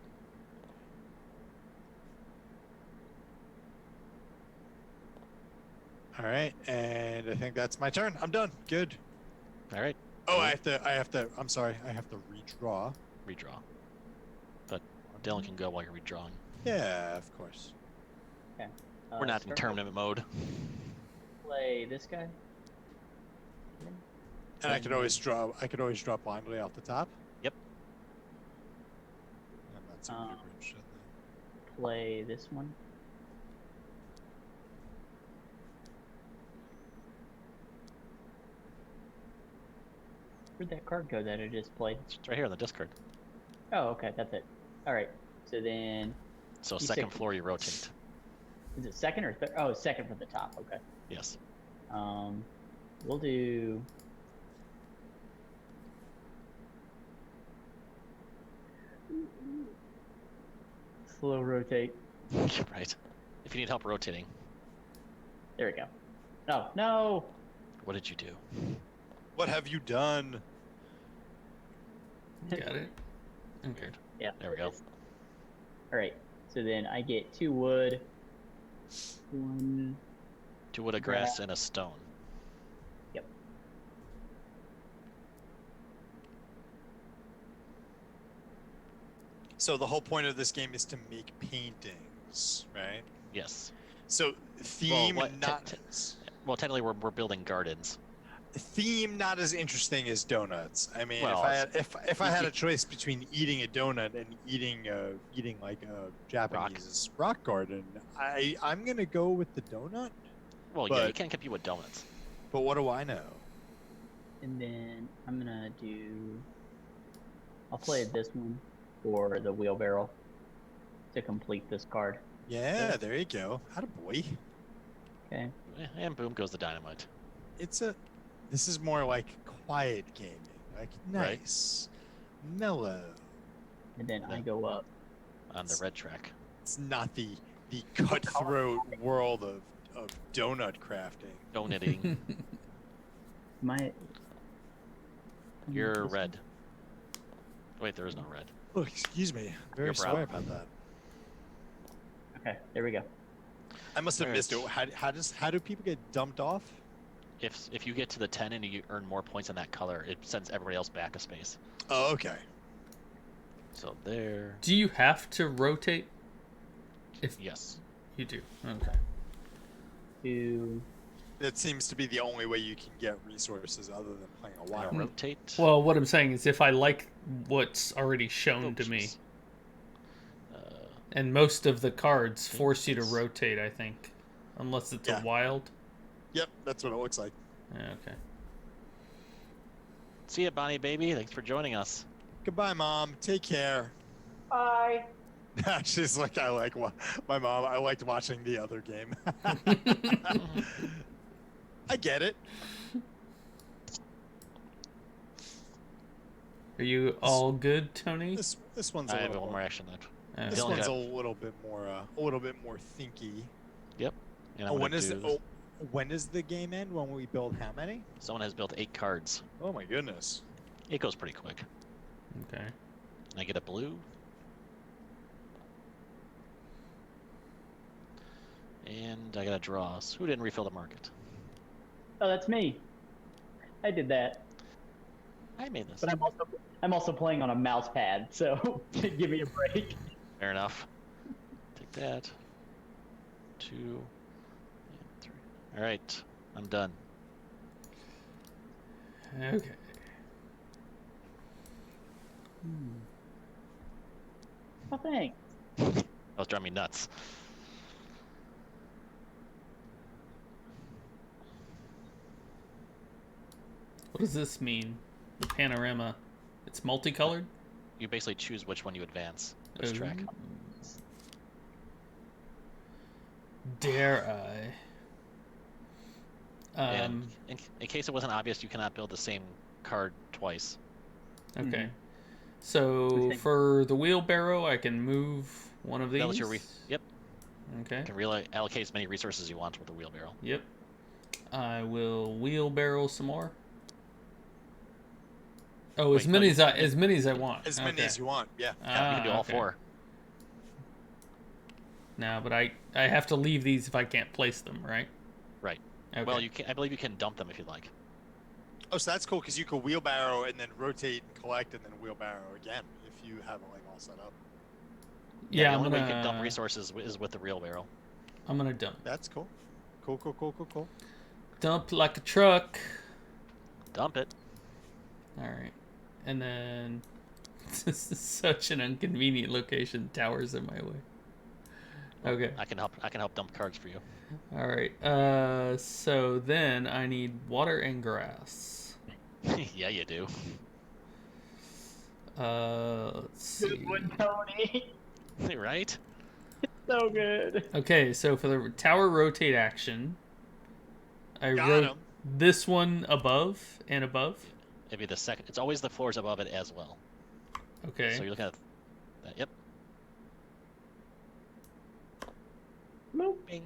All right, and I think that's my turn. I'm done. Good. All right, Oh, I have to. I'm sorry. I have to redraw. redraw. But Dylan can go while you're redrawing. Yeah, of course. We're not in start tournament mode. to Play this guy. And I could always draw. I could always draw blindly off the top. Yep. And that's a Um, good shit then. Play this one. Where'd that card go that I just played? It's right here on the discard. Oh, okay, that's it. All right. So then, So You second said- floor you rotate. is it second or third? Oh, second from the top. Okay. Yes. We'll do. Slow rotate. Right. If you need help rotating, There we go. No, no. what did you do? What have you done? Got it. Okay. Weird. Yeah. There we go. All right. So then I get 2 wood. 1. 2 wood of grass and a stone. Yep. So the whole point of this game is to make paintings, right? Yes. So theme what- not Well, technically we're building gardens. theme not as interesting as donuts. I mean, Well, if I had a choice between eating a donut and eating like a Japanese rock garden, I'm gonna go with the donut. Well, yeah, you But- can't compete with donuts. But what do I know? And then I'm gonna do. I'll play this one for the wheelbarrow to complete this card. Yeah, there you go. How boy. Okay. And boom goes the dynamite. This is more like quiet gaming, like Right. nice, mellow. And then I Yeah. go up. On the red track. It's not the cutthroat world of donut crafting. Donating. My. You're red. Wait, there is no red. Oh, excuse me. Very You're brown. sorry about that. Okay, there we go. I must have Alright. missed it. How do people get dumped off? If you get to the 10 and you earn more points in that color, it sends everybody else back a space. Oh, okay. So there. Do you have to rotate? If Yes. you do, okay. Two. That seems to be the only way you can get resources other than playing a wild. Rotate. Well, what I'm saying is, if I like what's already shown to me, Oops. and most of the cards think force you to it's- rotate, I think, unless it's Yeah. a wild. Yep, that's what it looks like. Yeah, okay. See ya, Bonnie baby. Thanks for joining us. Goodbye, Mom. Take care. Bye. She's like, my mom. I liked watching the other game. I get it. Are you all good, Tony? This one's a I have little one more action then. This Dylan one's got- a little bit more thinky. And Oh, I'm when gonna is do- when does the game end? When we build how many? Someone has built 8 cards. Oh my goodness. It goes pretty quick. Okay. And I get a blue. And I got a draw. So who didn't refill the market? Oh, that's me. I did that, I made this. but I'm also playing on a mouse pad, so give me a break. Fair enough. Take that. 2 and 3. All right, I'm done. Okay. Oh, thanks. That was driving me nuts. What does this mean? The panorama. It's multicolored? You basically choose which one you advance. Which track. Ooh. Dare I? And in case it wasn't obvious, you cannot build the same card twice. Okay. Mhm. So Okay. for the wheelbarrow, I can move one of these. That was your yep. Okay. You can really allocate as many resources as you want with the wheelbarrow. Yep. I will wheelbarrow some more. Oh, Wait, as no, many you- as many as I want. As many Okay. as you want. Yeah. You can do all okay. 4. No, but I have to leave these if I can't place them, right? Right. Okay. Well, you can. I believe you can dump them if you'd like. Oh, so that's cool because you could wheelbarrow and then rotate and collect and then wheelbarrow again if you have it like all set up. yeah, the I'm only way you can dump gonna resources is with the wheelbarrow. I'm gonna dump. That's cool. Cool. Dump like a truck. Dump it. All right, and then this is such an inconvenient location. Towers in my way. Okay. I can help dump cards for you. All right. So then I need water and grass. Yeah, you do. Let's see. Good one, Tony. Right? So good. Okay, so for the tower rotate action, I Got wrote him. this one above and above. It'd be the second. It's always the floors above it as well. Okay. So you're looking at that. Yep. Bloop. Bing.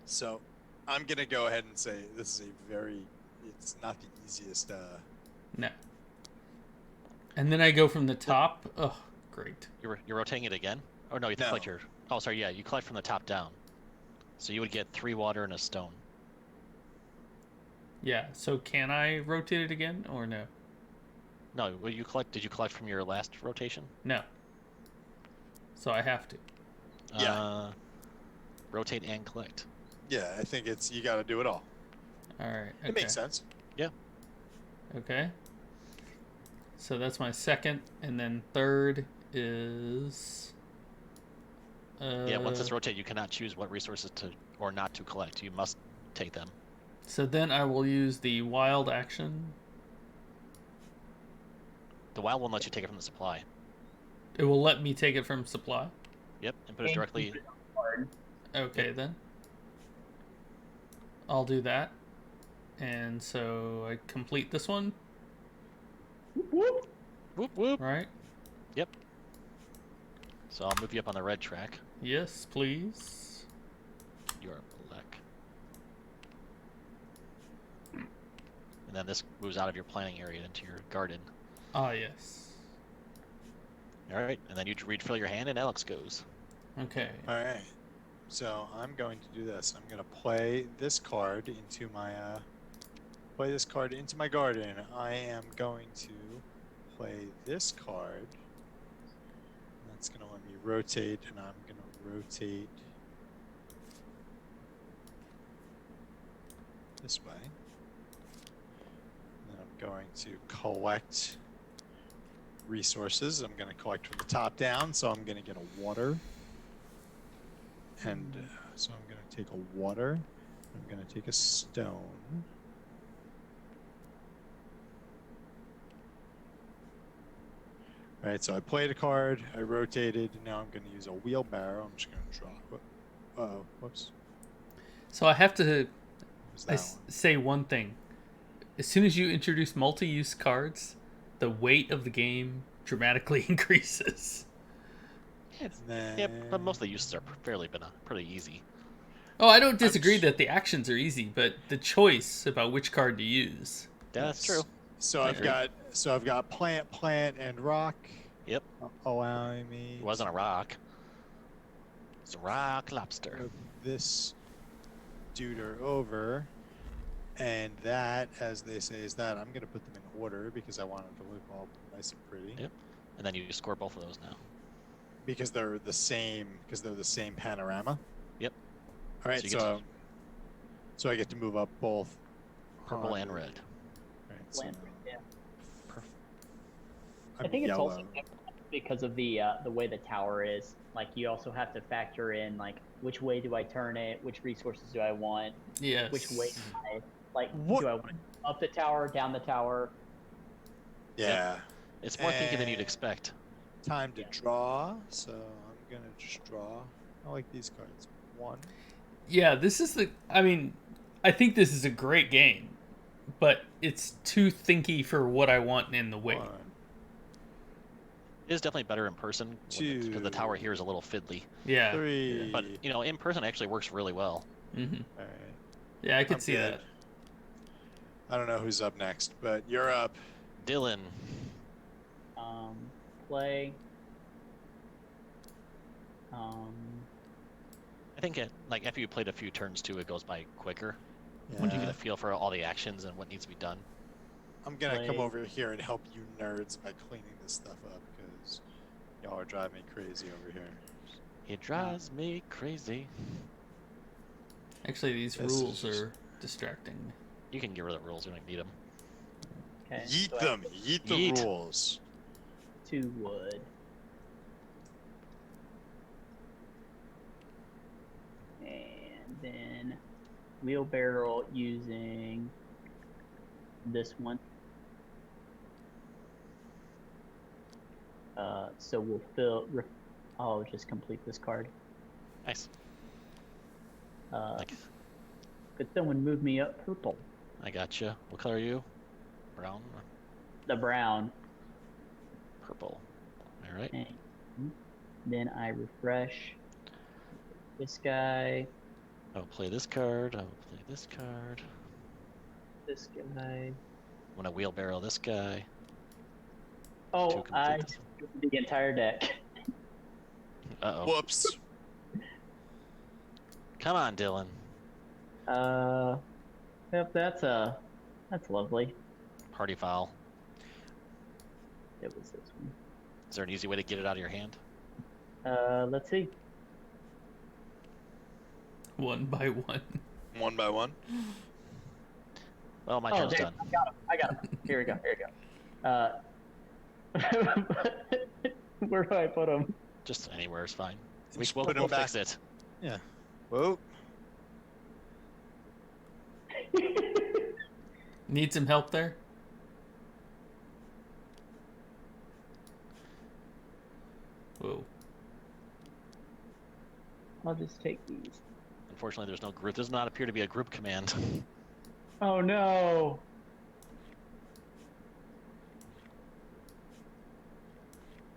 So I'm gonna go ahead and say this is it's not the easiest. No. And then I go from the top. Oh, great. You're rotating it again? Oh no, you have to No. collect your. Oh, sorry. Yeah, you collect from the top down. So you would get 3 water and a stone. Yeah. So can I rotate it again or no? No, well, you collect. Did you collect from your last rotation? No. So I have to. Yeah. Rotate and collect. Yeah, I think it's you got to do it all. All right. Okay. It makes sense. Okay. So that's my second, and then third is. Yeah, once it's rotated, you cannot choose what resources to or not to collect. You must take them. So then I will use the wild action. The wild one lets you take it from the supply. It will let me take it from supply. Yep, and put it directly. Hard. Okay, then. I'll do that. And so I complete this one, Whoop. Whoop whoop. right? So So I'll move you up on the red track. Yes, please. You're black. And then this moves out of your planting area into your garden. Ah, yes. All right, and then you refill your hand, and Alex goes. Okay. All right. So I'm going to do this. I'm going to play this card into my garden. I am going to play this card. That's going to let me rotate, and I'm going to rotate this way. And then I'm going to collect resources. I'm going to collect from the top down, so I'm going to get a water. And so I'm going to take a water. I'm going to take a stone. All right, so I played a card, I rotated, and now I'm going to use a wheelbarrow. I'm just going to draw. Uh-oh, whoops. So I have to What's that one? say one thing. As soon as you introduce multi-use cards, the weight of the game dramatically increases. Yeah, but most of the uses are pretty easy. Oh, I don't disagree that the actions are easy, but the choice about which card to use. Yeah, that's true. So I I've agree. got plant, and rock. Yep. Allowing me. It wasn't a rock. It's a rock lobster. Move this duder over, and that, as they say, is that I'm going to put them in order because I want them to look all nice and pretty. Yep. And then you score both of those now. Because they're the same panorama. Yep. All right, So so I get to move up both Purple on- and red. Right, so Land, yeah. I'm I think it's yellow. also because of the way the tower is. Like, you also have to factor in, like, which way do I turn it? Which resources do I want? Yes. Which way do I, like, What- do I want to up the tower, down the tower? Yeah. It's more thinky than you'd And- expect. Time to draw, so I'm gonna just draw. I like these cards. One. Yeah, I think this is a great game, but it's too thinky for what I want in the weight. One. It is definitely better in person because the tower Two. here is a little fiddly. Yeah. Three. But in person it actually works really well. Mm-hmm. All right. Yeah, I could I'm see good. that. I don't know who's up next, but you're up. Dylan, Play. I think after you played a few turns too, it goes by quicker. Yeah. Once you get a feel for all the actions and what needs to be done. I'm gonna come Play. over here and help you nerds by cleaning this stuff up because y'all are driving me crazy over here. It drives me crazy. Actually, these This is rules just- are distracting. You can get rid of the rules. We don't need them. Okay. Yeet so I them. Yeet the Yeet. rules. have 2 wood. And then wheelbarrow using this one. So we'll I'll just complete this card. Nice. Like, Could someone move me up purple? I gotcha. What color are you? Brown or The brown. purple? All right. And then I refresh this guy, I'll play this card. I'll play this card. this guy. I'm gonna wheelbarrow this guy. Oh, To complete I this the entire deck. Uh-oh. Whoops. Come on, Dylan. Yep, that's lovely. Party foul. It was this Is there an easy way to get it out of your hand? one. Let's see. One by one. One by one. Well, my Oh, turn's there, done. I got him. Here we go. Where do I put him? Just anywhere is fine. Just We'll put 'em fix back. it. Yeah. Whoa. Need some help there? Whoa. I'll just take these. Unfortunately, there's no group. Does not appear to be a group command. Oh no!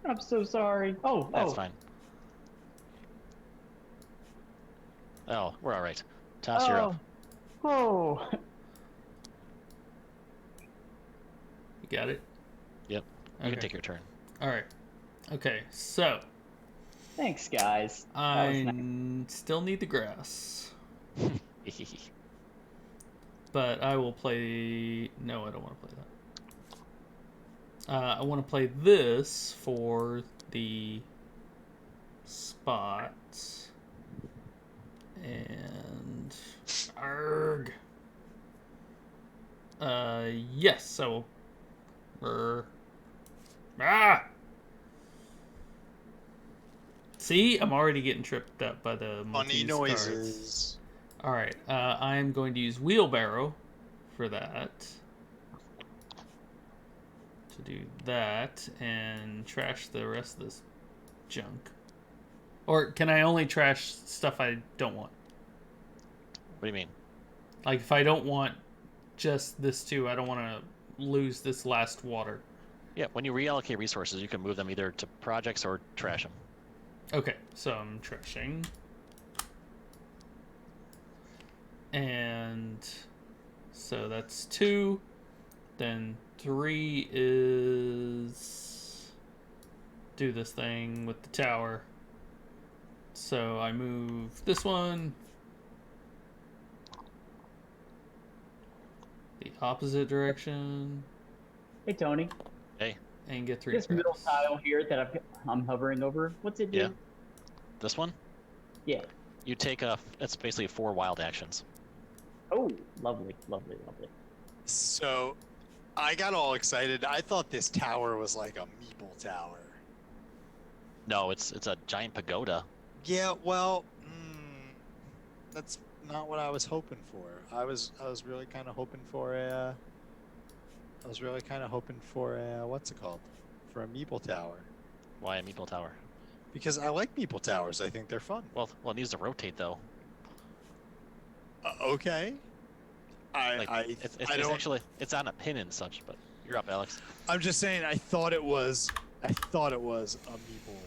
I'm so sorry. That's fine. Oh, we're all right. Toss, you're up. Oh. You got it? Yep. You Okay. can take your turn. All right. Okay, so Thanks, guys. That was I nice. still need the grass, but I will play. No, I don't want to play that. I want to play this for the spot. And arg. Yes, I will. Ah! See, I'm already getting tripped up by the Funny Maltese cards. noises. All right, I am going to use wheelbarrow for that. To do that and trash the rest of this junk. Or can I only trash stuff I don't want? What do you mean? Like if I don't want just this too, I don't want to lose this last water. Yeah, when you reallocate resources, you can move them either to projects or trash them. Okay, so I'm trashing. And so that's 2. Then 3 is do this thing with the tower. So I move this one the opposite direction Hey, Tony. Hey, and get 3 This grass. middle tile here that I'm hovering over, what's it do? Yeah. this one? Yeah. You take it's basically 4 wild actions. Oh, lovely, lovely, lovely. So, I got all excited. I thought this tower was like a meeple tower. No, it's a giant pagoda. Yeah, well, that's not what I was hoping for. I was really kind of hoping for a. I was really kind of hoping for a what's it called? For a meeple tower. Why a meeple tower? Because I like meeple towers. I think they're fun. Well, it needs to rotate though. Okay. It's I don't. actually it's on a pin and such. But you're up, Alex. I'm just saying. I thought it was a meeple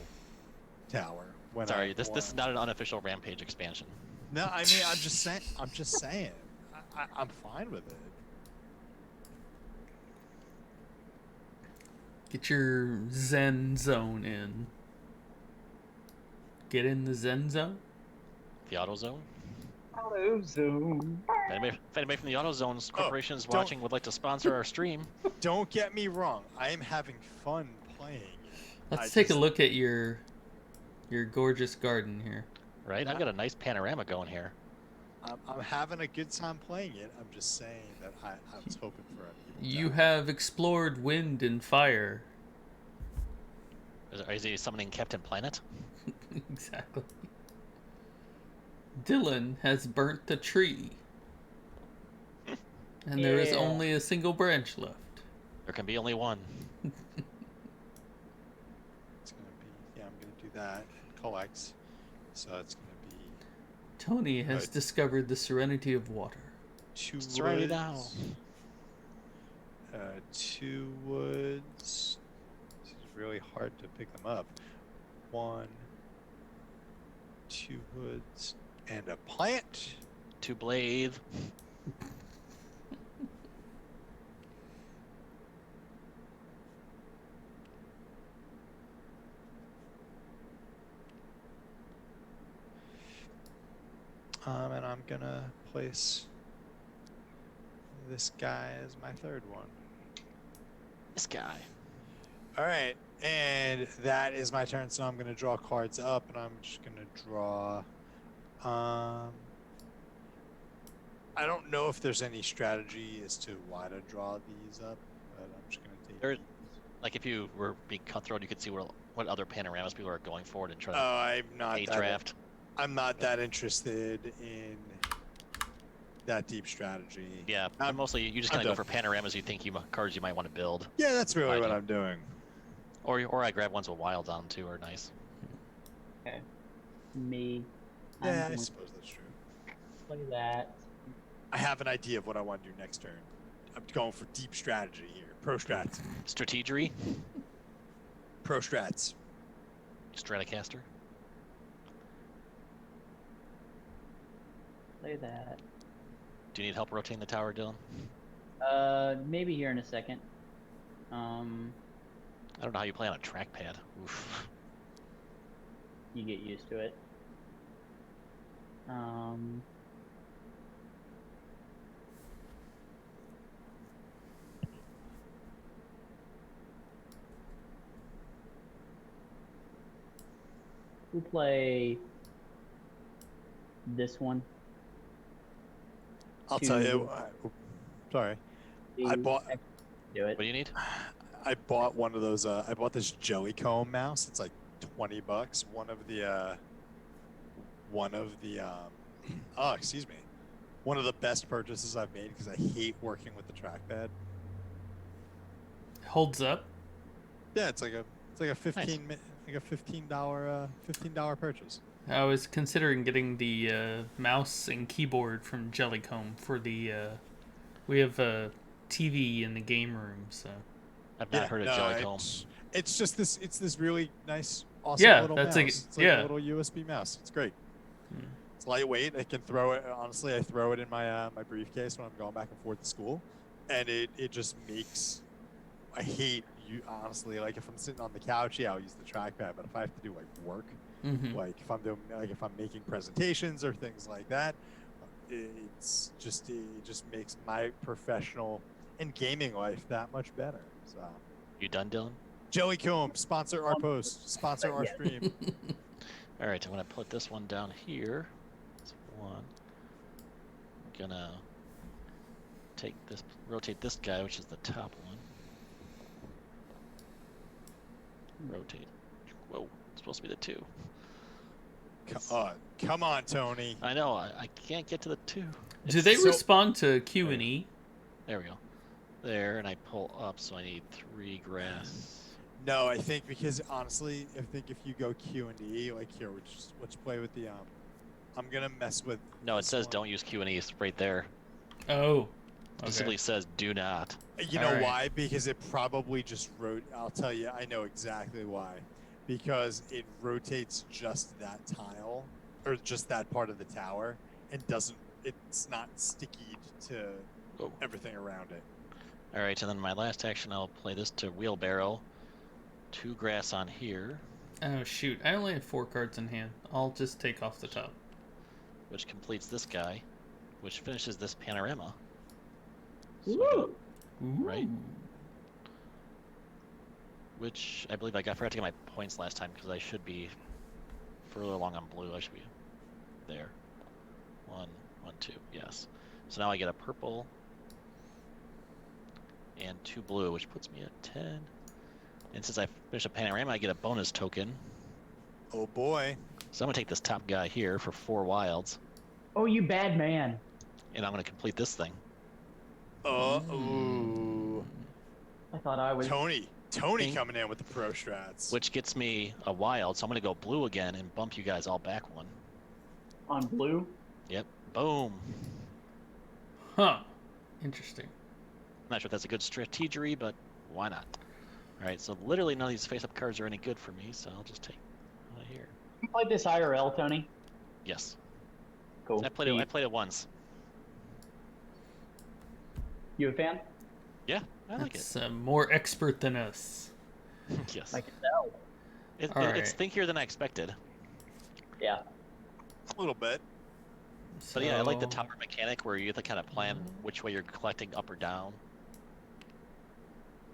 tower. When Sorry, this is not an unofficial Rampage expansion. No, I mean I'm just saying. I'm fine with it. Get your Zen zone in. Get in the Zen zone? The auto zone. Hello, Zoom. If anybody from the auto zones corporation is don't- watching, would like to sponsor our stream. Don't get me wrong. I am having fun playing it. Let's take a look at your gorgeous garden here. Right? I've got a nice panorama going here. I'm having a good time playing it. I'm just saying that I was hoping for a meeple You tower. have explored wind and fire. Is he summoning Captain Planet? Exactly. Dylan has burnt the tree. And there is Yeah. only a single branch left. There can be only one. It's gonna be I'm gonna do that. Collect. So it's gonna be Tony has Right. discovered the serenity of water. 2 It's already woods. down. 2 woods. It's really hard to pick them up. 1, 2 woods, and a plant. 2 blade. And I'm gonna place this guy as my 3rd one. This guy. All right, and that is my turn. So I'm gonna draw cards up, and I'm just gonna draw. I don't know if there's any strategy as to why to draw these up, but I'm just gonna take. There- Like if you were being cutthroat, you could see what other panoramas people are going forward and try to I'm not a that. draft. I'm not that interested in that deep strategy. Yeah, but mostly you just I'm kind of go done. for panoramas you think cards you might want to build. Yeah, that's really Mind what you. I'm doing. Or I grab ones with wilds on them too, are nice. Okay. Me. Yeah, I I'm going suppose that's true. to play that. I have an idea of what I want to do next turn. I'm going for deep strategy here. Pro strats. Strategery, Pro strats. Stratocaster. Play that. Do you need help rotating the tower, Dylan? Maybe here in a second. I don't know how you play on a trackpad. Oof. You get used to it. We'll play this one. I'll tell you. Sorry, I bought. Do it. What do you need? I bought one of those. I bought this Jellycomb mouse. It's like $20. Oh, excuse me. One of the best purchases I've made because I hate working with the trackpad. Holds up. Yeah, it's like a $15 purchase. I was considering getting the mouse and keyboard from Jellycomb for the. We have a TV in the game room, so. I've not heard of Jellycomb. It's just this. It's this really nice, awesome Yeah, little that's mouse. It's like yeah. a little USB mouse. It's great. It's lightweight. I can throw it. Honestly, I throw it in my my briefcase when I'm going back and forth to school, and it just makes. I hate you honestly. Like if I'm sitting on the couch, yeah, I'll use the trackpad. But if I have to do like work, like if I'm making presentations or things like that, it just makes my professional and gaming life that much better. So. You done, Dylan? Jellycomb, sponsor our post, sponsor our stream. All right, I'm gonna put this one down here. That's one. I'm gonna rotate this guy, which is the top one. Rotate. Whoa, it's supposed to be the 2. Come on, Tony. I know, I can't get to the 2. Do they respond to Q and E? There we go. There, and I pull up, so I need 3 grass. No, I think because honestly, I think if you go Q and E, like here, let's play with the I'm gonna mess with. No, it says don't use Q and E. It's right there. Oh. Specifically says do not. You know why? Because it probably just wrote. I'll tell you, I know exactly why. Because it rotates just that tile, or just that part of the tower, and doesn't. It's not sticky to everything around it. All right, and then my last action, I'll play this to wheelbarrow. 2 grass on here. Oh shoot! I only have 4 cards in hand. I'll just take off the top. Which completes this guy, which finishes this panorama. Woo! Right? Which I believe I forgot to get my points last time because I should be further along on blue. I should be there. 1, 2, yes. So now I get a purple and 2 blue, which puts me at 10. And since I finish a panorama, I get a bonus token. Oh boy. So I'm gonna take this top guy here for 4 wilds. Oh, you bad man. And I'm gonna complete this thing. Ooh. I thought I was. Tony coming in with the pro strats. Which gets me a wild, so I'm gonna go blue again and bump you guys all back 1. On blue? Yep. Boom. Huh. Interesting. I'm not sure if that's a good strategery, but why not? Alright, so literally none of these face-up cards are any good for me, so I'll just take one here. You played this IRL, Tony? Yes. Cool. I played it once. You a fan? Yeah, I like It's more expert than us. it. Yes. I can tell. It's Alright. stinkier than I expected. Yeah. A little bit. But yeah, I like the tower mechanic where you have to kind of plan which way you're collecting up or down.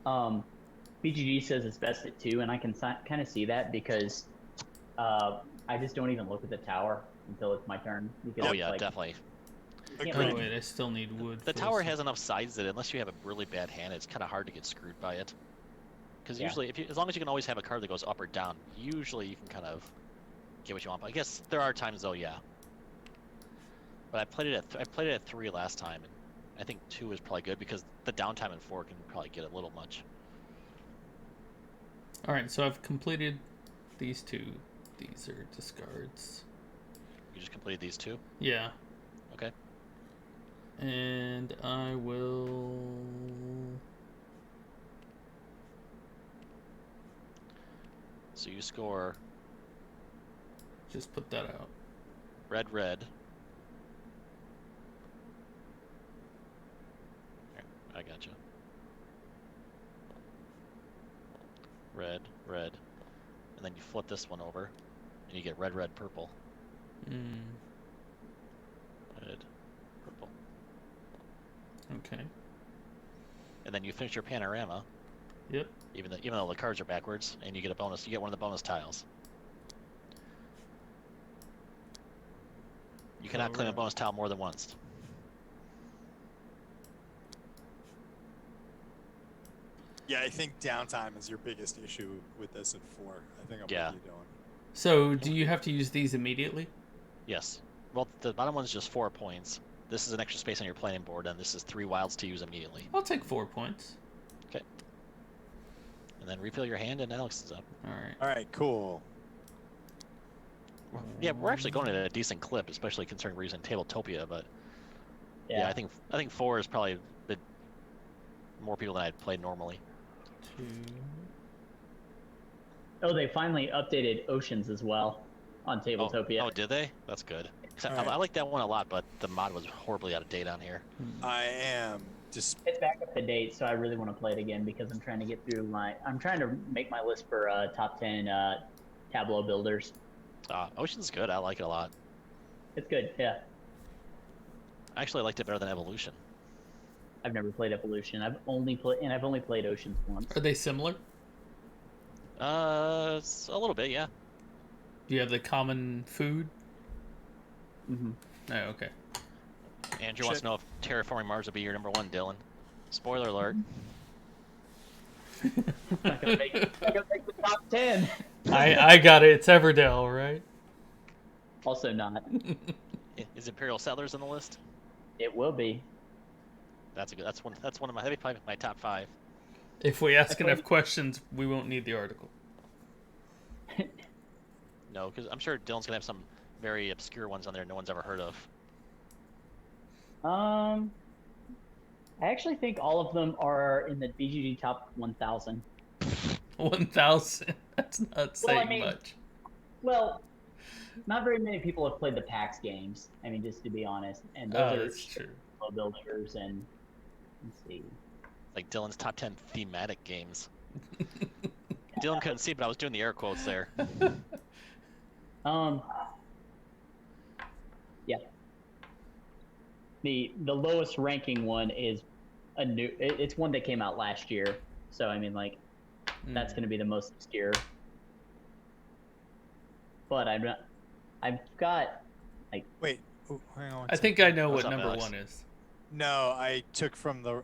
BGG says it's best at 2, and I can kind of see that because I just don't even look at the tower until it's my turn. Because Oh yeah, definitely. Oh Agreed. wait, I still need wood. The for tower this. has enough sides that unless you have a really bad hand, it's kind of hard to get screwed by it. Because Yeah. usually, as long as you can always have a card that goes up or down, usually you can kind of get what you want. But I guess there are times though, yeah. But I played it at 3 last time, and I think 2 is probably good because the downtime in 4 can probably get a little much. All right, so I've completed these 2. These are discards. You just completed these 2. Yeah. Okay. And I will. So you score Just put that out. red, flip this one over, and you get red, red, purple. Mm, Red, purple. okay. And then you finish your panorama, Yep. even though the cards are backwards, and you get a bonus. You get one of the bonus tiles. You cannot claim a bonus tile more than once. Yeah, I think downtime is your biggest issue with this at 4. I think I'm Yeah. with you, Dylan. So, do you have to use these immediately? Yes. Well, the bottom one's just 4 points. This is an extra space on your planning board, and this is 3 wilds to use immediately. I'll take 4 points. Okay. And then refill your hand, and Alex is up. All right. All right, cool. Yeah, we're actually going at a decent clip, especially considering we're using Tabletopia. But yeah, I think 4 is probably a bit more people than I'd play normally. 2. Oh, they finally updated Oceans as well on Tabletopia. Oh, did they? That's good. 'Cause Alright. I like that one a lot, but the mod was horribly out of date on here. I am just It's back up to date, so I really want to play it again because I'm trying to get through I'm trying to make my list for top 10 Tableau builders. Ocean's good. I like it a lot. It's good, yeah. I actually liked it better than Evolution. I've never played Evolution. I've only played Oceans once. Are they similar? It's a little bit, yeah. Do you have the common food? Mm-hmm. Oh, okay. Andrew wants to know if Terraforming Mars will be your #1, Dylan. Spoiler alert. Not gonna make the top 10. I got it. It's Everdell, right? Also not. Is Imperial Settlers on the list? It will be. That's a good. That's one of my my top 5. If we ask I enough played- questions, we won't need the article. No, because I'm sure Dylan's gonna have some very obscure ones on there no one's ever heard of. I actually think all of them are in the BGG top 1,000. 1,000. That's not saying Well, I mean- much. Well, not very many people have played the PAX games. I mean, just to be honest. And Oh, those that's true. are builders and let's see. Like Dylan's top 10 thematic games. Dylan couldn't see, but I was doing the air quotes there. Yeah. The lowest ranking one is it's one that came out last year. So I mean, like, that's going to be the most obscure. But I've got like. wait. Oh, hang on. I think I know What's what up, number Alex? 1 is. No, I took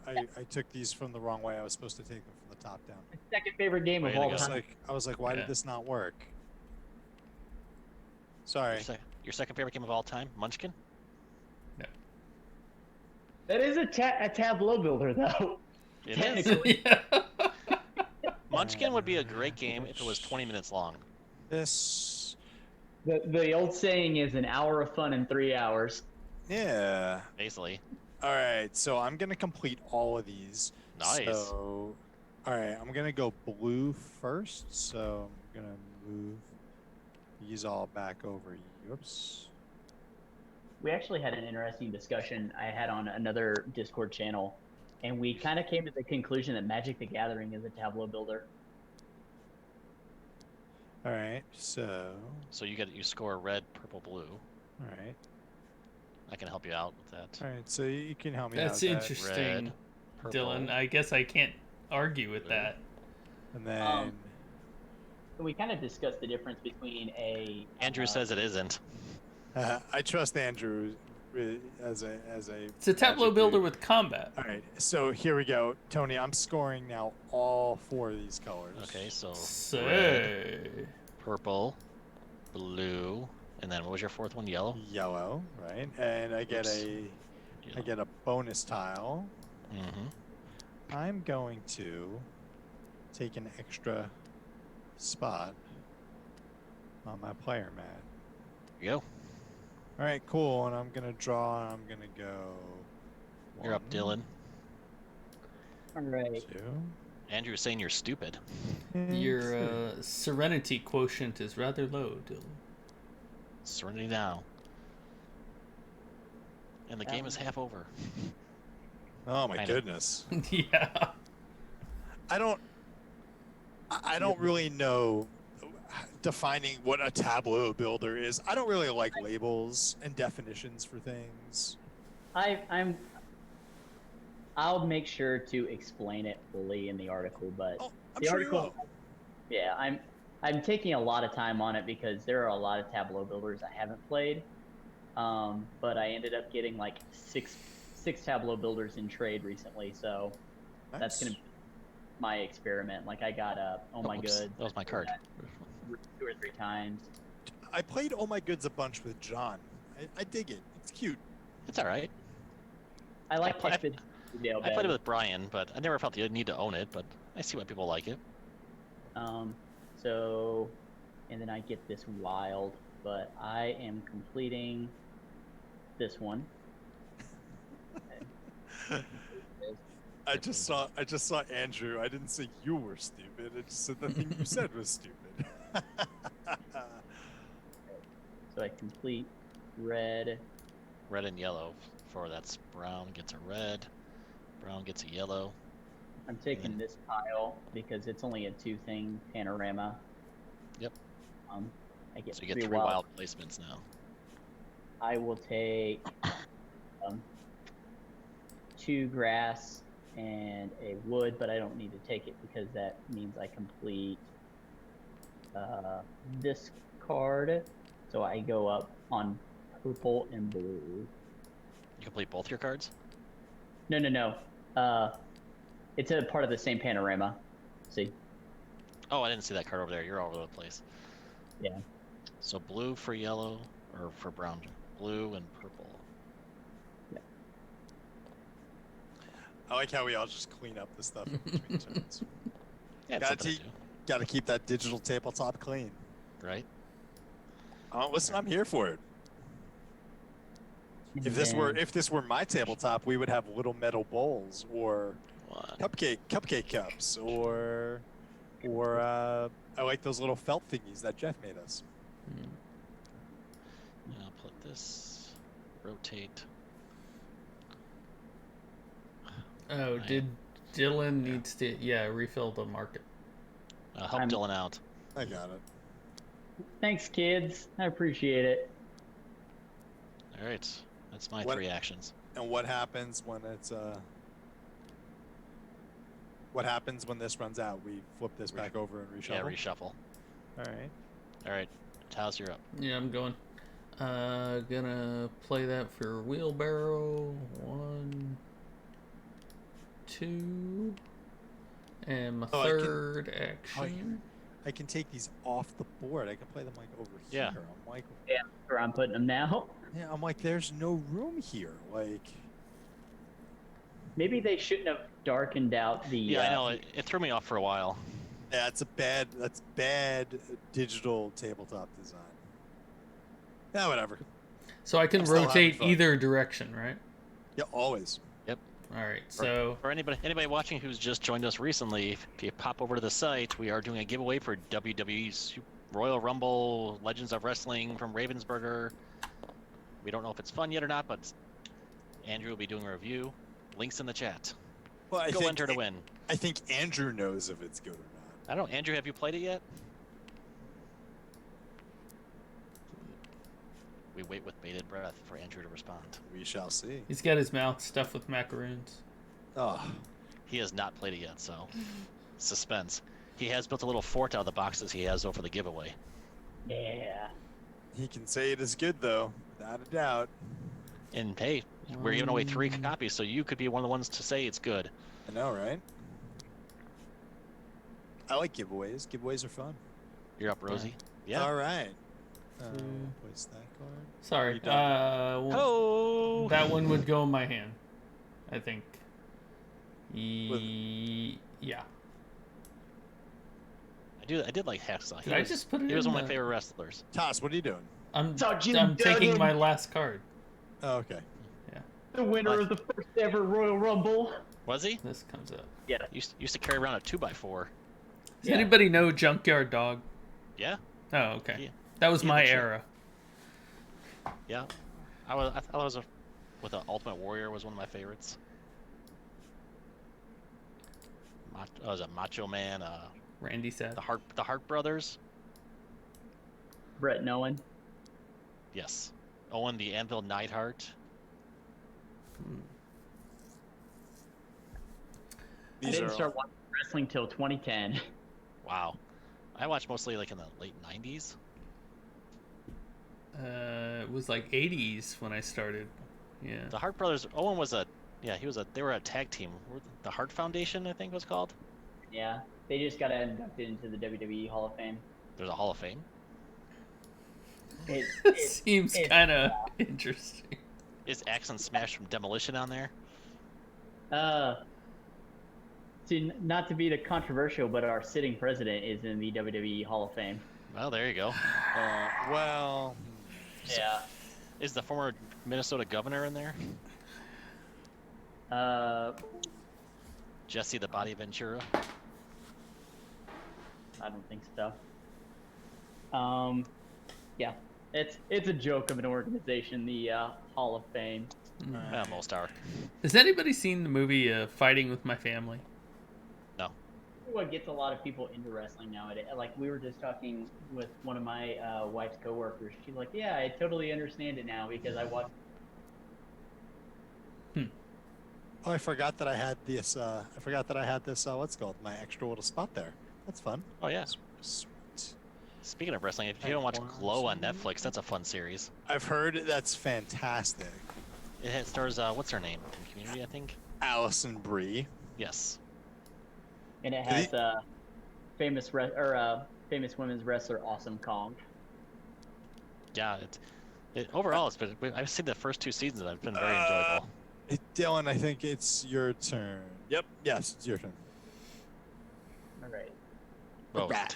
I took these from the wrong way. I was supposed to take them from the top down. My second favorite game Way of to all go. time. I was like, why Yeah. did this not work? Sorry. Your second favorite game of all time, Munchkin? That is a Tableau builder, though. It is. Technically. Yeah. Munchkin would be a great game if it was 20 minutes long. This. The old saying is an hour of fun in 3 hours. Yeah. Basically. All right. So I'm gonna complete all of these. Nice. So, all right. I'm gonna go blue first. So I'm gonna move these all back over. Oops. We actually had an interesting discussion I had on another Discord channel, and we kind of came to the conclusion that Magic the Gathering is a Tableau builder. All right. So. So you score red, purple, blue. All right. I can help you out with that. All right. So you can help me That's out with that. interesting, Red, purple. Dylan. I guess I can't argue with Blue. that. And then. We kind of discussed the difference between a. Andrew says it isn't. I trust Andrew as a. It's a Tableau Magic builder dude. with combat. All right. So here we go, Tony. I'm scoring now all 4 of these colors. Okay, so red, Say. purple, blue, and then what was your 4th one? Yellow? Yellow, right? And I get Oops. I get a bonus tile. Mm-hmm. I'm going to take an extra spot on my player mat. Here you go. All right, cool. And I'm gonna draw. And I'm gonna go. You're up, 1, Dylan. All right. 2. Andrew is saying you're stupid. and Your 3. serenity quotient is rather low, Dylan. Serenity now. And the game is half over. Oh my Kinda. goodness. Yeah. I don't really know. defining what a tableau builder is. I don't really like labels and definitions for things. I'll make sure to explain it fully in the article, but Oh, I'm the sure you article, will. yeah, I'm taking a lot of time on it because there are a lot of tableau builders I haven't played. But I ended up getting like six tableau builders in trade recently, so that's gonna Nice. be my experiment. Like I got Oh My Oops, Goods. that was my card. 2 or 3 times. I played Oh My Goods a bunch with John. I dig it. It's cute. It's all right. I like I played Dale I played it better. with Brian, but I never felt the need to own it. But I see why people like it. So, and then I get this wild, but I am completing this one. I just saw Andrew. I didn't say you were stupid. I just said the thing you said was stupid. So I complete red. Red and yellow. For that's brown gets a red. Brown gets a yellow. I'm taking this tile because it's only a 2-thing panorama. Yep. I get So you get 3 wild placements now. I will take 2 grass and a wood, but I don't need to take it because that means I complete this card. So I go up on purple and blue. You complete both your cards? No. It's a part of the same panorama. See? Oh, I didn't see that card over there. You're all over the place. Yeah. So blue for yellow, or for brown? Blue and purple. Yeah. I like how we all just clean up the stuff in between turns. Yeah, it's Gotta something to Got to keep that digital tabletop clean. do, right? Listen, I'm here for it. If this were my tabletop, we would have little metal bowls or What? cupcake cups or I like those little felt thingies that Jeff made us. Yeah, I'll put this. Rotate. Oh, Right. did Dylan needs to refill the market. Help Dylan out. I got it. Thanks, kids. I appreciate it. All right, that's my What- 3 actions. And what happens when it's what happens when this runs out? We flip this back over and reshuffle. Yeah, reshuffle. All right. All right, Taz, you're up. Yeah, I'm going. Gonna play that for wheelbarrow. 1, 2, and my third action. I can take these off the board. I can play them like over Yeah. here. I'm like, Yeah, that's where I'm putting them now. yeah, I'm like, there's no room here. Like, Maybe they shouldn't have darkened out the. Yeah, I know. It threw me off for a while. that's bad digital tabletop design. Yeah, whatever. So I can I'm still having rotate fun. either direction, right? Yeah, always. All right. So For anybody watching who's just joined us recently, if you pop over to the site, we are doing a giveaway for WWE Royal Rumble Legends of Wrestling from Ravensburger. We don't know if it's fun yet or not, but Andrew will be doing a review. Links in the chat. Well, Go enter to win. I think Andrew knows if it's good or not. I don't know, Andrew, have you played it yet? We wait with bated breath for Andrew to respond. We shall see. he's got his mouth stuffed with macaroons. Oh, He has not played it yet, so suspense. He has built a little fort out of the boxes he has though for the giveaway. Yeah. he can say it is good though, without a doubt. And hey, we're giving away 3 copies, so you could be one of the ones to say it's good. I know, right? I like giveaways. Giveaways are fun. You're up, Rosie. Yeah. All right. Two. Place that card. Sorry. You done? Oh. That one would go in my hand, I think. Yeah. I did like Hacksaw. Did I just put it He was in one of my the- favorite wrestlers. Toss, what are you doing? I'm Sergeant taking Duggan. my last card. Oh, okay. The winner of the first ever Royal Rumble. Was he? This comes up. Yeah. Used to carry around a 2x4. Does anybody know Junkyard Dog? Yeah. Oh, okay. Yeah. That was Yeah, my that's right. era. Yeah. I thought I was with the Ultimate Warrior was one of my favorites. Was it Macho Man? Randy said. The Hart Brothers. Brett and Owen. Yes. Owen the Anvil Neidhart. I These didn't are start watching wrestling till 2010. Wow. I watched mostly like in the late 90s. It was like 80s when I started. Yeah. The Hart brothers. Owen was a. Yeah, they were a tag team. The Hart Foundation, I think, was called. Yeah, they just got inducted into the WWE Hall of Fame. There's a Hall of Fame. Seems kind of interesting. Is Axe and Smash from Demolition on there? Not to be the controversial, but our sitting president is in the WWE Hall of Fame. Well, there you go. well. Yeah. Is the former Minnesota governor in there? Jesse the Body Ventura? I don't think so. Yeah, it's a joke of an organization, the Hall of Fame. Well, most are. Has anybody seen the movie Fighting with My Family? No. What gets a lot of people into wrestling nowadays? Like we were just talking with one of my wife's coworkers. She's like, "Yeah, I totally understand it now because I watched." Oh, I forgot that I had this. What's it called? My extra little spot there. That's fun. Oh, yeah. Sweet. Speaking of wrestling, if you don't watch Glow on Netflix, that's a fun series. I've heard that's fantastic. It stars, what's her name? From Community, I think? Allison Brie. Yes. And it has famous women's wrestler Awesome Kong. Yeah, overall, I've seen the first 2 seasons and it's been very enjoyable. Dylan, I think it's your turn. Yep. Yes, it's your turn. All right. Whoa. Rat.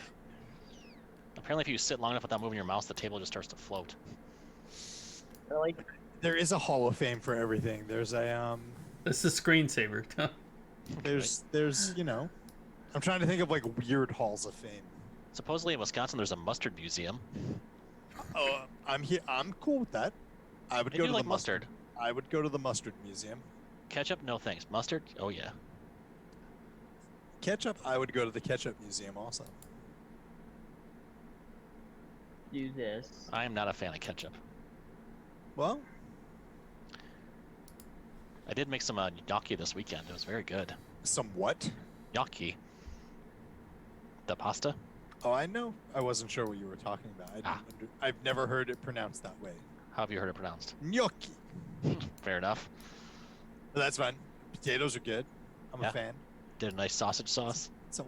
Apparently, if you sit long enough without moving your mouse, the table just starts to float. Really? There is a Hall of Fame for everything. There's a That's the screensaver. There's I'm trying to think of like weird halls of fame. Supposedly in Wisconsin, there's a mustard museum. Oh, I'm here. I'm cool with that. I would I go do to like the mustard. I would go to the mustard museum. Ketchup? No thanks. Mustard? Oh yeah. Ketchup? I would go to the ketchup museum also. Do this. I am not a fan of ketchup. Well, I did make some gnocchi this weekend. It was very good. somewhat. Gnocchi. The pasta? Oh, I know. I wasn't sure what you were talking about. I've never heard it pronounced that way. How have you heard it pronounced? Gnocchi. Fair enough. But that's fine. Potatoes are good. I'm Yeah. a fan. Did a nice sausage sauce. So,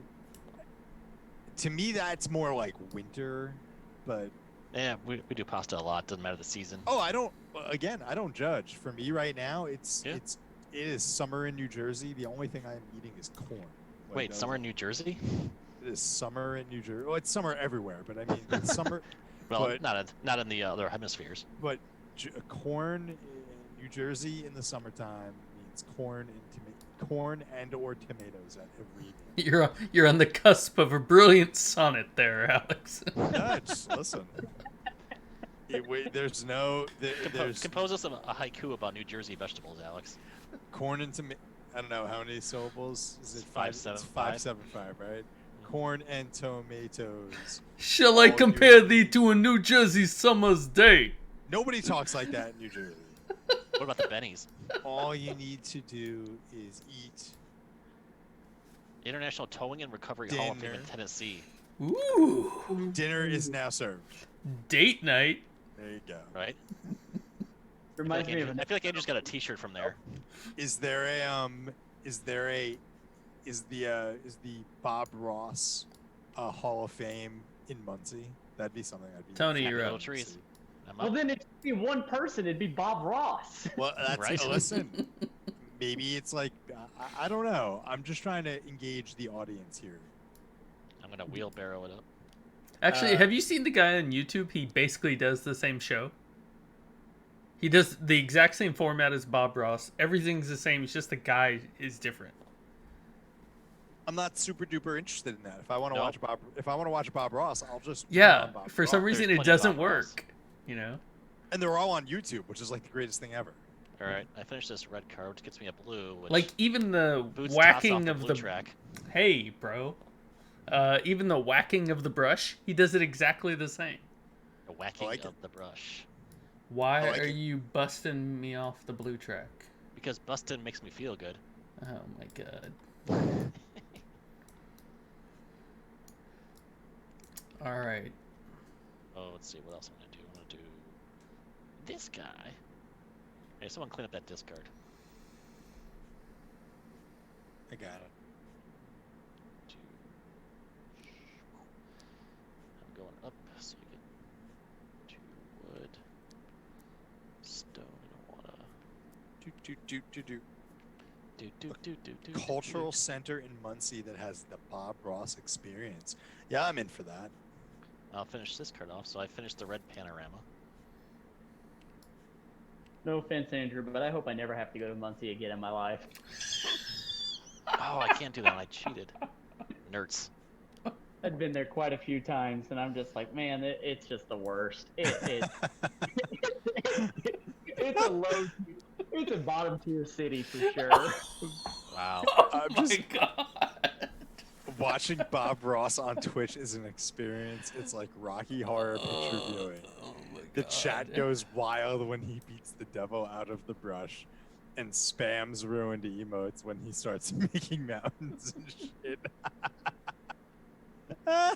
to me, that's more like winter, but Yeah, we do pasta a lot. Doesn't matter the season. oh, I don't judge. For me right now, it is summer in New Jersey. The only thing I'm eating is corn. Like, Wait, summer in New Jersey? It is summer in New Jersey. Well, it's summer everywhere, but I mean, it's summer. Well, But- not in the other hemispheres. But corn in New Jersey in the summertime means corn and or tomatoes at every meal. You're on the cusp of a brilliant sonnet there, Alex. Nudge, listen. There's no there's Compose us a haiku about New Jersey vegetables, Alex. corn and tomato. I don't know how many syllables. Is it 575? 575, right? Corn and tomatoes. Shall I Oh, compare dude. thee to a New Jersey summer's day? Nobody talks like that in New Jersey. What about the bennies? All you need to do is eat. International Towing and Recovery Hall of Fame in Dinner. Tennessee. Ooh, Dinner is now served. date night. There you go. Right? Reminds me of I feel like Andrew's got a T-shirt from there. Is there a is the Bob Ross Hall of Fame in Muncie? That'd be something I'd be. Tony, Happy you're Little up. Trees. I'm Well, up. then it'd be one person. It'd be Bob Ross. Well, that's Right. listen. Maybe it's like I don't know. I'm just trying to engage the audience here. I'm gonna wheelbarrow it up. Actually, have you seen the guy on YouTube? He basically does the same show. He does the exact same format as Bob Ross. Everything's the same. It's just the guy is different. I'm not super duper interested in that. If I want to No. watch Bob Ross, I'll just turn Yeah, on Bob for some Ross. reason There's it plenty of doesn't Bob Ross. work. You know. And they're all on YouTube, which is like the greatest thing ever. All right, I finished this red card, which gets me a blue. Which Like even the boots toss off whacking the of blue the track. hey, bro. Even the whacking of the brush, he does it exactly the same. The whacking like it. of the brush. Why I like are it. you busting me off the blue track? Because bustin' makes me feel good. Oh my god. All right. Oh, let's see, what else I'm gonna do. I'm gonna do this guy. Hey, someone clean up that discard. I got it. I'm going up, so I get 2 wood, stone, and water. Do, do, do, do, do. Do, do, do, do, do, Cultural do. center in Muncie that has the Bob Ross experience. Yeah, I'm in for that. I'll finish this card off, so I finished the red panorama. No offense, Andrew, but I hope I never have to go to Muncie again in my life. Oh, I can't do that. I cheated. Nerds. I've been there quite a few times, and I'm just like, man, it's just the worst. It's a low, it's a bottom tier city for sure. Wow. Oh I'm my just- god. Watching Bob Ross on Twitch is an experience. It's like Rocky Horror Picture Viewing. Oh my The god. chat goes wild when he beats the devil out of the brush and spams ruined emotes when he starts making mountains and shit. My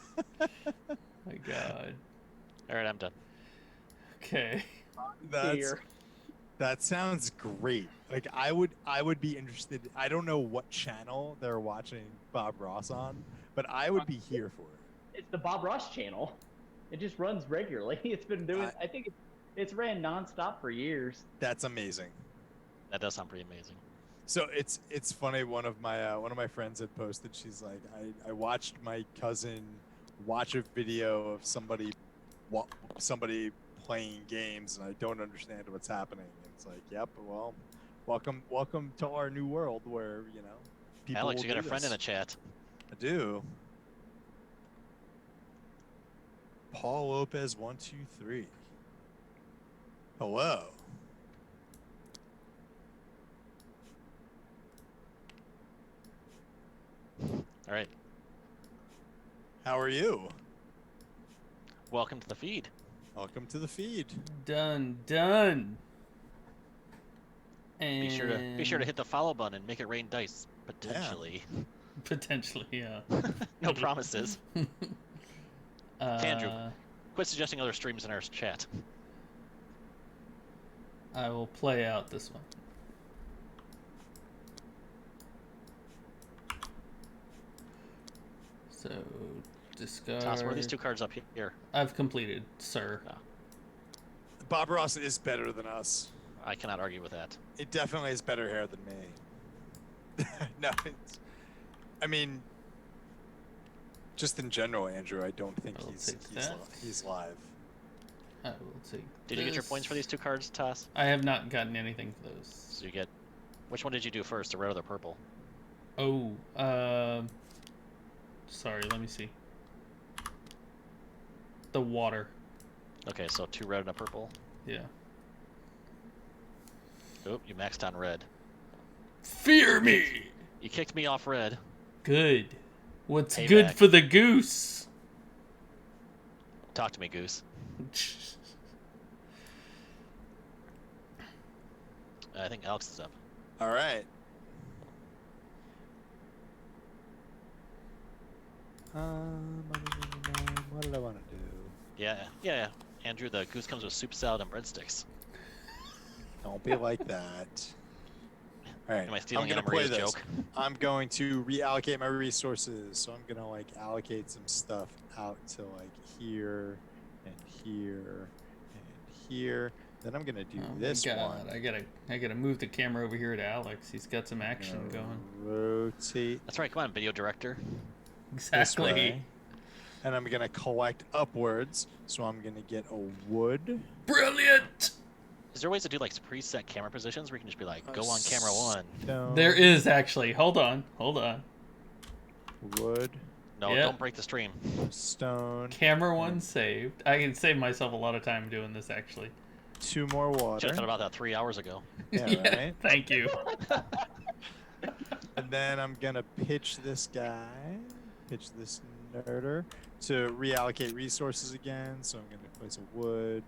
god. Alright, I'm done. Okay. That sounds great. Like I would be interested. I don't know what channel they're watching Bob Ross on, but I would be here for it. It's the Bob Ross channel. It just runs regularly. It's been doing. I think it's ran nonstop for years. That's amazing. That does sound pretty amazing. So it's funny. One of my friends had posted. She's like, I watched my cousin watch a video of somebody playing games, and I don't understand what's happening. And it's like, yep. Well, welcome to our new world where people. Alex, will you got a do friend in this. the chat. I do. Paul Lopez 123. Hello. Alright. How are you? Welcome to the feed. Welcome to the feed. Done. And Be sure to hit the follow button and make it rain dice. Potentially. potentially, yeah. No promises. Andrew. Uh, Quit suggesting other streams in our chat. I will play out this one. So, discard. Toss, where are these 2 cards up here? I've completed, sir. Bob Ross is better than us. I cannot argue with that. It definitely has better hair than me. No, I mean, just in general, Andrew. I don't think I'll he's take that. he's live. I will take. Did you get your this. points for these 2 cards, Toss? I have not gotten anything for those. So you get... Which one did you do first, the red or the purple? Oh, sorry, let me see. The water. Okay, so 2 red and a purple. Yeah. Oop, you maxed on red. Fear me! You kicked me off red. Good. What's Payback. good for the goose? Talk to me, Goose. I think Alex is up. All right. What did I want to do? Yeah. Andrew, the goose comes with soup, salad, and breadsticks. Don't be like that. All right. Am I stealing I'm Anna gonna play Maria's this. joke? I'm going to reallocate my resources. So I'm gonna like allocate some stuff out to like here and here and here. Then I'm gonna do Oh this my God. one. I gotta move the camera over here to Alex. He's got some action Gonna going. Rotate That's right, come on, video director. this Exactly. way. And I'm gonna collect upwards. So I'm gonna get a wood. Brilliant! Is there ways to do like preset camera positions where you can just be like, go on camera 1? Stone, There is actually. Hold on. wood, No, Yeah. don't break the stream. stone, Camera 1 saved. I can save myself a lot of time doing this actually. 2 more Should water. have thought about that 3 hours ago. Yeah, right. Thank you. And then I'm gonna pitch this guy, pitch this nerder to reallocate resources again. So I'm gonna Place a wood.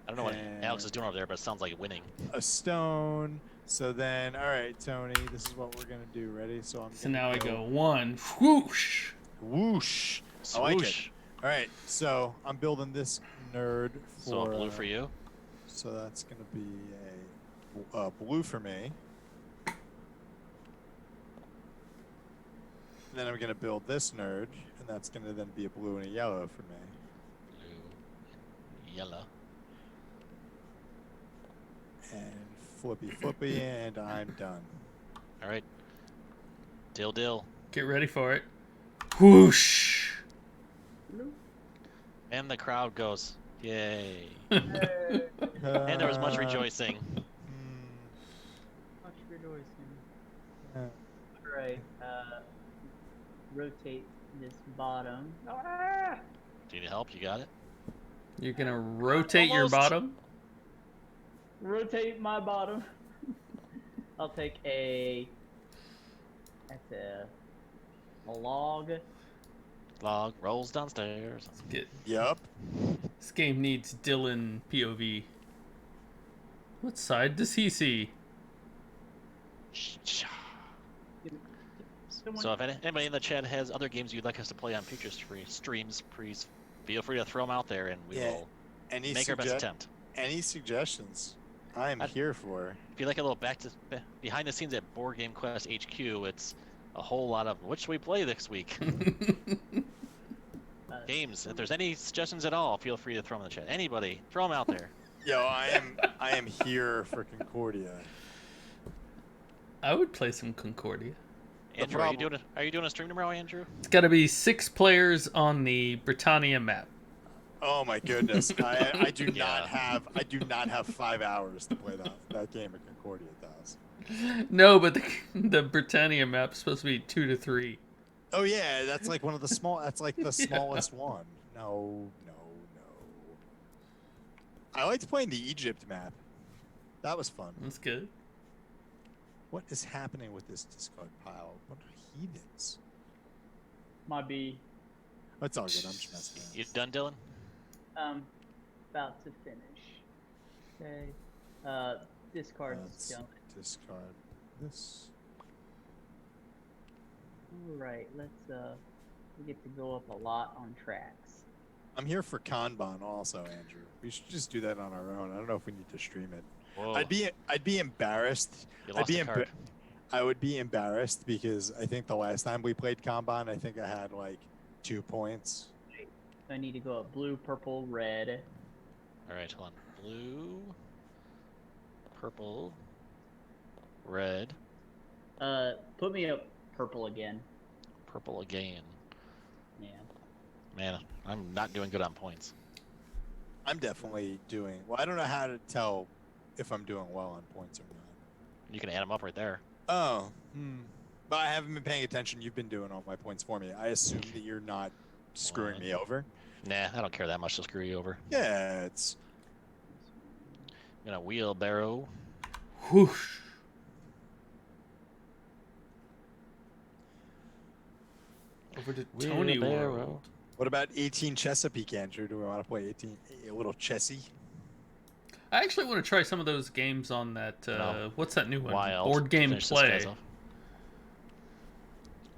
I don't know what And Alex is doing over there, but it sounds like winning. a stone. So then, all right, Tony, this is what we're gonna do. Ready? So I'm. So gonna now I go 1, whoosh. Whoosh. I like it. Swoosh. All right, so I'm building this nerd for. So a blue for you. So that's gonna be a blue for me. Then I'm gonna build this nerd, and that's gonna then be a blue and a yellow for me. Blue. Yellow. And flippy, and I'm done. All right. Dill. Get ready for it. Whoosh. And the crowd goes, yay. Hey, And there was much rejoicing. much rejoicing. Uh, All right. Rotate this bottom. Ah! Do you need help? You got it? You're gonna rotate your Almost. bottom. Rotate my bottom. I'll take a. That's a log. Log rolls downstairs. Yup. This game needs Dylan POV. What side does he see? So if anybody in the chat has other games you'd like us to play on future streams, please feel free to throw them out there, and we will make our best attempt. Any suggestions? I am here for. If you like a little behind the scenes at Board Game Quest HQ, it's a whole lot of what should we play this week? Games. If there's any suggestions at all, feel free to throw them in the chat. Anybody, throw them out there. Yo, I am here for Concordia. I would play some Concordia. Andrew, are you doing a stream tomorrow, Andrew? It's got to be 6 players on the Britannia map. Oh my goodness, I do Yeah. not have 5 hours to play that game at Concordia does. No, but the Britannia map's supposed to be 2 to 3. Oh yeah, that's like one of the small. That's like the smallest one. No. I liked playing the Egypt map. That was fun. That's good. What is happening with this discard pile? What are heathens? Might be It's all good. I'm just messing around. You done, Dylan? about to finish. Okay. Discard Let's done. discard this. Alright, we get to go up a lot on tracks. I'm here for Kanban also, Andrew. We should just do that on our own. I don't know if we need to stream it. Whoa. I'd be embarrassed. You lost a card. I would be embarrassed because I think the last time we played Kanban, I think I had like 2 points. I need to go up blue, purple, red. All right, hold on. Blue, purple, red, Put me up purple again. purple again. Yeah. Man, I'm not doing good on points. I'm definitely doing well. I don't know how to tell if I'm doing well on points or not. You can add them up right there. Oh, but I haven't been paying attention. You've been doing all my points for me. I assume that you're not screwing me over. Nah, I don't care that much to screw you over. Yeah, it's I'm gonna wheelbarrow. Whoosh. Over to Tony World. What about 18 Chesapeake, Andrew? Do we want to play 18? A little Chessy? I actually want to try some of those games on that. No. What's that new one? Wild. Board Game Finish this guy's Play.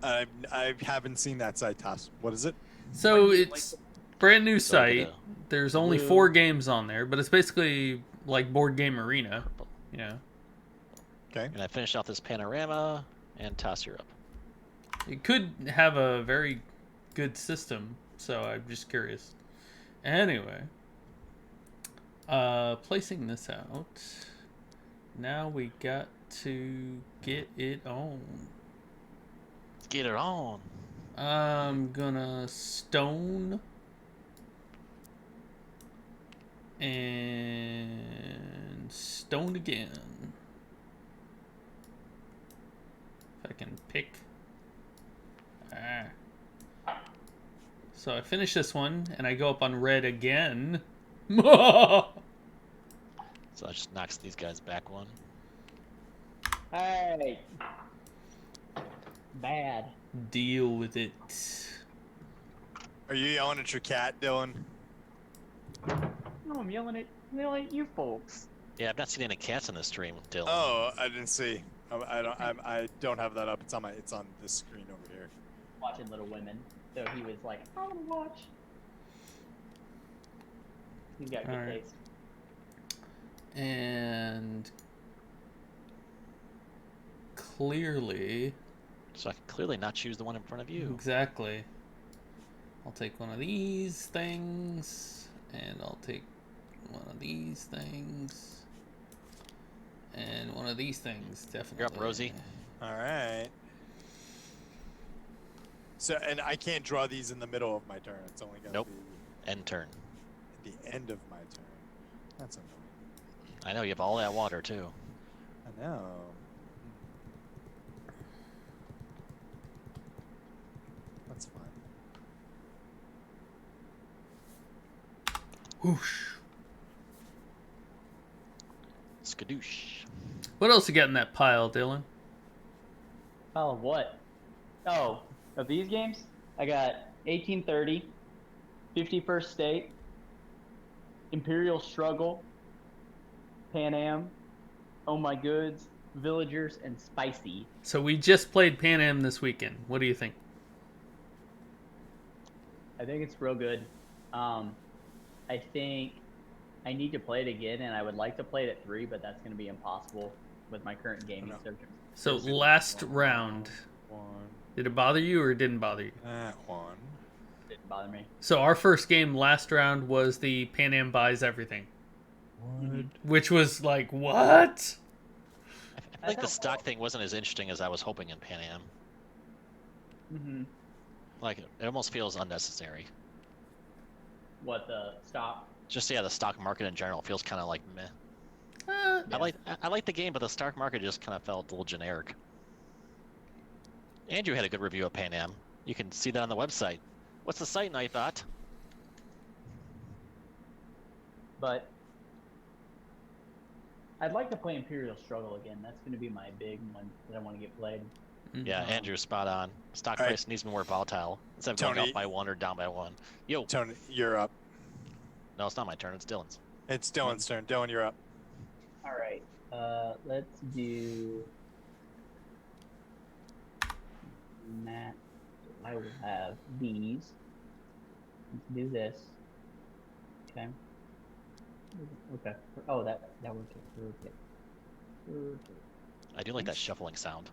off. I haven't seen that site, Toss. What is it? So it's brand new So I'm site. gonna There's only blue. 4 games on there, but it's basically like Board Game Arena. Purple. You know, Okay. And I finish off this panorama and toss her up. it could have a very good system. So I'm just curious. Anyway, placing this out. Now we got to get it on. Let's get it on. I'm gonna stone and stone again. If I can pick. So I finish this one and I go up on red again. So that just knocks these guys back one. Hey! Bad. Deal with it. Are you yelling at your cat, Dylan? No, I'm yelling at you folks. Yeah, I've not seen any cats in this stream, Dylan. Oh, I didn't see. I don't have that up. It's on this screen over here. Watching Little Women. So he was like, I want to watch. He's got good Alright. taste. And clearly, So I can clearly not choose the one in front of you. exactly. I'll take one of these things, and I'll take one of these things, and one of these things, definitely. You're up, Rosie. All right. So, and I can't draw these in the middle of my turn. It's only gonna Nope. be End turn. at the end of my turn. That's annoying. I know you have all that water too. I know. That's fine. Whoosh. Skadoosh. What else you got in that pile, Dylan? Pile of what? Oh, of these games? I got 1830, 51st State, Imperial Struggle, Pan Am, Oh My Goods, Villagers, and Spicy. So we just played Pan Am this weekend. What do you think? I think it's real good. I think I need to play it again, and I would like to play it at 3, but that's going to be impossible with my current gaming No. circumstances. So last round, One. did it bother you or it didn't bother you? That one. Didn't bother me. So our first game last round was the Pan Am buys everything, One. which was like, what? I think the stock thing wasn't as interesting as I was hoping in Pan Am. Mm-hmm. Like, it almost feels unnecessary. What, the stock? Just, yeah, the stock market in general feels kind of like meh. Uh, I like the game, but the stock market just kind of felt a little generic. Andrew had a good review of Pan Am. You can see that on the website. What's the site, Nightbot? But I'd like to play Imperial Struggle again. That's going to be my big one that I want to get played. Yeah, Andrew's spot on. Stock All right. price needs to be more volatile instead of going Tony- up by 1 or down by 1. Yo, Tony, you're up. no, it's not my turn. It's Dylan's. It's Dylan's turn. Dylan, you're up. All right. Let's do that. I will have these. Let's do this. Okay. Okay. Oh, that worked. Perfect. I do like that shuffling sound.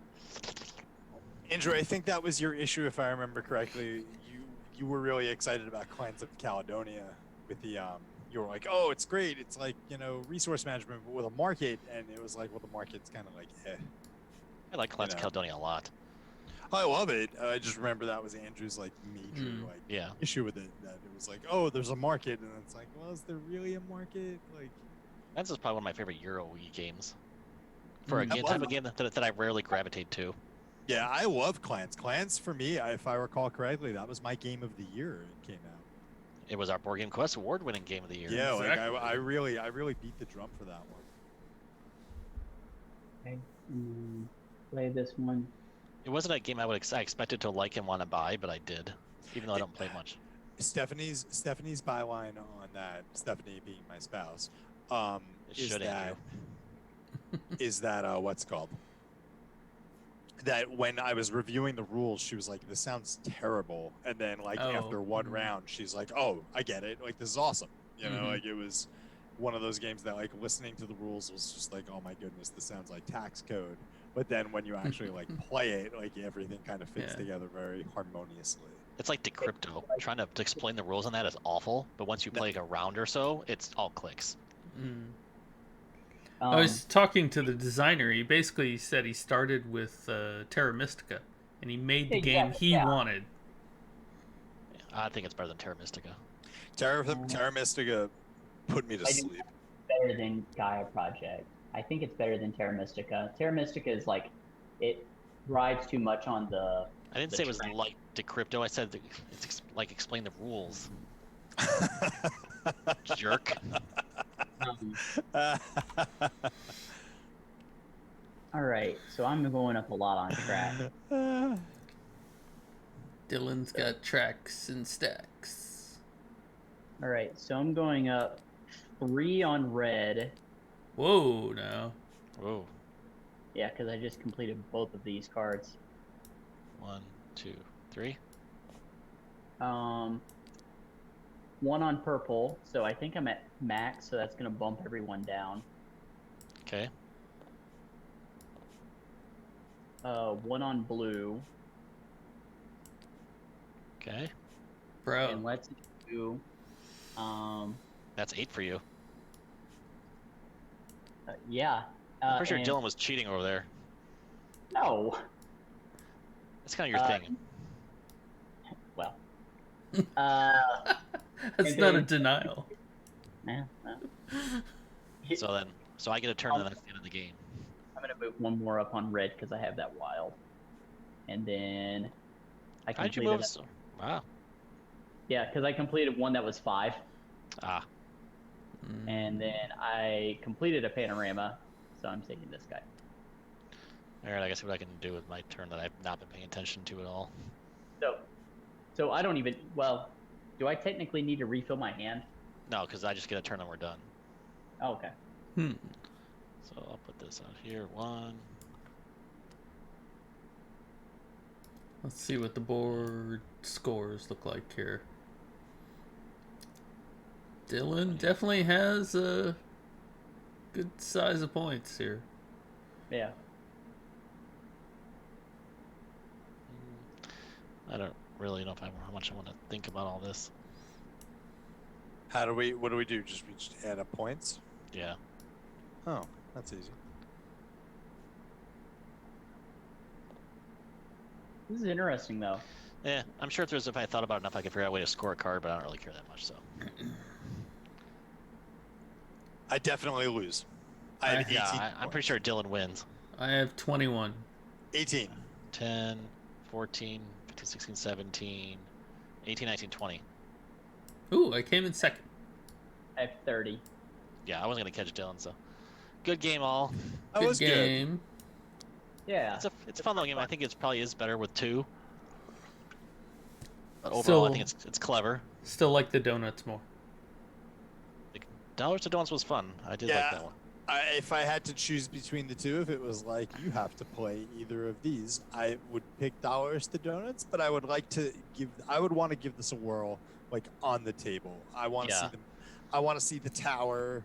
Andrew, I think that was your issue, if I remember correctly. You were really excited about Clans of Caledonia with the you were like, oh, it's great. It's like, resource management but with a market, and it was like, well, the market's kind of like, eh. I like Clans of Caledonia a lot. I love it. I just remember that was Andrew's like major like Yeah. issue with it. That it was like, oh, there's a market, and it's like, well, is there really a market? Like, Clans is probably one of my favorite Euro Wii games. For a Mm. type of game that I rarely gravitate to. yeah, I love Clans. Clans for me, if I recall correctly, that was my game of the year. It came out. It was our Board Game Quest award-winning game of the year. Yeah, like Exactly. I really beat the drum for that one. Okay. Play this one. It wasn't a game I expected to like and want to buy, but I did, even though I don't play much. Stephanie's byline on that, Stephanie being my spouse, It is should, that Andrew. is that what's it called? That when I was reviewing the rules, she was like, "This sounds terrible," and then like Oh. after one round, she's like, "Oh, I get it. Like this is awesome." Mhm. Like it was one of those games that like listening to the rules was just like, "Oh my goodness, this sounds like tax code." But then when you actually like play it, like everything kind of fits Yeah. together very harmoniously. It's like Decrypto. Trying to explain the rules on that is awful, but once you play like a round or so, it's all clicks. Mm. Um, I was talking to the designer. He basically said he started with Terra Mystica, and he made the game Exactly, he yeah. wanted. I think it's better than Terra Mystica. Terra Mystica put me to I do- sleep. better than Gaia Project. I think it's better than Terra Mystica. Terra Mystica is like, it rides too much on the. I didn't The say it was track. like Decrypto. I said like explain the rules. Jerk. All right, so I'm going up a lot on track. Dylan's got tracks and stacks. All right, so I'm going up 3 on red. Whoa, now. Whoa. Yeah, because I just completed both of these cards. 1, 2, 3. 1 on purple, so I think I'm at max, so that's gonna bump everyone down. Okay. 1 on blue, Okay. Bro. and let's do, That's 8 for you. yeah. I'm pretty sure and- Dylan was cheating over there. No. That's kind of your thing. Well. That's and not a then- denial. Yeah. So I get a turn, and that's the end of the game. I'm gonna move 1 more up on red because I have that wild, and then I How'd you completed. move? Wow. Yeah, because I completed 1 that was 5, Ah. and then I completed a panorama, so I'm taking this guy. Alright, I guess what I can do with my turn that I've not been paying attention to at all. So I don't even. Well, do I technically need to refill my hand? No, because I just get a turn and we're done. Oh, okay. So I'll put this out here. 1. Let's see what the board scores look like here. Dylan definitely has a good size of points here. Yeah. I don't really know how much I want to think about all this. What do we do? Just we just add up points? Yeah. Oh, that's easy. This is interesting, though. Yeah, I'm sure if I thought about it enough, I could figure out a way to score a card, but I don't really care that much, so. I definitely lose. I have 18 Yeah, I'm pretty sure Dylan wins. I have 21. 18. 10, 14, 15, 16, 17, 18, 19, 20. Ooh, I came in second. I have 30. Yeah, I wasn't going to catch Dylan, so. Good game, all. That Good was good. game. Yeah. It's a fun little game. I think it probably is better with 2. But overall, Still- I think it's clever. Still like the donuts more. Dollars to Donuts was fun. I did like that one. If I had to choose between the two, if it was like you have to play either of these, I would pick Dollars to Donuts. But I would like to I would want to give this a whirl, like on the table. I want to see them. I want to see the tower.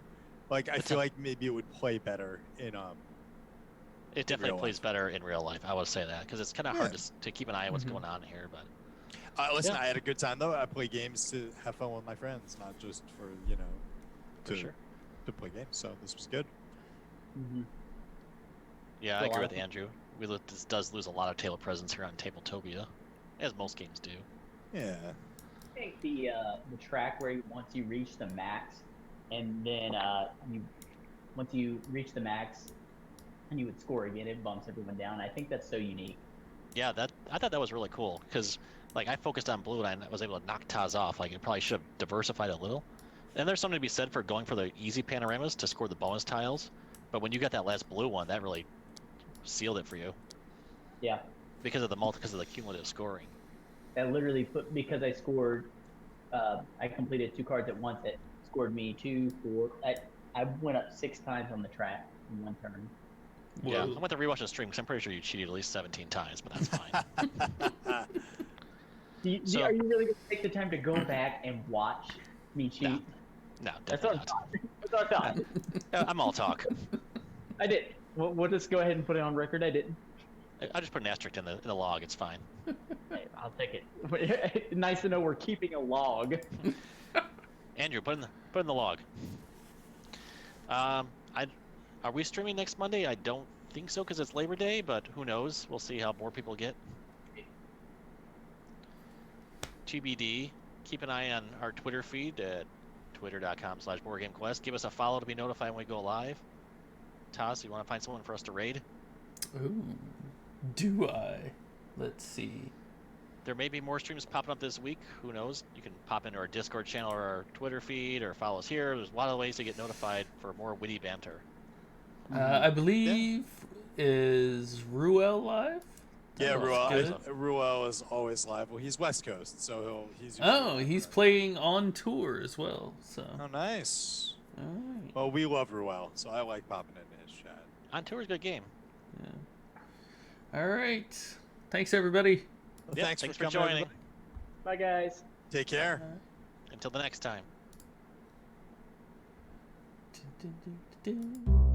Like I feel like maybe it would play better in It definitely real plays life. better in real life. I would say that because it's kind of hard to keep an eye on what's going on here. But listen, Yeah. I had a good time though. I play games to have fun with my friends, not just for For sure. to play games. So this was good. Mm-hmm. Yeah, I So agree I- with Andrew. This does lose a lot of table presence here on Tabletopia, as most games do. Yeah. I think the track where once you reach the max, and then once you reach the max, and you would score again, it bumps everyone down. I think that's so unique. Yeah, I thought that was really cool because like I focused on blue and I was able to knock Taz off. Like it probably should have diversified a little. And there's something to be said for going for the easy panoramas to score the bonus tiles. But when you got that last blue one, that really sealed it for you Yeah. because of the cumulative scoring. That literally put because I scored. I completed 2 cards at once. That scored me 2, 4. I went up 6 times on the track in 1 turn. Yeah, Whoa. I went to rewatch the stream because I'm pretty sure you cheated at least 17 times, but that's fine. So- Are you really gonna take the time to go back and watch me cheat? No. No, That's our definitely thought. That's our thought. not. I'm all talk. I did. We'll just go ahead and put it on record. I didn't. I just put an asterisk in the log. It's fine. Hey, I'll take it. Nice to know we're keeping a log. Andrew, put in the log. Are we streaming next Monday? I don't think so because it's Labor Day, but who knows? We'll see how more people get. TBD. Keep an eye on our Twitter feed at twitter.com/boardgamequest. Give us a follow to be notified when we go live. Taz, you want to find someone for us to raid? Ooh, do I? Let's see. There may be more streams popping up this week. Who knows? You can pop into our Discord channel or our Twitter feed or follow us here. There's a lot of ways to get notified for more witty banter. I believe is Ruel live? Yeah, That looks Ruel. good. Ruel is always live. Well, he's West Coast, so he's. Oh, he's playing on tour as well. So Oh, nice. All right. Well, we love Ruel, so I like popping into his chat. On Tour is a good game. Yeah. All right. Thanks, everybody. Well, Yeah, thanks thanks for for coming, joining. everybody. Bye, guys. Take care. Until the next time. Uh,